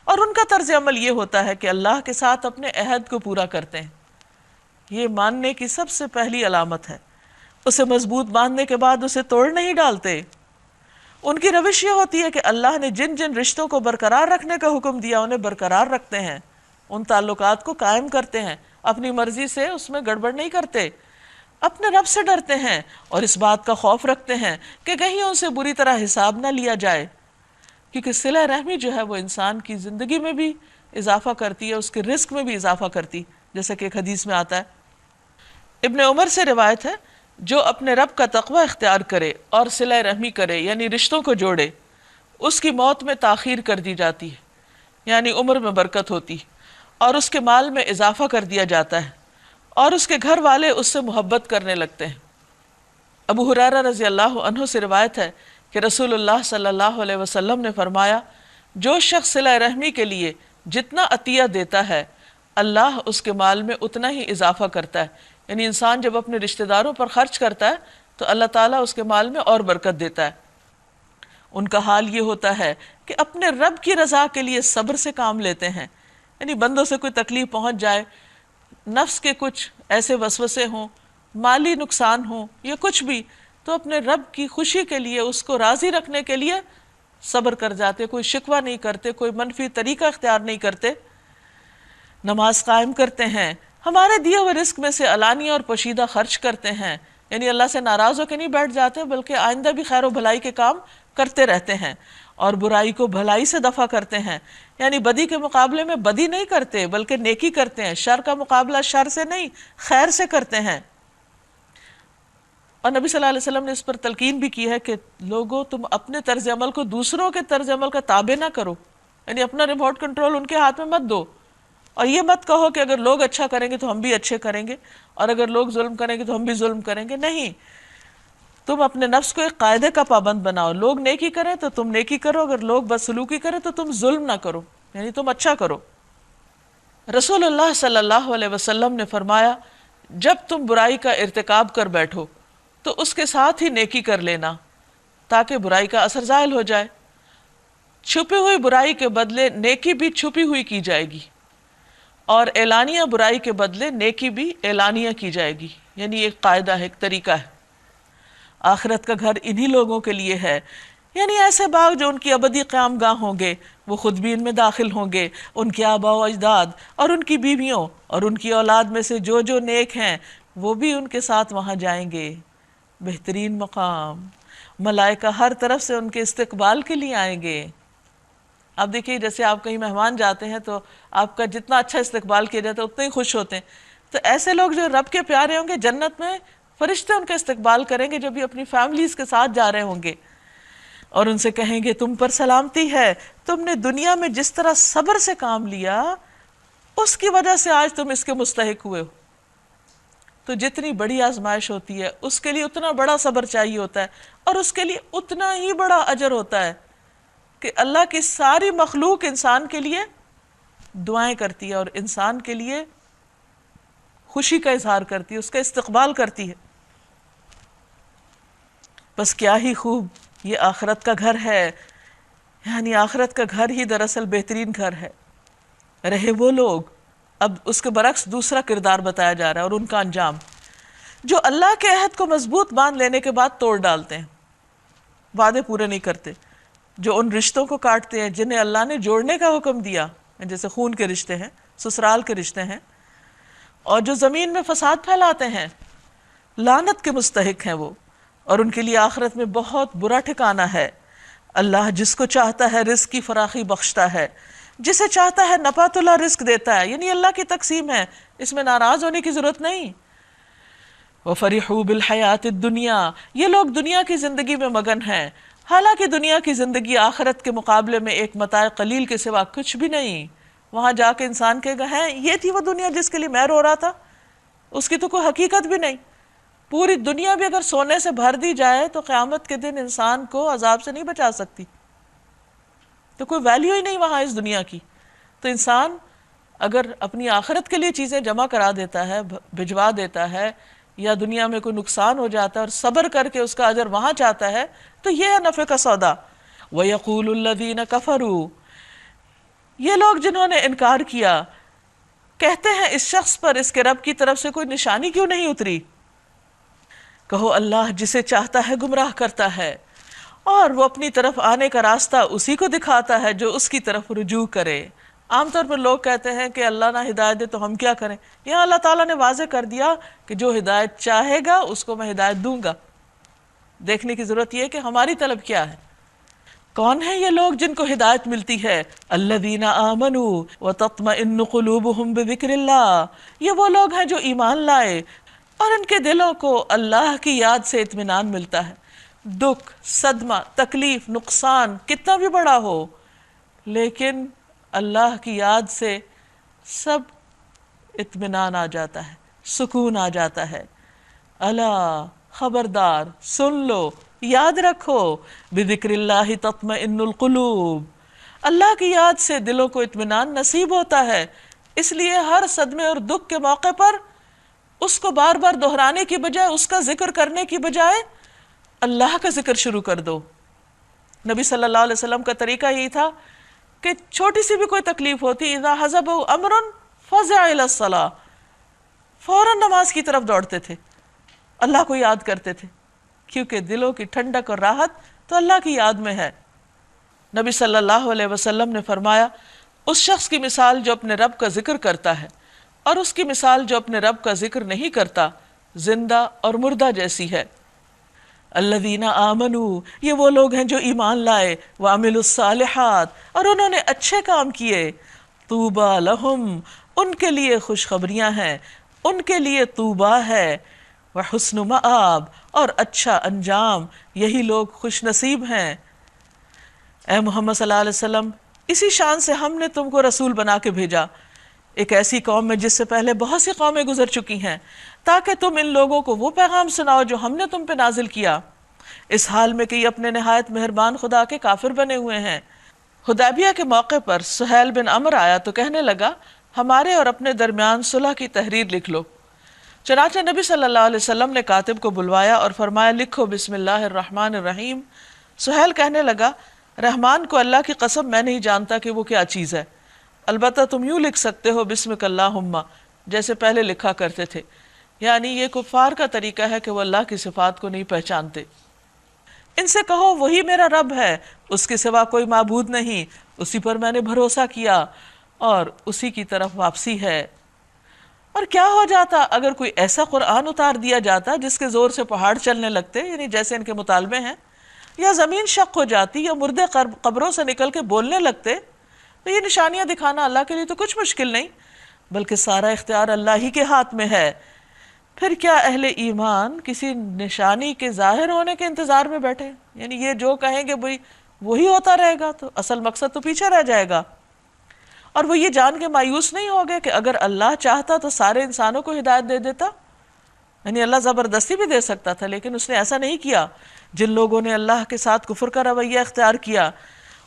اور ان کا طرز عمل یہ ہوتا ہے کہ اللہ کے ساتھ اپنے عہد کو پورا کرتے ہیں۔ یہ ماننے کی سب سے پہلی علامت ہے۔ اسے مضبوط باندھنے کے بعد اسے توڑ نہیں ڈالتے۔ ان کی روش یہ ہوتی ہے کہ اللہ نے جن جن رشتوں کو برقرار رکھنے کا حکم دیا انہیں برقرار رکھتے ہیں، ان تعلقات کو قائم کرتے ہیں، اپنی مرضی سے اس میں گڑبڑ نہیں کرتے، اپنے رب سے ڈرتے ہیں اور اس بات کا خوف رکھتے ہیں کہ کہیں ان سے بری طرح حساب نہ لیا جائے، کیونکہ صلہ رحمی جو ہے وہ انسان کی زندگی میں بھی اضافہ کرتی ہے، اس کے رزق میں بھی اضافہ کرتی، جیسا کہ ایک حدیث میں آتا ہے۔ ابن عمر سے روایت ہے، جو اپنے رب کا تقوی اختیار کرے اور صلہ رحمی کرے، یعنی رشتوں کو جوڑے، اس کی موت میں تاخیر کر دی جاتی ہے، یعنی عمر میں برکت ہوتی، اور اس کے مال میں اضافہ کر دیا جاتا ہے، اور اس کے گھر والے اس سے محبت کرنے لگتے ہیں۔ ابو ہریرہ رضی اللہ عنہ سے روایت ہے کہ رسول اللہ صلی اللہ علیہ وسلم نے فرمایا، جو شخص صلہ رحمی کے لیے جتنا عطیہ دیتا ہے اللہ اس کے مال میں اتنا ہی اضافہ کرتا ہے، یعنی انسان جب اپنے رشتہ داروں پر خرچ کرتا ہے تو اللہ تعالیٰ اس کے مال میں اور برکت دیتا ہے۔ ان کا حال یہ ہوتا ہے کہ اپنے رب کی رضا کے لیے صبر سے کام لیتے ہیں، یعنی بندوں سے کوئی تکلیف پہنچ جائے، نفس کے کچھ ایسے وسوسے ہوں، مالی نقصان ہو یا کچھ بھی، تو اپنے رب کی خوشی کے لیے، اس کو راضی رکھنے کے لیے صبر کر جاتے، کوئی شکوہ نہیں کرتے، کوئی منفی طریقہ اختیار نہیں کرتے، نماز قائم کرتے ہیں، ہمارے دیے ہوئے رزق میں سے علانیہ اور پوشیدہ خرچ کرتے ہیں، یعنی اللہ سے ناراض ہو کے نہیں بیٹھ جاتے بلکہ آئندہ بھی خیر و بھلائی کے کام کرتے رہتے ہیں، اور برائی کو بھلائی سے دفع کرتے ہیں، یعنی بدی کے مقابلے میں بدی نہیں کرتے بلکہ نیکی کرتے ہیں، شر کا مقابلہ شر سے نہیں خیر سے کرتے ہیں۔ اور نبی صلی اللہ علیہ وسلم نے اس پر تلقین بھی کی ہے کہ لوگوں تم اپنے طرز عمل کو دوسروں کے طرز عمل کا تابع نہ کرو، یعنی اپنا ریموٹ کنٹرول ان کے ہاتھ میں مت دو، اور یہ مت کہو کہ اگر لوگ اچھا کریں گے تو ہم بھی اچھے کریں گے، اور اگر لوگ ظلم کریں گے تو ہم بھی ظلم کریں گے، نہیں، تم اپنے نفس کو ایک قاعدے کا پابند بناؤ، لوگ نیکی کریں تو تم نیکی کرو، اگر لوگ بدسلوکی کریں تو تم ظلم نہ کرو، یعنی تم اچھا کرو۔ رسول اللہ صلی اللہ علیہ وسلم نے فرمایا، جب تم برائی کا ارتکاب کر بیٹھو تو اس کے ساتھ ہی نیکی کر لینا تاکہ برائی کا اثر زائل ہو جائے۔ چھپی ہوئی برائی کے بدلے نیکی بھی چھپی ہوئی کی جائے گی، اور اعلانیہ برائی کے بدلے نیکی بھی اعلانیہ کی جائے گی، یعنی ایک قاعدہ ہے، ایک طریقہ ہے۔ آخرت کا گھر انہی لوگوں کے لیے ہے، یعنی ایسے باغ جو ان کی ابدی قیام گاہ ہوں گے، وہ خود بھی ان میں داخل ہوں گے، ان کے آباء و اجداد اور ان کی بیویوں اور ان کی اولاد میں سے جو جو نیک ہیں وہ بھی ان کے ساتھ وہاں جائیں گے۔ بہترین مقام، ملائکہ ہر طرف سے ان کے استقبال کے لیے آئیں گے۔ اب دیکھیے، جیسے آپ کہیں مہمان جاتے ہیں تو آپ کا جتنا اچھا استقبال کیا جاتا ہے اتنے ہی خوش ہوتے ہیں، تو ایسے لوگ جو رب کے پیارے ہوں گے، جنت میں فرشتے ان کا استقبال کریں گے جو بھی اپنی فیملیز کے ساتھ جا رہے ہوں گے، اور ان سے کہیں گے تم پر سلامتی ہے، تم نے دنیا میں جس طرح صبر سے کام لیا اس کی وجہ سے آج تم اس کے مستحق ہوئے ہو۔ تو جتنی بڑی آزمائش ہوتی ہے اس کے لیے اتنا بڑا صبر چاہیے ہوتا ہے، اور اس کے لیے اتنا ہی بڑا اجر ہوتا ہے کہ اللہ کی ساری مخلوق انسان کے لیے دعائیں کرتی ہے اور انسان کے لیے خوشی کا اظہار کرتی ہے، اس کا استقبال کرتی ہے۔ بس کیا ہی خوب یہ آخرت کا گھر ہے، یعنی آخرت کا گھر ہی دراصل بہترین گھر ہے۔ رہے وہ لوگ، اب اس کے برعکس دوسرا کردار بتایا جا رہا ہے اور ان کا انجام، جو اللہ کے عہد کو مضبوط باندھ لینے کے بعد توڑ ڈالتے ہیں، وعدے پورے نہیں کرتے، جو ان رشتوں کو کاٹتے ہیں جنہیں اللہ نے جوڑنے کا حکم دیا، جیسے خون کے رشتے ہیں، سسرال کے رشتے ہیں، اور جو زمین میں فساد پھیلاتے ہیں، لعنت کے مستحق ہیں وہ، اور ان کے لیے آخرت میں بہت برا ٹھکانہ ہے۔ اللہ جس کو چاہتا ہے رزق کی فراخی بخشتا ہے، جسے چاہتا ہے نپات اللہ رزق دیتا ہے، یعنی اللہ کی تقسیم ہے، اس میں ناراض ہونے کی ضرورت نہیں۔ وَفَرِحُوا بِالْحَيَاةِ الدُّنْيَا، یہ لوگ دنیا کی زندگی میں مگن ہیں، حالانکہ دنیا کی زندگی آخرت کے مقابلے میں ایک متاع قلیل کے سوا کچھ بھی نہیں۔ وہاں جا کے انسان کہے گا ہے یہ تھی وہ دنیا جس کے لیے میں رو رہا تھا، اس کی تو کوئی حقیقت بھی نہیں۔ پوری دنیا بھی اگر سونے سے بھر دی جائے تو قیامت کے دن انسان کو عذاب سے نہیں بچا سکتی، تو کوئی ویلیو ہی نہیں وہاں اس دنیا کی۔ تو انسان اگر اپنی آخرت کے لیے چیزیں جمع کرا دیتا ہے، بھجوا دیتا ہے، یا دنیا میں کوئی نقصان ہو جاتا ہے اور صبر کر کے اس کا اجر وہاں چاہتا ہے، تو یہ ہے نفع کا سودا۔ وَيَقُولُ الَّذِينَ كَفَرُوا، یہ لوگ جنہوں نے انکار کیا کہتے ہیں اس شخص پر اس کے رب کی طرف سے کوئی نشانی کیوں نہیں اتری؟ کہو اللہ جسے چاہتا ہے گمراہ کرتا ہے، اور وہ اپنی طرف آنے کا راستہ اسی کو دکھاتا ہے جو اس کی طرف رجوع کرے۔ عام طور پر لوگ کہتے ہیں کہ اللہ نہ ہدایت دے تو ہم کیا کریں؟ یہاں اللہ تعالیٰ نے واضح کر دیا کہ جو ہدایت چاہے گا اس کو میں ہدایت دوں گا۔ دیکھنے کی ضرورت یہ ہے کہ ہماری طلب کیا ہے۔ کون ہیں یہ لوگ جن کو ہدایت ملتی ہے؟ الذین آمنوا وتطمئن قلوبہم بذکر اللہ، یہ وہ لوگ ہیں جو ایمان لائے اور ان کے دلوں کو اللہ کی یاد سے اطمینان ملتا ہے۔ دکھ، صدمہ، تکلیف، نقصان کتنا بھی بڑا ہو، لیکن اللہ کی یاد سے سب اطمینان آ جاتا ہے، سکون آ جاتا ہے۔ الا، خبردار، سن لو، یاد رکھو، بذکر اللہ تطمئن القلوب، اللہ کی یاد سے دلوں کو اطمینان نصیب ہوتا ہے۔ اس لیے ہر صدمے اور دکھ کے موقع پر اس کو بار بار دہرانے کی بجائے، اس کا ذکر کرنے کی بجائے اللہ کا ذکر شروع کر دو۔ نبی صلی اللہ علیہ وسلم کا طریقہ یہی تھا کہ چھوٹی سی بھی کوئی تکلیف ہوتی، اذا حزبہ امر فزع الی الصلاۃ، فوراً نماز کی طرف دوڑتے تھے، اللہ کو یاد کرتے تھے، کیونکہ دلوں کی ٹھنڈک اور راحت تو اللہ کی یاد میں ہے۔ نبی صلی اللہ علیہ وسلم نے فرمایا، اس شخص کی مثال جو اپنے رب کا ذکر کرتا ہے اور اس کی مثال جو اپنے رب کا ذکر نہیں کرتا، زندہ اور مردہ جیسی ہے۔ الذین آمنوا، یہ وہ لوگ ہیں جو ایمان لائے، وعملوا الصالحات، اور انہوں نے اچھے کام کیے، طوبی لہم، ان کے لیے خوشخبریاں ہیں، ان کے لیے طوبیٰ ہے، وحسن مآب، اور اچھا انجام، یہی لوگ خوش نصیب ہیں۔ اے محمد صلی اللہ علیہ وسلم، اسی شان سے ہم نے تم کو رسول بنا کے بھیجا ایک ایسی قوم میں جس سے پہلے بہت سی قومیں گزر چکی ہیں، تاکہ تم ان لوگوں کو وہ پیغام سناؤ جو ہم نے تم پہ نازل کیا، اس حال میں کہ یہ اپنے نہایت مہربان خدا کے کافر بنے ہوئے ہیں۔ حدیبیہ کے موقع پر سہیل بن عمرو آیا تو کہنے لگا، ہمارے اور اپنے درمیان صلح کی تحریر لکھ لو۔ چنانچہ نبی صلی اللہ علیہ وسلم نے کاتب کو بلوایا اور فرمایا، لکھو بسم اللہ الرحمن الرحیم۔ سہیل کہنے لگا، رحمان کو اللہ کی قسم میں نہیں جانتا کہ وہ کیا چیز ہے، البتہ تم یوں لکھ سکتے ہو بسمک اللہم، جیسے پہلے لکھا کرتے تھے، یعنی یہ کفار کا طریقہ ہے کہ وہ اللہ کی صفات کو نہیں پہچانتے۔ ان سے کہو وہی میرا رب ہے، اس کے سوا کوئی معبود نہیں، اسی پر میں نے بھروسہ کیا اور اسی کی طرف واپسی ہے۔ اور کیا ہو جاتا اگر کوئی ایسا قرآن اتار دیا جاتا جس کے زور سے پہاڑ چلنے لگتے، یعنی جیسے ان کے مطالبے ہیں، یا زمین شق ہو جاتی، یا مردے قبروں سے نکل کے بولنے لگتے، تو یہ نشانیاں دکھانا اللہ کے لیے تو کچھ مشکل نہیں، بلکہ سارا اختیار اللہ ہی کے ہاتھ میں ہے۔ پھر کیا اہل ایمان کسی نشانی کے ظاہر ہونے کے انتظار میں بیٹھے؟ یعنی یہ جو کہیں گے وہی ہوتا رہے گا، تو اصل مقصد تو پیچھے رہ جائے گا۔ اور وہ یہ جان کے مایوس نہیں ہو گئے کہ اگر اللہ چاہتا تو سارے انسانوں کو ہدایت دے دیتا، یعنی اللہ زبردستی بھی دے سکتا تھا، لیکن اس نے ایسا نہیں کیا۔ جن لوگوں نے اللہ کے ساتھ کفر کا رویہ اختیار کیا،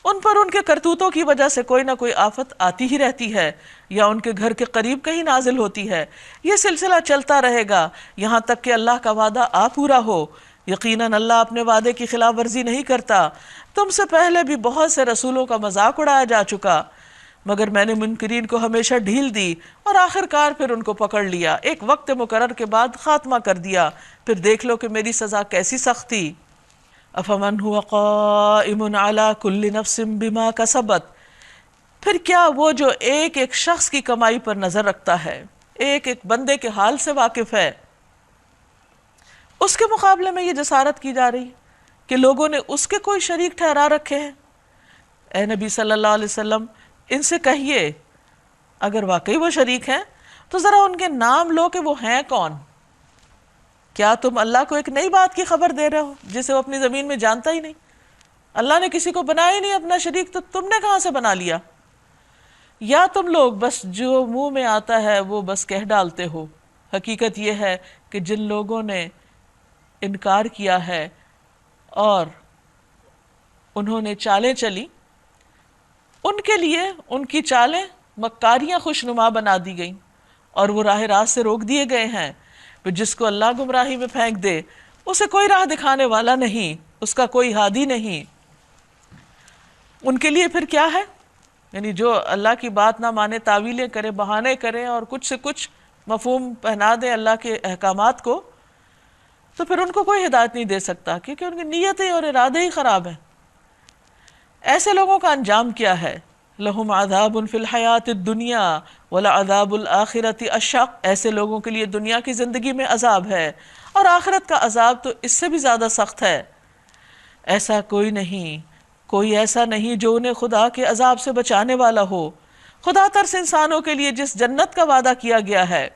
ان پر ان کے کرتوتوں کی وجہ سے کوئی نہ کوئی آفت آتی ہی رہتی ہے، یا ان کے گھر کے قریب کہیں نازل ہوتی ہے۔ یہ سلسلہ چلتا رہے گا یہاں تک کہ اللہ کا وعدہ آ پورا ہو۔ یقیناً اللہ اپنے وعدے کی خلاف ورزی نہیں کرتا۔ تم سے پہلے بھی بہت سے رسولوں کا مذاق اڑایا جا چکا، مگر میں نے منکرین کو ہمیشہ ڈھیل دی اور آخر کار پھر ان کو پکڑ لیا، ایک وقت مقرر کے بعد خاتمہ کر دیا۔ پھر دیکھ لو کہ میری سزا کیسی سخت تھی۔ افمن هو قائم على كل نفس بما كسبت، پھر کیا وہ جو ایک ایک شخص کی کمائی پر نظر رکھتا ہے، ایک ایک بندے کے حال سے واقف ہے، اس کے مقابلے میں یہ جسارت کی جا رہی کہ لوگوں نے اس کے کوئی شریک ٹھہرا رکھے ہیں۔ اے نبی صلی اللہ علیہ وسلم، ان سے کہیے اگر واقعی وہ شریک ہیں تو ذرا ان کے نام لو کہ وہ ہیں کون۔ کیا تم اللہ کو ایک نئی بات کی خبر دے رہے ہو جسے وہ اپنی زمین میں جانتا ہی نہیں؟ اللہ نے کسی کو بنایا ہی نہیں اپنا شریک، تو تم نے کہاں سے بنا لیا؟ یا تم لوگ بس جو منہ میں آتا ہے وہ بس کہہ ڈالتے ہو؟ حقیقت یہ ہے کہ جن لوگوں نے انکار کیا ہے اور انہوں نے چالیں چلی، ان کے لیے ان کی چالیں مکاریاں خوشنما بنا دی گئیں اور وہ راہ راست سے روک دیے گئے ہیں۔ پھر جس کو اللہ گمراہی میں پھینک دے، اسے کوئی راہ دکھانے والا نہیں، اس کا کوئی ہادی نہیں۔ ان کے لیے پھر کیا ہے؟ یعنی جو اللہ کی بات نہ مانے، تعویلیں کرے، بہانے کرے اور کچھ سے کچھ مفہوم پہنا دے اللہ کے احکامات کو، تو پھر ان کو کوئی ہدایت نہیں دے سکتا، کیونکہ ان کی نیتیں اور ارادے ہی خراب ہیں۔ ایسے لوگوں کا انجام کیا ہے؟ لہم عذاب فی الحیات الدنیا ولعذاب الآخرۃ اشق، ایسے لوگوں کے لیے دنیا کی زندگی میں عذاب ہے اور آخرت کا عذاب تو اس سے بھی زیادہ سخت ہے۔ ایسا کوئی ایسا نہیں جو انہیں خدا کے عذاب سے بچانے والا ہو۔ خدا ترس انسانوں کے لیے جس جنت کا وعدہ کیا گیا ہے،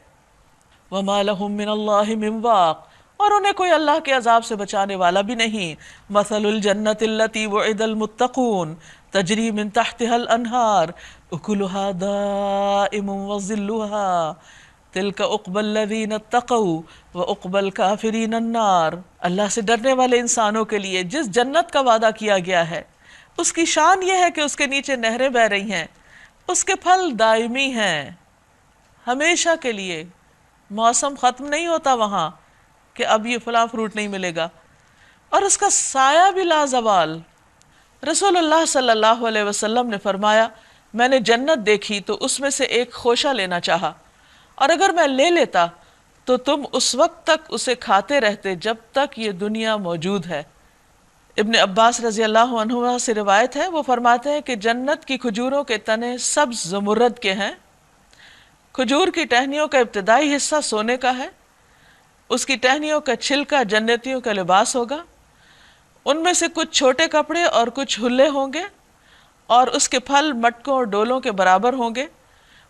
وما لہم من اللہ من واق، اور انہیں کوئی اللہ کے عذاب سے بچانے والا بھی نہیں۔ مثل الجنت التی وعد المتقون تجری من تحتها الانہار اکلها دائم وظلها تلک عقبی الذین اتقوا وعقبی الکافرین النار۔ اللہ سے ڈرنے والے انسانوں کے لیے جس جنت کا وعدہ کیا گیا ہے، اس کی شان یہ ہے کہ اس کے نیچے نہریں بہہ رہی ہیں، اس کے پھل دائمی ہیں، ہمیشہ کے لیے، موسم ختم نہیں ہوتا وہاں کہ اب یہ فلاں فروٹ نہیں ملے گا، اور اس کا سایہ بھی لازوال۔ رسول اللہ صلی اللہ علیہ وسلم نے فرمایا، میں نے جنت دیکھی تو اس میں سے ایک خوشہ لینا چاہا، اور اگر میں لے لیتا تو تم اس وقت تک اسے کھاتے رہتے جب تک یہ دنیا موجود ہے۔ ابن عباس رضی اللہ عنہ سے روایت ہے، وہ فرماتے ہیں کہ جنت کی کھجوروں کے تنے سبز زمرد کے ہیں، کھجور کی ٹہنیوں کا ابتدائی حصہ سونے کا ہے، اس کی ٹہنیوں کا چھلکا جنتیوں کا لباس ہوگا، ان میں سے کچھ چھوٹے کپڑے اور کچھ ہلے ہوں گے، اور اس کے پھل مٹکوں اور ڈولوں کے برابر ہوں گے،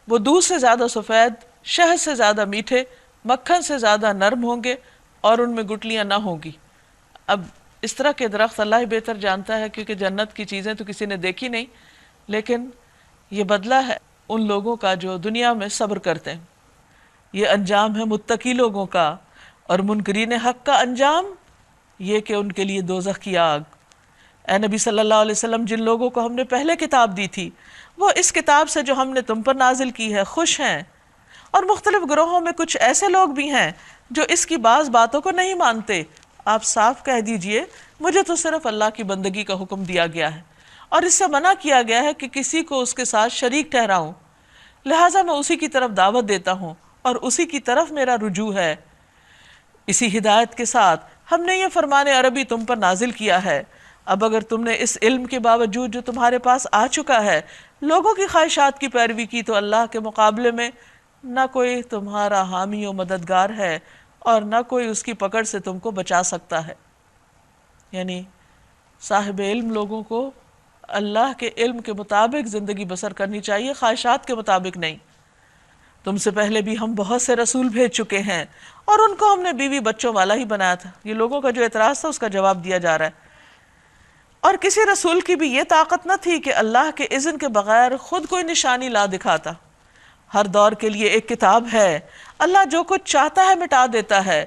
وہ دودھ سے زیادہ سفید، شہد سے زیادہ میٹھے، مکھن سے زیادہ نرم ہوں گے، اور ان میں گٹلیاں نہ ہوں گی۔ اب اس طرح کے درخت اللہ ہی بہتر جانتا ہے، کیونکہ جنت کی چیزیں تو کسی نے دیکھی نہیں، لیکن یہ بدلہ ہے ان لوگوں کا جو دنیا میں صبر کرتے ہیں۔ یہ انجام ہے متقی لوگوں کا، اور منکرین حق کا انجام یہ کہ ان کے لیے دوزخ کی آگ۔ اے نبی صلی اللہ علیہ وسلم، جن لوگوں کو ہم نے پہلے کتاب دی تھی وہ اس کتاب سے جو ہم نے تم پر نازل کی ہے خوش ہیں، اور مختلف گروہوں میں کچھ ایسے لوگ بھی ہیں جو اس کی بعض باتوں کو نہیں مانتے۔ آپ صاف کہہ دیجئے، مجھے تو صرف اللہ کی بندگی کا حکم دیا گیا ہے، اور اس سے منع کیا گیا ہے کہ کسی کو اس کے ساتھ شریک ٹھہراؤں، لہٰذا میں اسی کی طرف دعوت دیتا ہوں اور اسی کی طرف میرا رجوع ہے۔ اسی ہدایت کے ساتھ ہم نے یہ فرمان عربی تم پر نازل کیا ہے۔ اب اگر تم نے اس علم کے باوجود جو تمہارے پاس آ چکا ہے لوگوں کی خواہشات کی پیروی کی تو اللہ کے مقابلے میں نہ کوئی تمہارا حامی و مددگار ہے، اور نہ کوئی اس کی پکڑ سے تم کو بچا سکتا ہے۔ یعنی صاحب علم لوگوں کو اللہ کے علم کے مطابق زندگی بسر کرنی چاہیے، خواہشات کے مطابق نہیں۔ تم سے پہلے بھی ہم بہت سے رسول بھیج چکے ہیں، اور ان کو ہم نے بیوی بچوں والا ہی بنایا تھا۔ یہ لوگوں کا جو اعتراض تھا اس کا جواب دیا جا رہا ہے۔ اور کسی رسول کی بھی یہ طاقت نہ تھی کہ اللہ کے اذن کے بغیر خود کوئی نشانی لا دکھاتا۔ ہر دور کے لیے ایک کتاب ہے، اللہ جو کچھ چاہتا ہے مٹا دیتا ہے،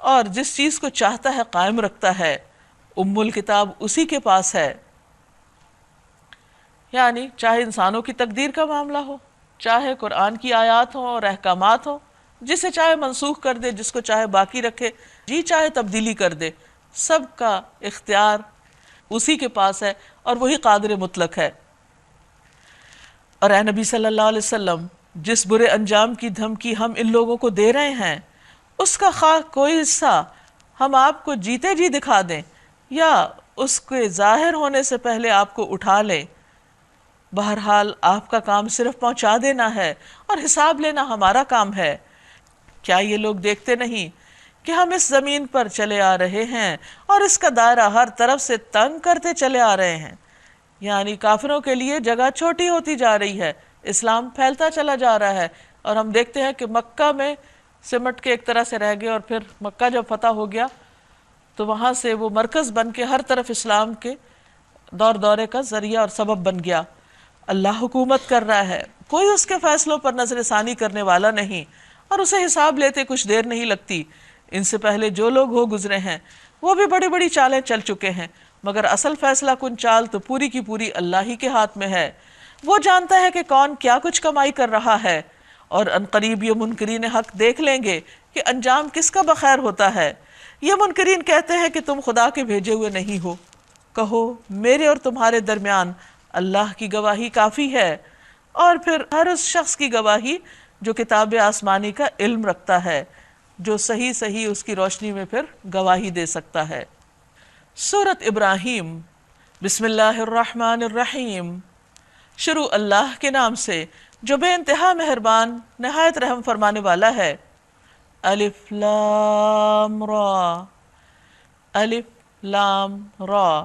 اور جس چیز کو چاہتا ہے قائم رکھتا ہے۔ ام الکتاب اسی کے پاس ہے۔ یعنی چاہے انسانوں کی تقدیر کا معاملہ ہو، چاہے قرآن کی آیات ہوں اور احکامات ہوں، جسے چاہے منسوخ کر دے، جس کو چاہے باقی رکھے، جی چاہے تبدیلی کر دے، سب کا اختیار اسی کے پاس ہے، اور وہی قادر مطلق ہے۔ اور اے نبی صلی اللہ علیہ وسلم، جس برے انجام کی دھمکی ہم ان لوگوں کو دے رہے ہیں، اس کا خواہ کوئی حصہ ہم آپ کو جیتے جی دکھا دیں یا اس کے ظاہر ہونے سے پہلے آپ کو اٹھا لیں، بہرحال آپ کا کام صرف پہنچا دینا ہے، اور حساب لینا ہمارا کام ہے۔ کیا یہ لوگ دیکھتے نہیں کہ ہم اس زمین پر چلے آ رہے ہیں اور اس کا دائرہ ہر طرف سے تنگ کرتے چلے آ رہے ہیں؟ یعنی کافروں کے لیے جگہ چھوٹی ہوتی جا رہی ہے، اسلام پھیلتا چلا جا رہا ہے، اور ہم دیکھتے ہیں کہ مکہ میں سمٹ کے ایک طرح سے رہ گئے، اور پھر مکہ جب فتح ہو گیا تو وہاں سے وہ مرکز بن کے ہر طرف اسلام کے دورے کا ذریعہ اور سبب بن گیا۔ اللہ حکومت کر رہا ہے، کوئی اس کے فیصلوں پر نظر ثانی کرنے والا نہیں، اور اسے حساب لیتے کچھ دیر نہیں لگتی۔ ان سے پہلے جو لوگ ہو گزرے ہیں وہ بھی بڑی بڑی چالیں چل چکے ہیں، مگر اصل فیصلہ کن چال تو پوری کی پوری اللہ ہی کے ہاتھ میں ہے۔ وہ جانتا ہے کہ کون کیا کچھ کمائی کر رہا ہے، اور عنقریب یہ منکرین حق دیکھ لیں گے کہ انجام کس کا بخیر ہوتا ہے۔ یہ منکرین کہتے ہیں کہ تم خدا کے بھیجے ہوئے نہیں ہو۔ کہو میرے اور تمہارے درمیان اللہ کی گواہی کافی ہے، اور پھر ہر اس شخص کی گواہی جو کتاب آسمانی کا علم رکھتا ہے، جو صحیح اس کی روشنی میں پھر گواہی دے سکتا ہے۔ سورۃ ابراہیم، بسم اللہ الرحمن الرحیم۔ شروع اللہ کے نام سے جو بے انتہا مہربان نہایت رحم فرمانے والا ہے۔ الف لام را، الف لام را،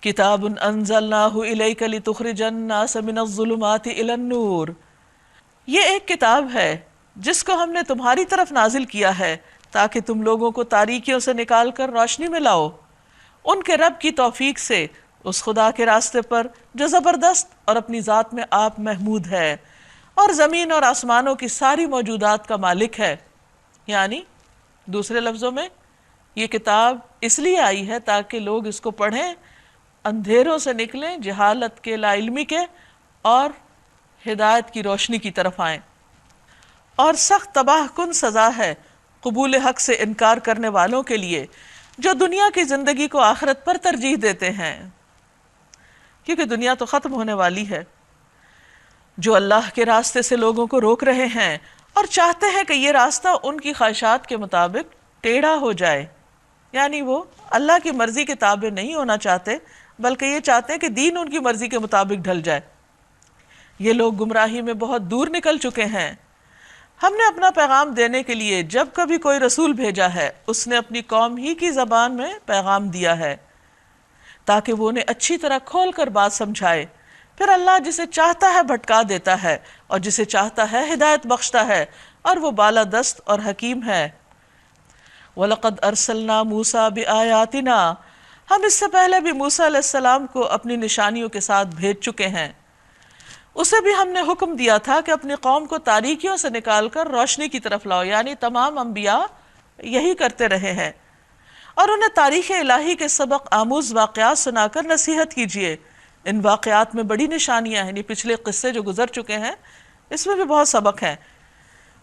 کتاب انزلناہ الیک لتخرج الناس من الظلمات الی النور۔ یہ ایک کتاب ہے جس کو ہم نے تمہاری طرف نازل کیا ہے تاکہ تم لوگوں کو تاریکیوں سے نکال کر روشنی میں لاؤ ان کے رب کی توفیق سے، اس خدا کے راستے پر جو زبردست اور اپنی ذات میں آپ محمود ہے اور زمین اور آسمانوں کی ساری موجودات کا مالک ہے۔ یعنی دوسرے لفظوں میں یہ کتاب اس لیے آئی ہے تاکہ لوگ اس کو پڑھیں، اندھیروں سے نکلیں، جہالت کے، لا علمی کے، اور ہدایت کی روشنی کی طرف آئیں۔ اور سخت تباہ کن سزا ہے قبول حق سے انکار کرنے والوں کے لیے جو دنیا کی زندگی کو آخرت پر ترجیح دیتے ہیں، کیونکہ دنیا تو ختم ہونے والی ہے۔ جو اللہ کے راستے سے لوگوں کو روک رہے ہیں اور چاہتے ہیں کہ یہ راستہ ان کی خواہشات کے مطابق ٹیڑھا ہو جائے، یعنی وہ اللہ کی مرضی کے تابع نہیں ہونا چاہتے بلکہ یہ چاہتے ہیں کہ دین ان کی مرضی کے مطابق ڈھل جائے، یہ لوگ گمراہی میں بہت دور نکل چکے ہیں۔ ہم نے اپنا پیغام دینے کے لیے جب کبھی کوئی رسول بھیجا ہے اس نے اپنی قوم ہی کی زبان میں پیغام دیا ہے تاکہ وہ انہیں اچھی طرح کھول کر بات سمجھائے، پھر اللہ جسے چاہتا ہے بھٹکا دیتا ہے اور جسے چاہتا ہے ہدایت بخشتا ہے، اور وہ بالادست اور حکیم ہے۔ وَلَقَدْ أَرْسَلْنَا مُوسَىٰ بِآيَاتِنَا، ہم اس سے پہلے بھی موسیٰ علیہ السلام کو اپنی نشانیوں کے ساتھ بھیج چکے ہیں۔ اسے بھی ہم نے حکم دیا تھا کہ اپنی قوم کو تاریکیوں سے نکال کر روشنی کی طرف لاؤ، یعنی تمام انبیاء یہی کرتے رہے ہیں، اور انہیں تاریخ الہی کے سبق آموز واقعات سنا کر نصیحت کیجیے۔ ان واقعات میں بڑی نشانیاں ہیں، یعنی پچھلے قصے جو گزر چکے ہیں اس میں بھی بہت سبق ہیں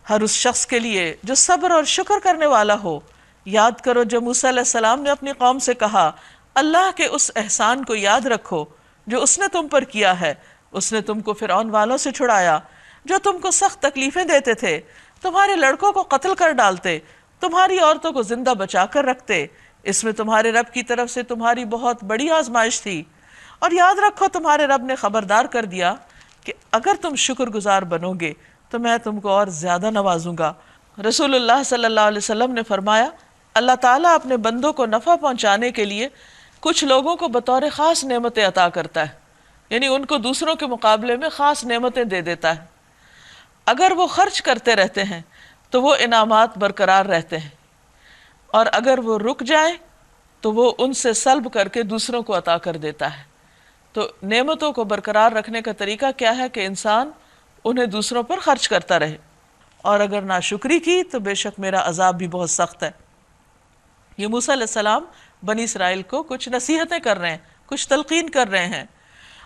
ہر اس شخص کے لیے جو صبر اور شکر کرنے والا ہو۔ یاد کرو جب موسیٰ علیہ السلام نے اپنی قوم سے کہا، اللہ کے اس احسان کو یاد رکھو جو اس نے تم پر کیا ہے، اس نے تم کو فرعون والوں سے چھڑایا جو تم کو سخت تکلیفیں دیتے تھے، تمہارے لڑکوں کو قتل کر ڈالتے، تمہاری عورتوں کو زندہ بچا کر رکھتے، اس میں تمہارے رب کی طرف سے تمہاری بہت بڑی آزمائش تھی، اور یاد رکھو تمہارے رب نے خبردار کر دیا کہ اگر تم شکر گزار بنو گے تو میں تم کو اور زیادہ نوازوں گا۔ رسول اللہ صلی اللہ علیہ وسلم نے فرمایا، اللہ تعالیٰ اپنے بندوں کو نفع پہنچانے کے لیے کچھ لوگوں کو بطور خاص نعمتیں عطا کرتا ہے، یعنی ان کو دوسروں کے مقابلے میں خاص نعمتیں دے دیتا ہے۔ اگر وہ خرچ کرتے رہتے ہیں تو وہ انعامات برقرار رہتے ہیں، اور اگر وہ رک جائیں تو وہ ان سے سلب کر کے دوسروں کو عطا کر دیتا ہے۔ تو نعمتوں کو برقرار رکھنے کا طریقہ کیا ہے کہ انسان انہیں دوسروں پر خرچ کرتا رہے، اور اگر ناشکری کی تو بے شک میرا عذاب بھی بہت سخت ہے۔ یہ موسیٰ علیہ السلام بنی اسرائیل کو کچھ نصیحتیں کر رہے ہیں، کچھ تلقین کر رہے ہیں،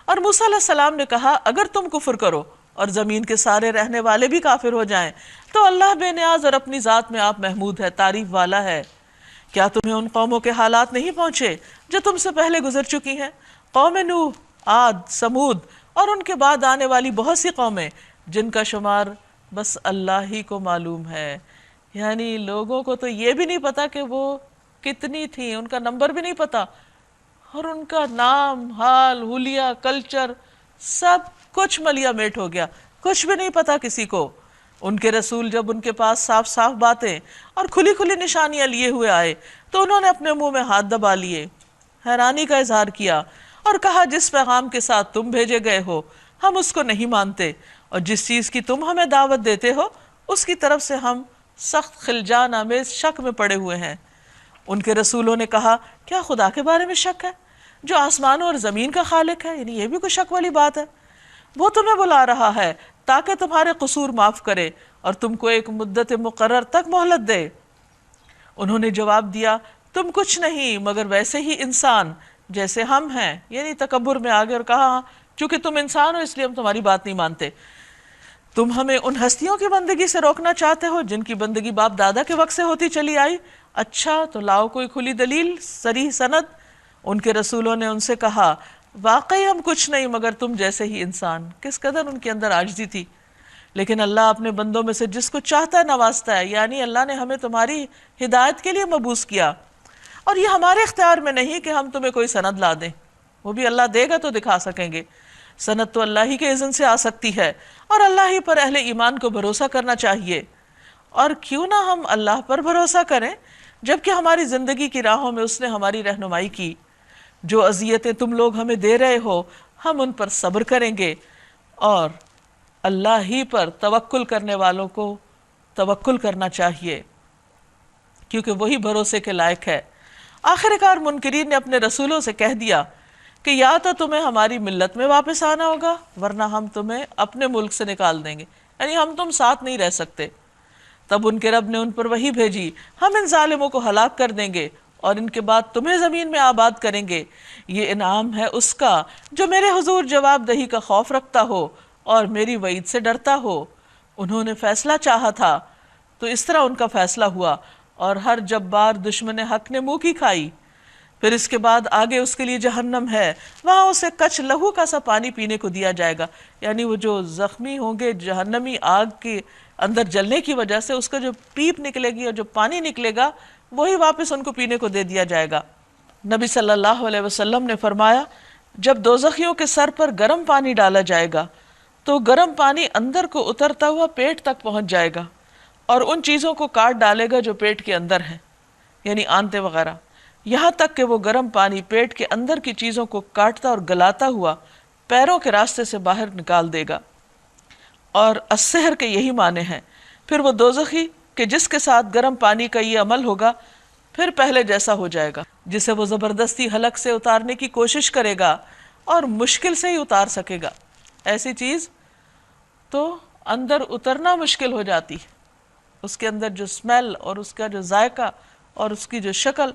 اور موسیٰ علیہ السلام نے کہا اگر تم کفر کرو اور زمین کے سارے رہنے والے بھی کافر ہو جائیں تو اللہ بے نیاز اور اپنی ذات میں آپ محمود ہے، تعریف والا ہے۔ کیا تمہیں ان قوموں کے حالات نہیں پہنچے جو تم سے پہلے گزر چکی ہیں؟ قوم نوح، عاد، سمود اور ان کے بعد آنے والی بہت سی قومیں جن کا شمار بس اللہ ہی کو معلوم ہے، یعنی لوگوں کو تو یہ بھی نہیں پتا کہ وہ کتنی تھیں، ان کا نمبر بھی نہیں پتا، اور ان کا نام، حال، حلیہ، کلچر سب کچھ ملیا میٹ ہو گیا، کچھ بھی نہیں پتا کسی کو۔ ان کے رسول جب ان کے پاس صاف صاف باتیں اور کھلی کھلی نشانیاں لیے ہوئے آئے تو انہوں نے اپنے منہ میں ہاتھ دبا لیے، حیرانی کا اظہار کیا اور کہا جس پیغام کے ساتھ تم بھیجے گئے ہو ہم اس کو نہیں مانتے، اور جس چیز کی تم ہمیں دعوت دیتے ہو اس کی طرف سے ہم سخت خلجان آمیز شک میں پڑے ہوئے ہیں۔ ان کے رسولوں نے کہا کیا خدا کے بارے میں شک ہے جو آسمانوں اور زمین کا خالق ہے؟ یعنی یہ بھی کوئی شک والی بات ہے؟ وہ تمہیں بلا رہا ہے تاکہ تمہارے قصور معاف کرے اور تم کو ایک مدت مقرر تک مہلت دے۔ انہوں نے جواب دیا تم کچھ نہیں مگر ویسے ہی انسان جیسے ہم ہیں، یعنی تکبر میں آگے، اور کہا چونکہ تم انسان ہو اس لیے ہم تمہاری بات نہیں مانتے۔ تم ہمیں ان ہستیوں کی بندگی سے روکنا چاہتے ہو جن کی بندگی باپ دادا کے وقت سے ہوتی چلی آئی؟ اچھا تو لاؤ کوئی کھلی دلیل، صریح سند۔ ان کے رسولوں نے ان سے کہا واقعی ہم کچھ نہیں مگر تم جیسے ہی انسان۔ کس قدر ان کے اندر عاجزی تھی، لیکن اللہ اپنے بندوں میں سے جس کو چاہتا ہے نوازتا ہے، یعنی اللہ نے ہمیں تمہاری ہدایت کے لیے مبعوث کیا، اور یہ ہمارے اختیار میں نہیں کہ ہم تمہیں کوئی سند لا دیں، وہ بھی اللہ دے گا تو دکھا سکیں گے۔ سند تو اللہ ہی کے اذن سے آ سکتی ہے، اور اللہ ہی پر اہل ایمان کو بھروسہ کرنا چاہیے۔ اور کیوں نہ ہم اللہ پر بھروسہ کریں جبکہ ہماری زندگی کی راہوں میں اس نے ہماری رہنمائی کی۔ جو اذیتیں تم لوگ ہمیں دے رہے ہو ہم ان پر صبر کریں گے، اور اللہ ہی پر توکل کرنے والوں کو توکل کرنا چاہیے۔ کیونکہ وہی بھروسے کے لائق ہے۔ آخر کار منکرین نے اپنے رسولوں سے کہہ دیا کہ یا تو تمہیں ہماری ملت میں واپس آنا ہوگا ورنہ ہم تمہیں اپنے ملک سے نکال دیں گے، یعنی ہم تم ساتھ نہیں رہ سکتے۔ تب ان کے رب نے ان پر وحی بھیجی، ہم ان ظالموں کو ہلاک کر دیں گے اور ان کے بعد تمہیں زمین میں آباد کریں گے، یہ انعام ہے اس کا جو میرے حضور جواب دہی کا خوف رکھتا ہو اور میری وعید سے ڈرتا ہو۔ انہوں نے فیصلہ چاہا تھا تو اس طرح ان کا فیصلہ ہوا، اور ہر جبار دشمن حق نے منہ کی کھائی۔ پھر اس کے بعد آگے اس کے لیے جہنم ہے، وہاں اسے کچھ لہو کا سا پانی پینے کو دیا جائے گا، یعنی وہ جو زخمی ہوں گے جہنمی آگ کے اندر جلنے کی وجہ سے، اس کا جو پیپ نکلے گی اور جو پانی نکلے گا وہی واپس ان کو پینے کو دے دیا جائے گا۔ نبی صلی اللہ علیہ وسلم نے فرمایا جب دوزخیوں کے سر پر گرم پانی ڈالا جائے گا تو گرم پانی اندر کو اترتا ہوا پیٹ تک پہنچ جائے گا اور ان چیزوں کو کاٹ ڈالے گا جو پیٹ کے اندر ہیں، یعنی آنتے وغیرہ، یہاں تک کہ وہ گرم پانی پیٹ کے اندر کی چیزوں کو کاٹتا اور گلاتا ہوا پیروں کے راستے سے باہر نکال دے گا۔ اور السحر کے یہی معنی ہیں۔ پھر وہ دوزخی کہ جس کے ساتھ گرم پانی کا یہ عمل ہوگا پھر پہلے جیسا ہو جائے گا، جسے وہ زبردستی حلق سے اتارنے کی کوشش کرے گا اور مشکل سے ہی اتار سکے گا۔ ایسی چیز تو اندر اترنا مشکل ہو جاتی ہے، اس کے اندر جو سمیل اور اس کا جو ذائقہ اور اس کی جو شکل،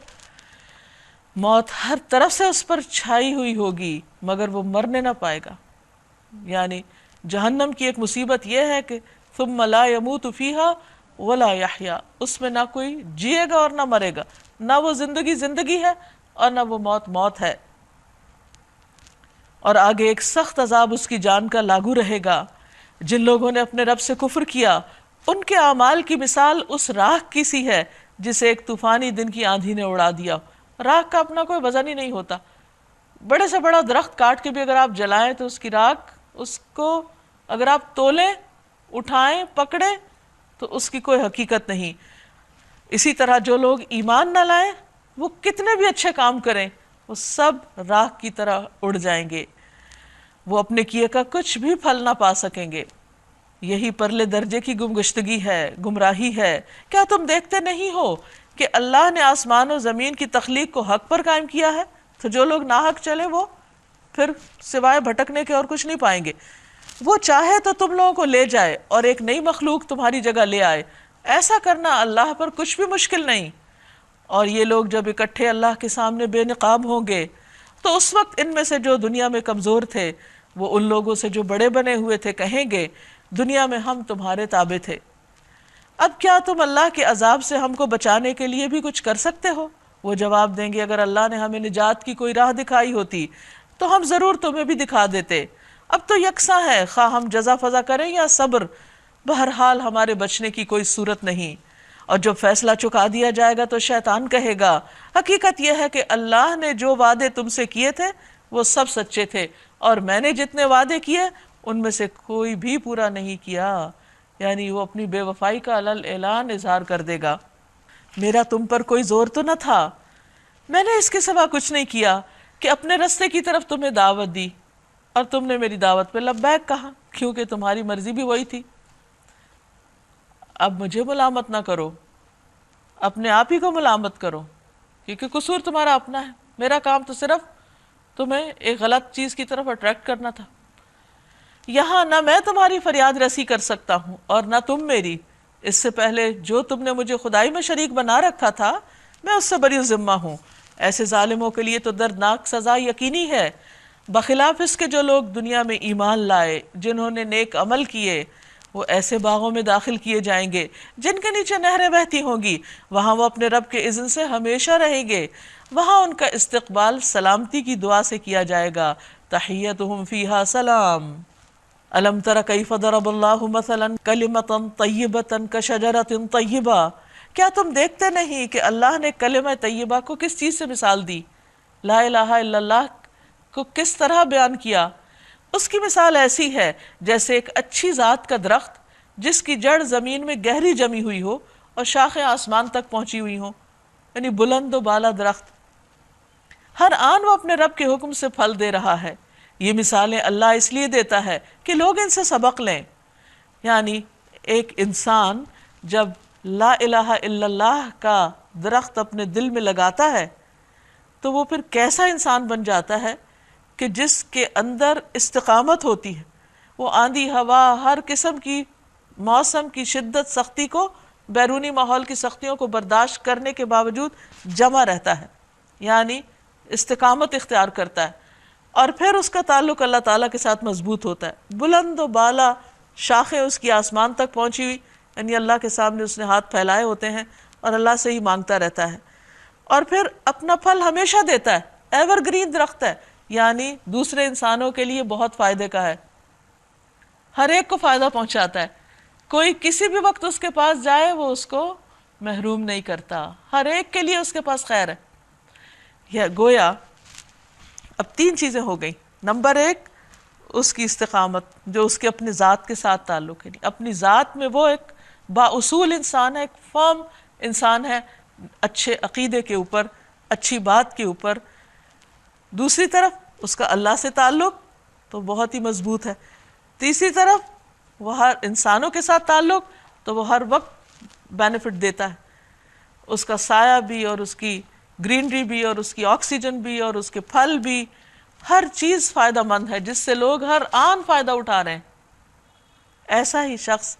موت ہر طرف سے اس پر چھائی ہوئی ہوگی مگر وہ مرنے نہ پائے گا۔ یعنی جہنم کی ایک مصیبت یہ ہے کہ ثم لا يموت فيها ولا يحيا، اس میں نہ کوئی جیے گا اور نہ مرے گا، نہ وہ زندگی ہے اور نہ وہ موت ہے۔ اور آگے ایک سخت عذاب اس کی جان کا لاگو رہے گا۔ جن لوگوں نے اپنے رب سے کفر کیا ان کے اعمال کی مثال اس راکھ کی سی ہے جسے ایک طوفانی دن کی آندھی نے اڑا دیا۔ راکھ کا اپنا کوئی وزن ہی نہیں ہوتا، بڑے سے بڑا درخت کاٹ کے بھی اگر آپ جلائیں تو اس کی راکھ، اس کو اگر آپ تولیں، اٹھائیں، پکڑیں تو اس کی کوئی حقیقت نہیں۔ اسی طرح جو لوگ ایمان نہ لائیں وہ کتنے بھی اچھے کام کریں وہ سب راکھ کی طرح اڑ جائیں گے، وہ اپنے کیے کا کچھ بھی پھل نہ پا سکیں گے۔ یہی پرلے درجے کی گمگشتگی ہے، گمراہی ہے۔ کیا تم دیکھتے نہیں ہو کہ اللہ نے آسمان و زمین کی تخلیق کو حق پر قائم کیا ہے؟ تو جو لوگ ناحق چلے وہ پھر سوائے بھٹکنے کے اور کچھ نہیں پائیں گے۔ وہ چاہے تو تم لوگوں کو لے جائے اور ایک نئی مخلوق تمہاری جگہ لے آئے، ایسا کرنا اللہ پر کچھ بھی مشکل نہیں۔ اور یہ لوگ جب اکٹھے اللہ کے سامنے بے نقاب ہوں گے تو اس وقت ان میں سے جو دنیا میں کمزور تھے وہ ان لوگوں سے جو بڑے بنے ہوئے تھے کہیں گے دنیا میں ہم تمہارے تابع تھے، اب کیا تم اللہ کے عذاب سے ہم کو بچانے کے لیے بھی کچھ کر سکتے ہو؟ وہ جواب دیں گے اگر اللہ نے ہمیں نجات کی کوئی راہ دکھائی ہوتی تو ہم ضرور تمہیں بھی دکھا دیتے۔ اب تو یکساں ہے خواہ ہم جزا فضا کریں یا صبر، بہرحال ہمارے بچنے کی کوئی صورت نہیں۔ اور جب فیصلہ چکا دیا جائے گا تو شیطان کہے گا حقیقت یہ ہے کہ اللہ نے جو وعدے تم سے کیے تھے وہ سب سچے تھے اور میں نے جتنے وعدے کیے ان میں سے کوئی بھی پورا نہیں کیا، یعنی وہ اپنی بے وفائی کا علل اعلان اظہار کر دے گا۔ میرا تم پر کوئی زور تو نہ تھا، میں نے اس کے سوا کچھ نہیں کیا کہ اپنے رستے کی طرف تمہیں دعوت دی اور تم نے میری دعوت پہ لبیک کہا، کیونکہ تمہاری مرضی بھی وہی تھی۔ اب مجھے ملامت نہ کرو، اپنے آپ ہی کو ملامت کرو، کیونکہ قصور تمہارا اپنا ہے۔ میرا کام تو صرف تمہیں ایک غلط چیز کی طرف اٹریکٹ کرنا تھا۔ یہاں نہ میں تمہاری فریاد رسی کر سکتا ہوں اور نہ تم میری، اس سے پہلے جو تم نے مجھے خدائی میں شریک بنا رکھا تھا میں اس سے بری ذمہ ہوں۔ ایسے ظالموں کے لیے تو دردناک سزا یقینی ہے، بخلاف اس کے جو لوگ دنیا میں ایمان لائے، جنہوں نے نیک عمل کیے، وہ ایسے باغوں میں داخل کیے جائیں گے جن کے نیچے نہریں بہتی ہوں گی، وہاں وہ اپنے رب کے اذن سے ہمیشہ رہیں گے، وہاں ان کا استقبال سلامتی کی دعا سے کیا جائے گا، تحیتہم فیہا سلام۔ الم تر کیف ضرب اللہ مثلا کلمۃ طیبۃ کشجرۃ طیبہ، کیا تم دیکھتے نہیں کہ اللہ نے کلمہ طیبہ کو کس چیز سے مثال دی، لا الہ الا اللہ کو کس طرح بیان کیا؟ اس کی مثال ایسی ہے جیسے ایک اچھی ذات کا درخت جس کی جڑ زمین میں گہری جمی ہوئی ہو اور شاخیں آسمان تک پہنچی ہوئی ہوں، یعنی بلند و بالا درخت، ہر آن وہ اپنے رب کے حکم سے پھل دے رہا ہے۔ یہ مثالیں اللہ اس لیے دیتا ہے کہ لوگ ان سے سبق لیں۔ یعنی ایک انسان جب لا الہ الا اللہ کا درخت اپنے دل میں لگاتا ہے تو وہ پھر کیسا انسان بن جاتا ہے کہ جس کے اندر استقامت ہوتی ہے، وہ آندھی ہوا ہر قسم کی موسم کی شدت سختی کو، بیرونی ماحول کی سختیوں کو برداشت کرنے کے باوجود جمع رہتا ہے، یعنی استقامت اختیار کرتا ہے، اور پھر اس کا تعلق اللہ تعالیٰ کے ساتھ مضبوط ہوتا ہے، بلند و بالا شاخیں اس کی آسمان تک پہنچی ہوئی، یعنی اللہ کے سامنے اس نے ہاتھ پھیلائے ہوتے ہیں اور اللہ سے ہی مانگتا رہتا ہے، اور پھر اپنا پھل ہمیشہ دیتا ہے، ایور گرین درخت ہے، یعنی دوسرے انسانوں کے لیے بہت فائدے کا ہے، ہر ایک کو فائدہ پہنچاتا ہے، کوئی کسی بھی وقت اس کے پاس جائے وہ اس کو محروم نہیں کرتا، ہر ایک کے لیے اس کے پاس خیر ہے۔ یہ گویا اب تین چیزیں ہو گئیں، نمبر ایک اس کی استقامت جو اس کے اپنے ذات کے ساتھ تعلق ہے، اپنی ذات میں وہ ایک بااصول انسان ہے، ایک فرم انسان ہے اچھے عقیدے کے اوپر، اچھی بات کے اوپر۔ دوسری طرف اس کا اللہ سے تعلق تو بہت ہی مضبوط ہے، تیسری طرف وہ ہر انسانوں کے ساتھ تعلق تو وہ ہر وقت بینیفٹ دیتا ہے، اس کا سایہ بھی اور اس کی گرینری بھی اور اس کی آکسیجن بھی اور اس کے پھل بھی، ہر چیز فائدہ مند ہے جس سے لوگ ہر آن فائدہ اٹھا رہے ہیں۔ ایسا ہی شخص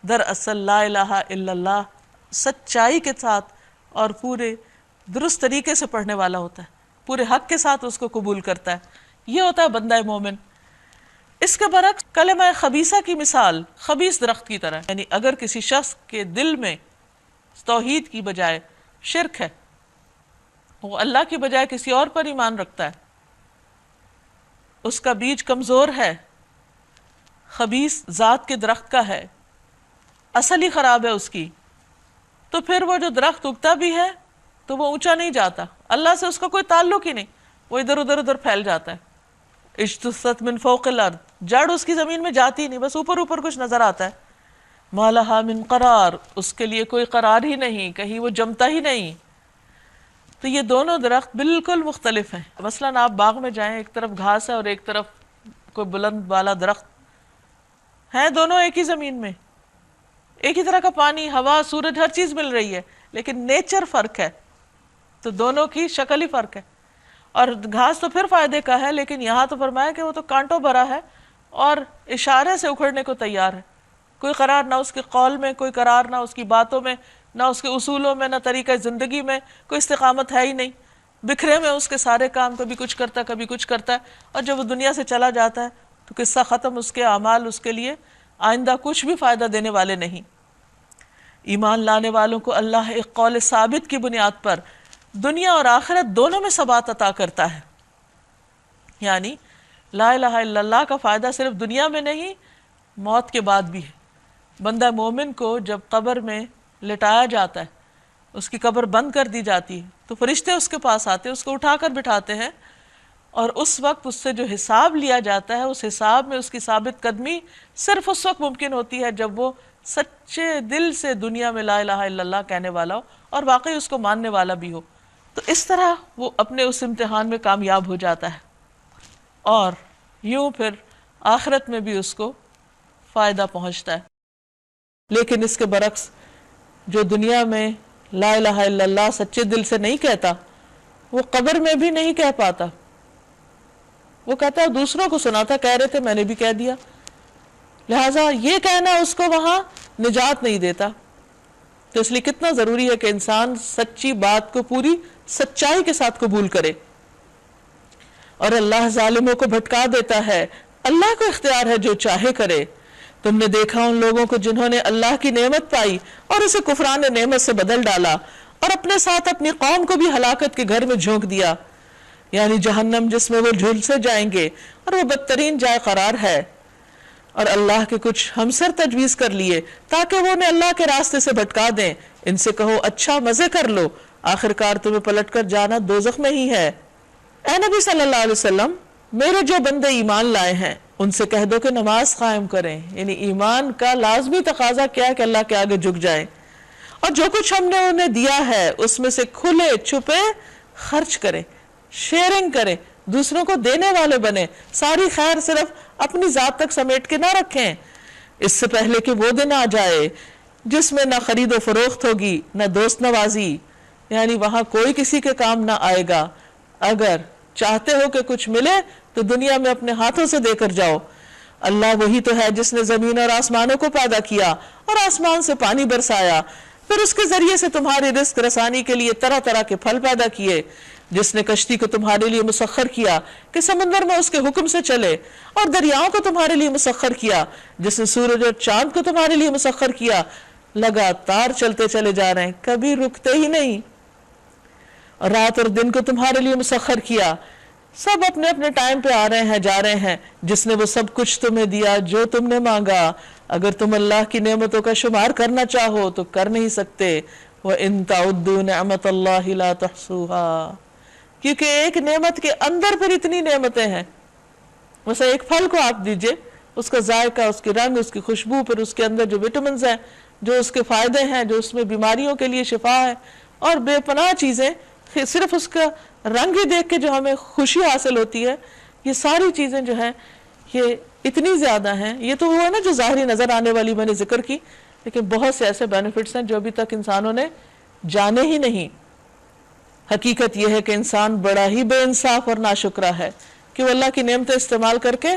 دراصل لا الہ الا اللہ سچائی کے ساتھ اور پورے درست طریقے سے پڑھنے والا ہوتا ہے، پورے حق کے ساتھ اس کو قبول کرتا ہے، یہ ہوتا ہے بندہ مومن۔ اس کے برعکس کلمہ خبیثہ کی مثال خبیث درخت کی طرح، یعنی اگر کسی شخص کے دل میں توحید کی بجائے شرک ہے، وہ اللہ کی بجائے کسی اور پر ایمان رکھتا ہے، اس کا بیج کمزور ہے، خبیث ذات کے درخت کا ہے، اصل ہی خراب ہے اس کی، تو پھر وہ جو درخت اگتا بھی ہے تو وہ اونچا نہیں جاتا، اللہ سے اس کا کوئی تعلق ہی نہیں، وہ ادھر ادھر پھیل جاتا ہے۔ اجتثت من فوق الارض، جڑ اس کی زمین میں جاتی ہی نہیں، بس اوپر اوپر کچھ نظر آتا ہے۔ ما لہا من قرار، اس کے لیے کوئی قرار ہی نہیں، کہیں وہ جمتا ہی نہیں۔ تو یہ دونوں درخت بالکل مختلف ہیں۔ مثلاً آپ باغ میں جائیں، ایک طرف گھاس ہے اور ایک طرف کوئی بلند والا درخت ہیں، دونوں ایک ہی زمین میں، ایک ہی طرح کا پانی، ہوا، سورج، ہر چیز مل رہی ہے، لیکن نیچر فرق ہے، تو دونوں کی شکل ہی فرق ہے۔ اور گھاس تو پھر فائدے کا ہے، لیکن یہاں تو فرمایا کہ وہ تو کانٹوں بھرا ہے اور اشارے سے اکھڑنے کو تیار ہے، کوئی قرار نہ اس کے قول میں، کوئی قرار نہ اس کی باتوں میں، نہ اس کے اصولوں میں، نہ طریقہ زندگی میں، کوئی استقامت ہے ہی نہیں، بکھرے میں اس کے سارے کام، کبھی کچھ کرتا کبھی کچھ کرتا ہے، اور جب وہ دنیا سے چلا جاتا ہے تو قصہ ختم، اس کے اعمال اس کے لیے آئندہ کچھ بھی فائدہ دینے والے نہیں۔ ایمان لانے والوں کو اللہ ایک قول ثابت کی بنیاد پر دنیا اور آخرت دونوں میں ثبات عطا کرتا ہے، یعنی لا الہ الا اللہ کا فائدہ صرف دنیا میں نہیں، موت کے بعد بھی ہے۔ بندہ مومن کو جب قبر میں لٹایا جاتا ہے، اس کی قبر بند کر دی جاتی ہے، تو فرشتے اس کے پاس آتے ہیں، اس کو اٹھا کر بٹھاتے ہیں، اور اس وقت اس سے جو حساب لیا جاتا ہے، اس حساب میں اس کی ثابت قدمی صرف اس وقت ممکن ہوتی ہے جب وہ سچے دل سے دنیا میں لا الہ الا اللہ کہنے والا ہو اور واقعی اس کو ماننے والا بھی ہو، تو اس طرح وہ اپنے اس امتحان میں کامیاب ہو جاتا ہے، اور یوں پھر آخرت میں بھی اس کو فائدہ پہنچتا ہے۔ لیکن اس کے برعکس جو دنیا میں لا الہ الا اللہ سچے دل سے نہیں کہتا، وہ قبر میں بھی نہیں کہہ پاتا، وہ کہتا ہے دوسروں کو سناتا، کہہ رہے تھے میں نے بھی کہہ دیا، لہٰذا یہ کہنا اس کو وہاں نجات نہیں دیتا۔ تو اس لیے کتنا ضروری ہے کہ انسان سچی بات کو پوری سچائی کے ساتھ قبول کرے، اور اللہ ظالموں کو بھٹکا دیتا ہے، اللہ کو اختیار ہے جو چاہے کرے۔ تم نے دیکھا ان لوگوں کو جنہوں نے اللہ کی نعمت پائی اور اسے کفران نعمت سے بدل ڈالا، اور اپنے ساتھ اپنی قوم کو بھی ہلاکت کے گھر میں جھونک دیا، یعنی جہنم جس میں وہ جھلسے جائیں گے، اور وہ بدترین جائے قرار ہے۔ اور اللہ کے کچھ ہمسر تجویز کر لیے تاکہ وہ انہیں اللہ کے راستے سے بھٹکا دیں، ان سے کہو اچھا مزے کر لو، آخرکار تمہیں پلٹ کر جانا دوزخ میں ہی ہے۔ اے نبی صلی اللہ علیہ وسلم، میرے جو بندے ایمان لائے ہیں ان سے کہہ دو کہ نماز قائم کریں، یعنی ایمان کا لازمی تقاضا کیا ہے کہ اللہ کے آگے جھک جائیں، اور جو کچھ ہم نے انہیں دیا ہے اس میں سے کھلے چھپے خرچ کریں، شیئرنگ کریں، دوسروں کو دینے والے بنے، ساری خیر صرف اپنی ذات تک سمیٹ کے نہ رکھیں، اس سے پہلے کہ وہ دن آ جائے جس میں نہ خرید و فروخت ہوگی، نہ دوست نوازی، یعنی وہاں کوئی کسی کے کام نہ آئے گا. اگر چاہتے ہو کہ کچھ ملے تو دنیا میں اپنے ہاتھوں سے دے کر جاؤ. اللہ وہی تو ہے جس نے زمین اور آسمانوں کو پیدا کیا اور آسمان سے پانی برسایا, پھر اس کے ذریعے سے تمہاری رزق رسانی کے لیے طرح طرح کے پھل پیدا کیے, جس نے کشتی کو تمہارے لیے مسخر کیا کہ سمندر میں اس کے حکم سے چلے, اور دریاؤں کو تمہارے لیے مسخر کیا, جس نے سورج اور چاند کو تمہارے لیے مسخر کیا. لگاتار چلتے چلے جا رہے ہیں, کبھی رکتے ہی نہیں. اور رات اور دن کو تمہارے لیے مسخر کیا, سب اپنے اپنے ٹائم پہ آ رہے ہیں جا رہے ہیں. جس نے وہ سب کچھ تمہیں دیا جو تم نے مانگا. اگر تم اللہ کی نعمتوں کا شمار کرنا چاہو تو کر نہیں سکتے. وَإِن تَعُدُّوا نِعْمَةَ اللَّهِ لَا تُحْصُوهَا, کیونکہ ایک نعمت کے اندر پھر اتنی نعمتیں ہیں. مثلا ایک پھل کو آپ دیجئے, اس کا ذائقہ, اس کی رنگ, اس کی خوشبو, پھر اس کے اندر جو وٹامنز ہیں, جو اس کے فائدے ہیں, جو اس میں بیماریوں کے لیے شفا ہے, اور بے پناہ چیزیں. صرف اس کا رنگ ہی دیکھ کے جو ہمیں خوشی حاصل ہوتی ہے, یہ ساری چیزیں جو ہیں یہ اتنی زیادہ ہیں. یہ تو وہ ہے نا جو ظاہری نظر آنے والی میں نے ذکر کی, لیکن بہت سے ایسے بینیفٹس ہیں جو ابھی تک انسانوں نے جانے ہی نہیں. حقیقت یہ ہے کہ انسان بڑا ہی بے انصاف اور ناشکرا ہے کہ وہ اللہ کی نعمتیں استعمال کر کے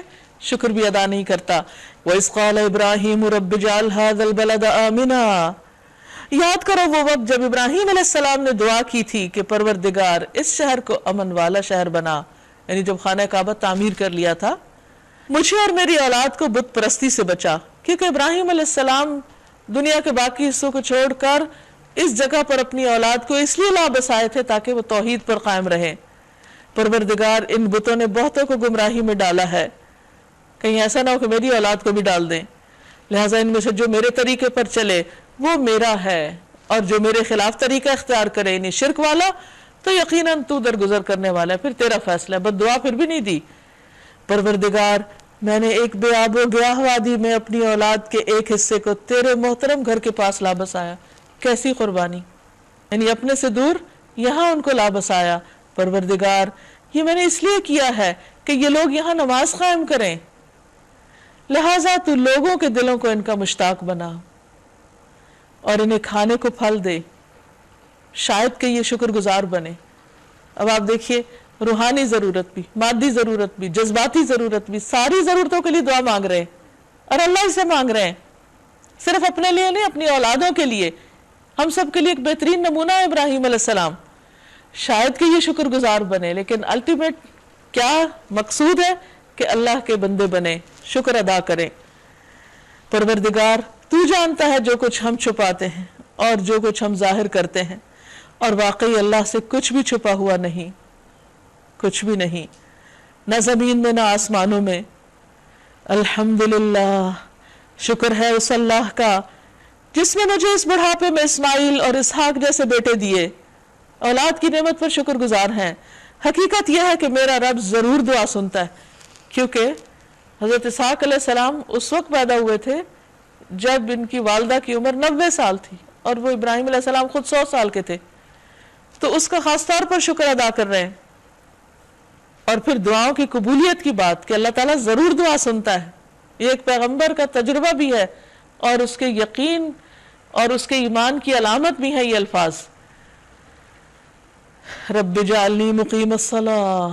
شکر بھی ادا نہیں کرتا. وَإِذْ قَالَ إِبْرَاهِيمُ رَبِّ اجْعَلْ هَذَا الْبَلَدَ آمِنًا, یاد کرو وہ وقت جب ابراہیم علیہ السلام نے دعا کی تھی کہ پروردگار اس شہر کو امن والا شہر بنا, یعنی جب خانہ کعبہ تعمیر کر لیا تھا, مجھے اور میری اولاد کو بت پرستی سے بچا. کیونکہ ابراہیم علیہ السلام دنیا کے باقی حصوں کو چھوڑ کر اس جگہ پر اپنی اولاد کو اس لیے لا بسائے تھے تاکہ وہ توحید پر قائم رہے. پروردگار ان بتوں نے بہتوں کو گمراہی میں ڈالا ہے, کہیں ایسا نہ ہو کہ میری اولاد کو بھی ڈال دیں. لہٰذا ان میں سے جو میرے طریقے پر چلے وہ میرا ہے, اور جو میرے خلاف طریقہ اختیار کرے یعنی شرک والا تو یقیناً تو درگزر کرنے والا ہے, پھر تیرا فیصلہ ہے. بد دعا پھر بھی نہیں دی. پروردگار میں نے ایک بے آب و گیاہ وادی میں اپنی اولاد کے ایک حصے کو تیرے محترم گھر کے پاس لا بسایا. کیسی قربانی, یعنی اپنے سے دور یہاں ان کو لا بسایا. پروردگار یہ میں نے اس لیے کیا ہے کہ یہ لوگ یہاں نماز قائم کریں, لہٰذا تو لوگوں کے دلوں کو ان کا مشتاق بنا اور انہیں کھانے کو پھل دے, شاید کہ یہ شکر گزار بنے. اب آپ دیکھیے, روحانی ضرورت بھی, مادی ضرورت بھی, جذباتی ضرورت بھی, ساری ضرورتوں کے لیے دعا مانگ رہے ہیں, اور اللہ سے مانگ رہے ہیں. صرف اپنے لیے نہیں, اپنی اولادوں کے لیے. ہم سب کے لیے ایک بہترین نمونہ ہے ابراہیم علیہ السلام. شاید کہ یہ شکر گزار بنے, لیکن الٹیمیٹ کیا مقصود ہے کہ اللہ کے بندے بنے, شکر ادا کریں. پروردگار تو جانتا ہے جو کچھ ہم چھپاتے ہیں اور جو کچھ ہم ظاہر کرتے ہیں, اور واقعی اللہ سے کچھ بھی چھپا ہوا نہیں, کچھ بھی نہیں, نہ زمین میں نہ آسمانوں میں. الحمدللہ, شکر ہے اس اللہ کا جس نے مجھے اس بڑھاپے میں اسماعیل اور اسحاق جیسے بیٹے دیے. اولاد کی نعمت پر شکر گزار ہیں. حقیقت یہ ہے کہ میرا رب ضرور دعا سنتا ہے, کیونکہ حضرت اسحاق علیہ السلام اس وقت پیدا ہوئے تھے جب ان کی والدہ کی عمر 90 سال تھی, اور وہ ابراہیم علیہ السلام خود 100 سال کے تھے. تو اس کا خاص طور پر شکر ادا کر رہے ہیں. اور پھر دعاؤں کی قبولیت کی بات کہ اللہ تعالیٰ ضرور دعا سنتا ہے, یہ ایک پیغمبر کا تجربہ بھی ہے, اور اس کے یقین اور اس کے ایمان کی علامت بھی ہے یہ الفاظ. رب اجعلنی مقیم الصلاۃ.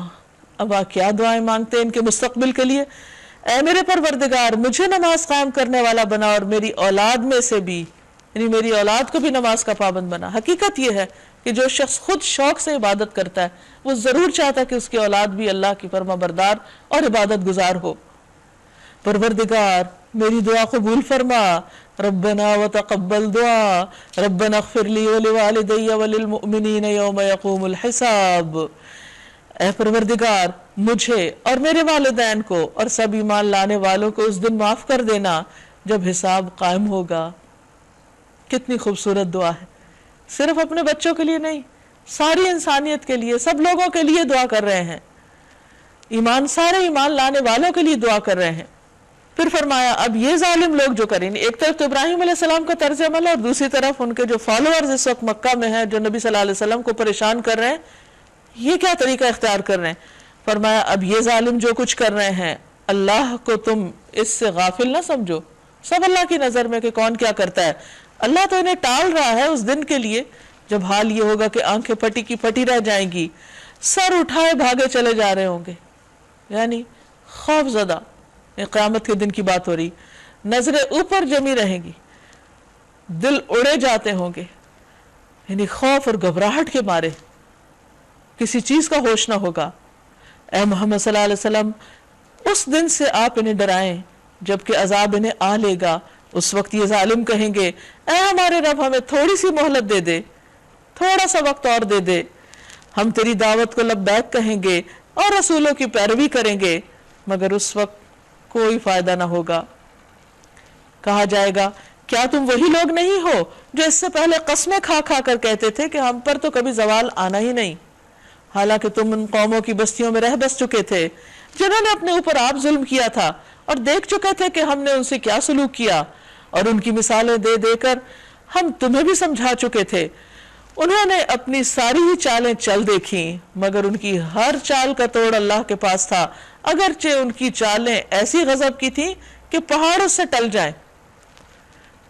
اب کیا دعائیں مانگتے ہیں ان کے مستقبل کے لیے. اے میرے پروردگار مجھے نماز قائم کرنے والا بنا, اور میری اولاد میں سے بھی, یعنی میری اولاد کو بھی نماز کا پابند بنا. حقیقت یہ ہے کہ جو شخص خود شوق سے عبادت کرتا ہے وہ ضرور چاہتا ہے کہ اس کی اولاد بھی اللہ کی فرما بردار اور عبادت گزار ہو. پروردگار میری دعا قبول فرما. ربنا وتقبل دعا. ربنا اغفر لی ولوالدی وللمؤمنین یوم یقوم الحساب. اے پروردگار مجھے اور میرے والدین کو اور سب ایمان لانے والوں کو اس دن معاف کر دینا جب حساب قائم ہوگا. کتنی خوبصورت دعا ہے. صرف اپنے بچوں کے لیے نہیں, ساری انسانیت کے لیے, سب لوگوں کے لیے دعا کر رہے ہیں. سارے ایمان لانے والوں کے لیے دعا کر رہے ہیں. پھر فرمایا اب یہ ظالم لوگ جو کریں, ایک طرف تو ابراہیم علیہ السلام کا طرز عمل ہے, اور دوسری طرف ان کے جو فالوورز اس وقت مکہ میں ہیں جو نبی صلی اللہ علیہ وسلم کو پریشان کر رہے ہیں, یہ کیا طریقہ اختیار کر رہے ہیں. فرمایا اب یہ ظالم جو کچھ کر رہے ہیں اللہ کو تم اس سے غافل نہ سمجھو. سب اللہ کی نظر میں کہ کون کیا کرتا ہے. اللہ تو انہیں ٹال رہا ہے اس دن کے لیے جب حال یہ ہوگا کہ آنکھیں پھٹی کی پھٹی رہ جائیں گی، سر اٹھائے بھاگے چلے جا رہے ہوں گے، یعنی خوف زدہ، یہ قیامت کے دن کی بات ہو رہی، نظریں اوپر جمی رہیں گی، دل اڑے جاتے ہوں گے، یعنی خوف اور گھبراہٹ کے مارے کسی چیز کا ہوش نہ ہوگا۔ اے محمد صلی اللہ علیہ وسلم اس دن سے آپ انہیں ڈرائیں جبکہ عذاب انہیں آ لے گا۔ اس وقت یہ ظالم کہیں گے اے ہمارے رب ہمیں تھوڑی سی مہلت دے دے، تھوڑا سا وقت اور دے دے، ہم تیری دعوت کو لبیک کہیں گے اور رسولوں کی پیروی کریں گے، مگر اس وقت کوئی فائدہ نہ ہوگا۔ کہا جائے گا کیا تم وہی لوگ نہیں ہو جو اس سے پہلے قسمیں کھا کھا کر کہتے تھے کہ ہم پر تو کبھی زوال آنا ہی نہیں، حالانکہ تم ان قوموں کی بستیوں میں رہ بس چکے تھے جنہوں نے اپنے اوپر آپ ظلم کیا تھا، اور دیکھ چکے تھے کہ ہم نے ان سے کیا سلوک کیا، اور ان کی مثالیں دے دے کر ہم تمہیں بھی سمجھا چکے تھے۔ انہوں نے اپنی ساری ہی چالیں چل دیکھیں، مگر ان کی ہر چال کا توڑ اللہ کے پاس تھا، اگرچہ ان کی چالیں ایسی غضب کی تھیں کہ پہاڑ اس سے ٹل جائیں۔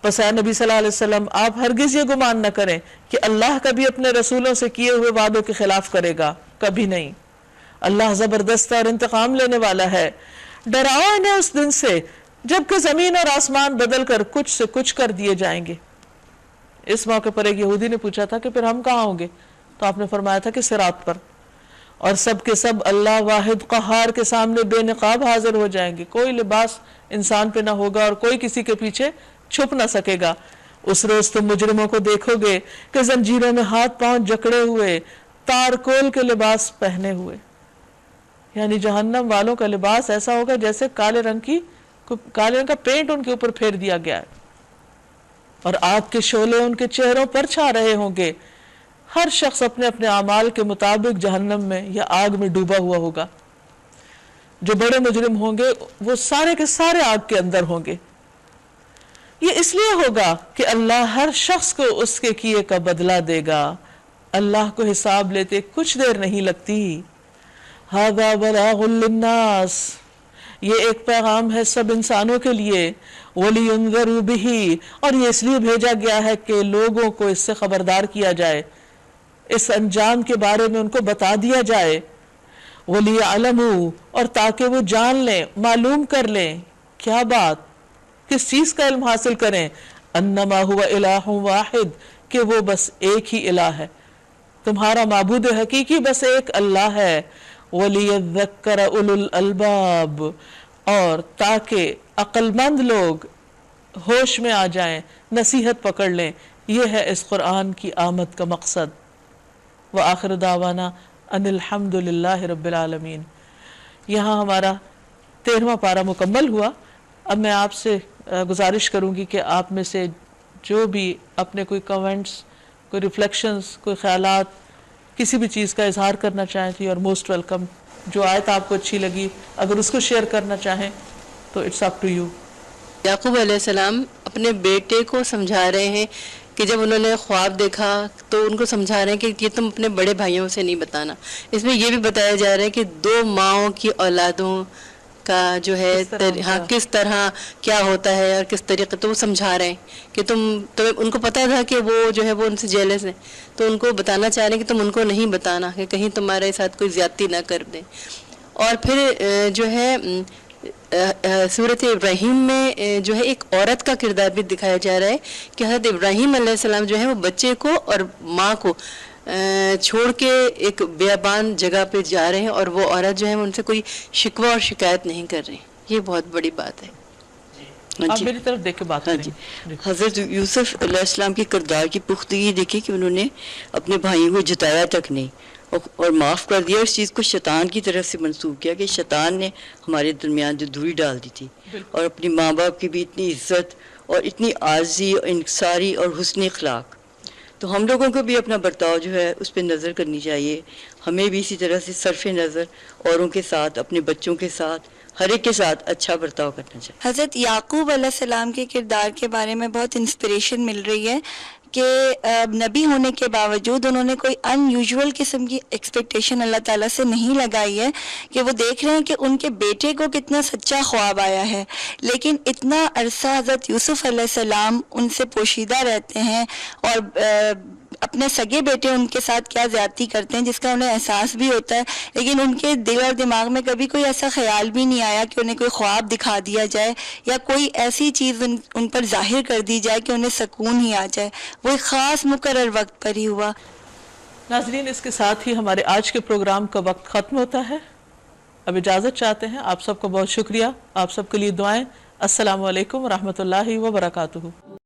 پس اے نبی صلی اللہ علیہ وسلم آپ ہرگز یہ گمان نہ کریں کہ اللہ کبھی اپنے رسولوں سے کیے ہوئے وعدوں کے خلاف کرے گا، کبھی نہیں۔ اللہ زبردست اور انتقام لینے والا ہے۔ ڈراؤ انہیں اس دن سے جبکہ زمین اور آسمان بدل کر کچھ سے کچھ کر دیے جائیں گے۔ اس موقع پر ایک یہودی نے پوچھا تھا کہ پھر ہم کہاں ہوں گے؟ تو آپ نے فرمایا تھا کہ صراط پر، اور سب کے سب اللہ واحد قہار کے سامنے بے نقاب حاضر ہو جائیں گے، کوئی لباس انسان پہ نہ ہوگا اور کوئی کسی کے پیچھے چھپ نہ سکے گا۔ اس روز تم مجرموں کو دیکھو گے کہ زنجیروں میں ہاتھ پاؤں جکڑے ہوئے، تارکول کے لباس پہنے ہوئے، یعنی جہنم والوں کا لباس ایسا ہوگا جیسے کالے رنگ کا پینٹ ان کے اوپر پھیر دیا گیا ہے، اور آگ کے شعلے ان کے چہروں پر چھا رہے ہوں گے۔ ہر شخص اپنے اپنے اعمال کے مطابق جہنم میں یا آگ میں ڈوبا ہوا ہوگا۔ جو بڑے مجرم ہوں گے وہ سارے کے سارے آگ کے اندر ہوں گے۔ یہ اس لیے ہوگا کہ اللہ ہر شخص کو اس کے کیے کا بدلہ دے گا، اللہ کو حساب لیتے کچھ دیر نہیں لگتی۔ ھذا بلاغ للناس، یہ ایک پیغام ہے سب انسانوں کے لیے، وَلِيُنذَرُوا بِهِ، اور یہ اس لیے بھیجا گیا ہے کہ لوگوں کو اس سے خبردار کیا جائے، اس انجام کے بارے میں ان کو بتا دیا جائے، وَلِيَعْلَمُوا، اور تاکہ وہ جان لیں، معلوم کر لیں، کیا بات، کس چیز کا علم حاصل کریں، انما هو الہ واحد، کہ وہ بس ایک ہی الہ ہے، تمہارا معبود حقیقی بس ایک اللہ ہے، وَلِيَذَّكَّرَ أُولُو الْأَلْبَابِ، اور تاکہ عقل مند لوگ ہوش میں آ جائیں، نصیحت پکڑ لیں، یہ ہے اس قرآن کی آمد کا مقصد۔ وآخر دعوانا ان الحمد للہ رب العالمین۔ یہاں ہمارا 13واں پارہ مکمل ہوا۔ اب میں آپ سے گزارش کروں گی کہ آپ میں سے جو بھی اپنے کوئی کمنٹس، کوئی ریفلیکشنز، کوئی خیالات، کسی بھی چیز کا اظہار کرنا چاہیں تھی، اور موسٹ ویلکم۔ جو آیت آپ کو اچھی لگی اگر اس کو شیئر کرنا چاہیں تو اٹس اپ ٹو یو۔ یعقوب علیہ السلام اپنے بیٹے کو سمجھا رہے ہیں کہ جب انہوں نے خواب دیکھا تو ان کو سمجھا رہے ہیں کہ یہ تم اپنے بڑے بھائیوں سے نہیں بتانا۔ اس میں یہ بھی بتایا جا رہا ہے کہ دو ماؤں کی اولادوں کا جو ہے کس طرح کیا ہوتا ہے اور کس طریقے، تو وہ سمجھا رہے ہیں کہ تمہیں ان کو پتہ تھا کہ وہ جو ہے وہ ان سے جیلس ہیں، تو ان کو بتانا چاہ رہے ہیں کہ تم ان کو نہیں بتانا کہ کہیں تمہارے ساتھ کوئی زیادتی نہ کر دیں۔ اور پھر جو ہے سورۃ ابراہیم میں جو ہے ایک عورت کا کردار بھی دکھایا جا رہا ہے کہ حضرت ابراہیم علیہ السلام جو ہے وہ بچے کو اور ماں کو چھوڑ کے ایک بیابان جگہ پہ جا رہے ہیں، اور وہ عورت جو ہے ان سے کوئی شکوہ اور شکایت نہیں کر رہی۔ یہ بہت بڑی بات ہے۔ آپ میری طرف دیکھ کے بات کریں۔ حضرت یوسف علیہ السلام کے کردار کی پختگی دیکھی کہ انہوں نے اپنے بھائیوں کو جتایا تک نہیں اور معاف کر دیا۔ اس چیز کو شیطان کی طرف سے منسوخ کیا کہ شیطان نے ہمارے درمیان جو دوری ڈال دی تھی، اور اپنی ماں باپ کی بھی اتنی عزت اور اتنی عاجزی اور انکساری اور حسن اخلاق۔ تو ہم لوگوں کو بھی اپنا برتاؤ جو ہے اس پہ نظر کرنی چاہیے، ہمیں بھی اسی طرح سے صرف نظر اوروں کے ساتھ، اپنے بچوں کے ساتھ، ہر ایک کے ساتھ اچھا برتاؤ کرنا چاہیے۔ حضرت یعقوب علیہ السلام کے کردار کے بارے میں بہت انسپریشن مل رہی ہے کہ نبی ہونے کے باوجود انہوں نے کوئی ان یوزول قسم کی ایکسپیکٹیشن اللہ تعالیٰ سے نہیں لگائی ہے، کہ وہ دیکھ رہے ہیں کہ ان کے بیٹے کو کتنا سچا خواب آیا ہے، لیکن اتنا عرصہ حضرت یوسف علیہ السلام ان سے پوشیدہ رہتے ہیں اور اپنے سگے بیٹے ان کے ساتھ کیا زیادتی کرتے ہیں جس کا انہیں احساس بھی ہوتا ہے، لیکن ان کے دل اور دماغ میں کبھی کوئی ایسا خیال بھی نہیں آیا کہ انہیں کوئی خواب دکھا دیا جائے یا کوئی ایسی چیز ان پر ظاہر کر دی جائے کہ انہیں سکون ہی آ جائے. وہ ایک خاص مقرر وقت پر ہی ہوا. ناظرین، اس کے ساتھ ہی ہمارے آج کے پروگرام کا وقت ختم ہوتا ہے. اب اجازت چاہتے ہیں. آپ سب کو بہت شکریہ. آپ سب کے لیے دعائیں. السلام علیکم ورحمۃ اللہ وبرکاتہ.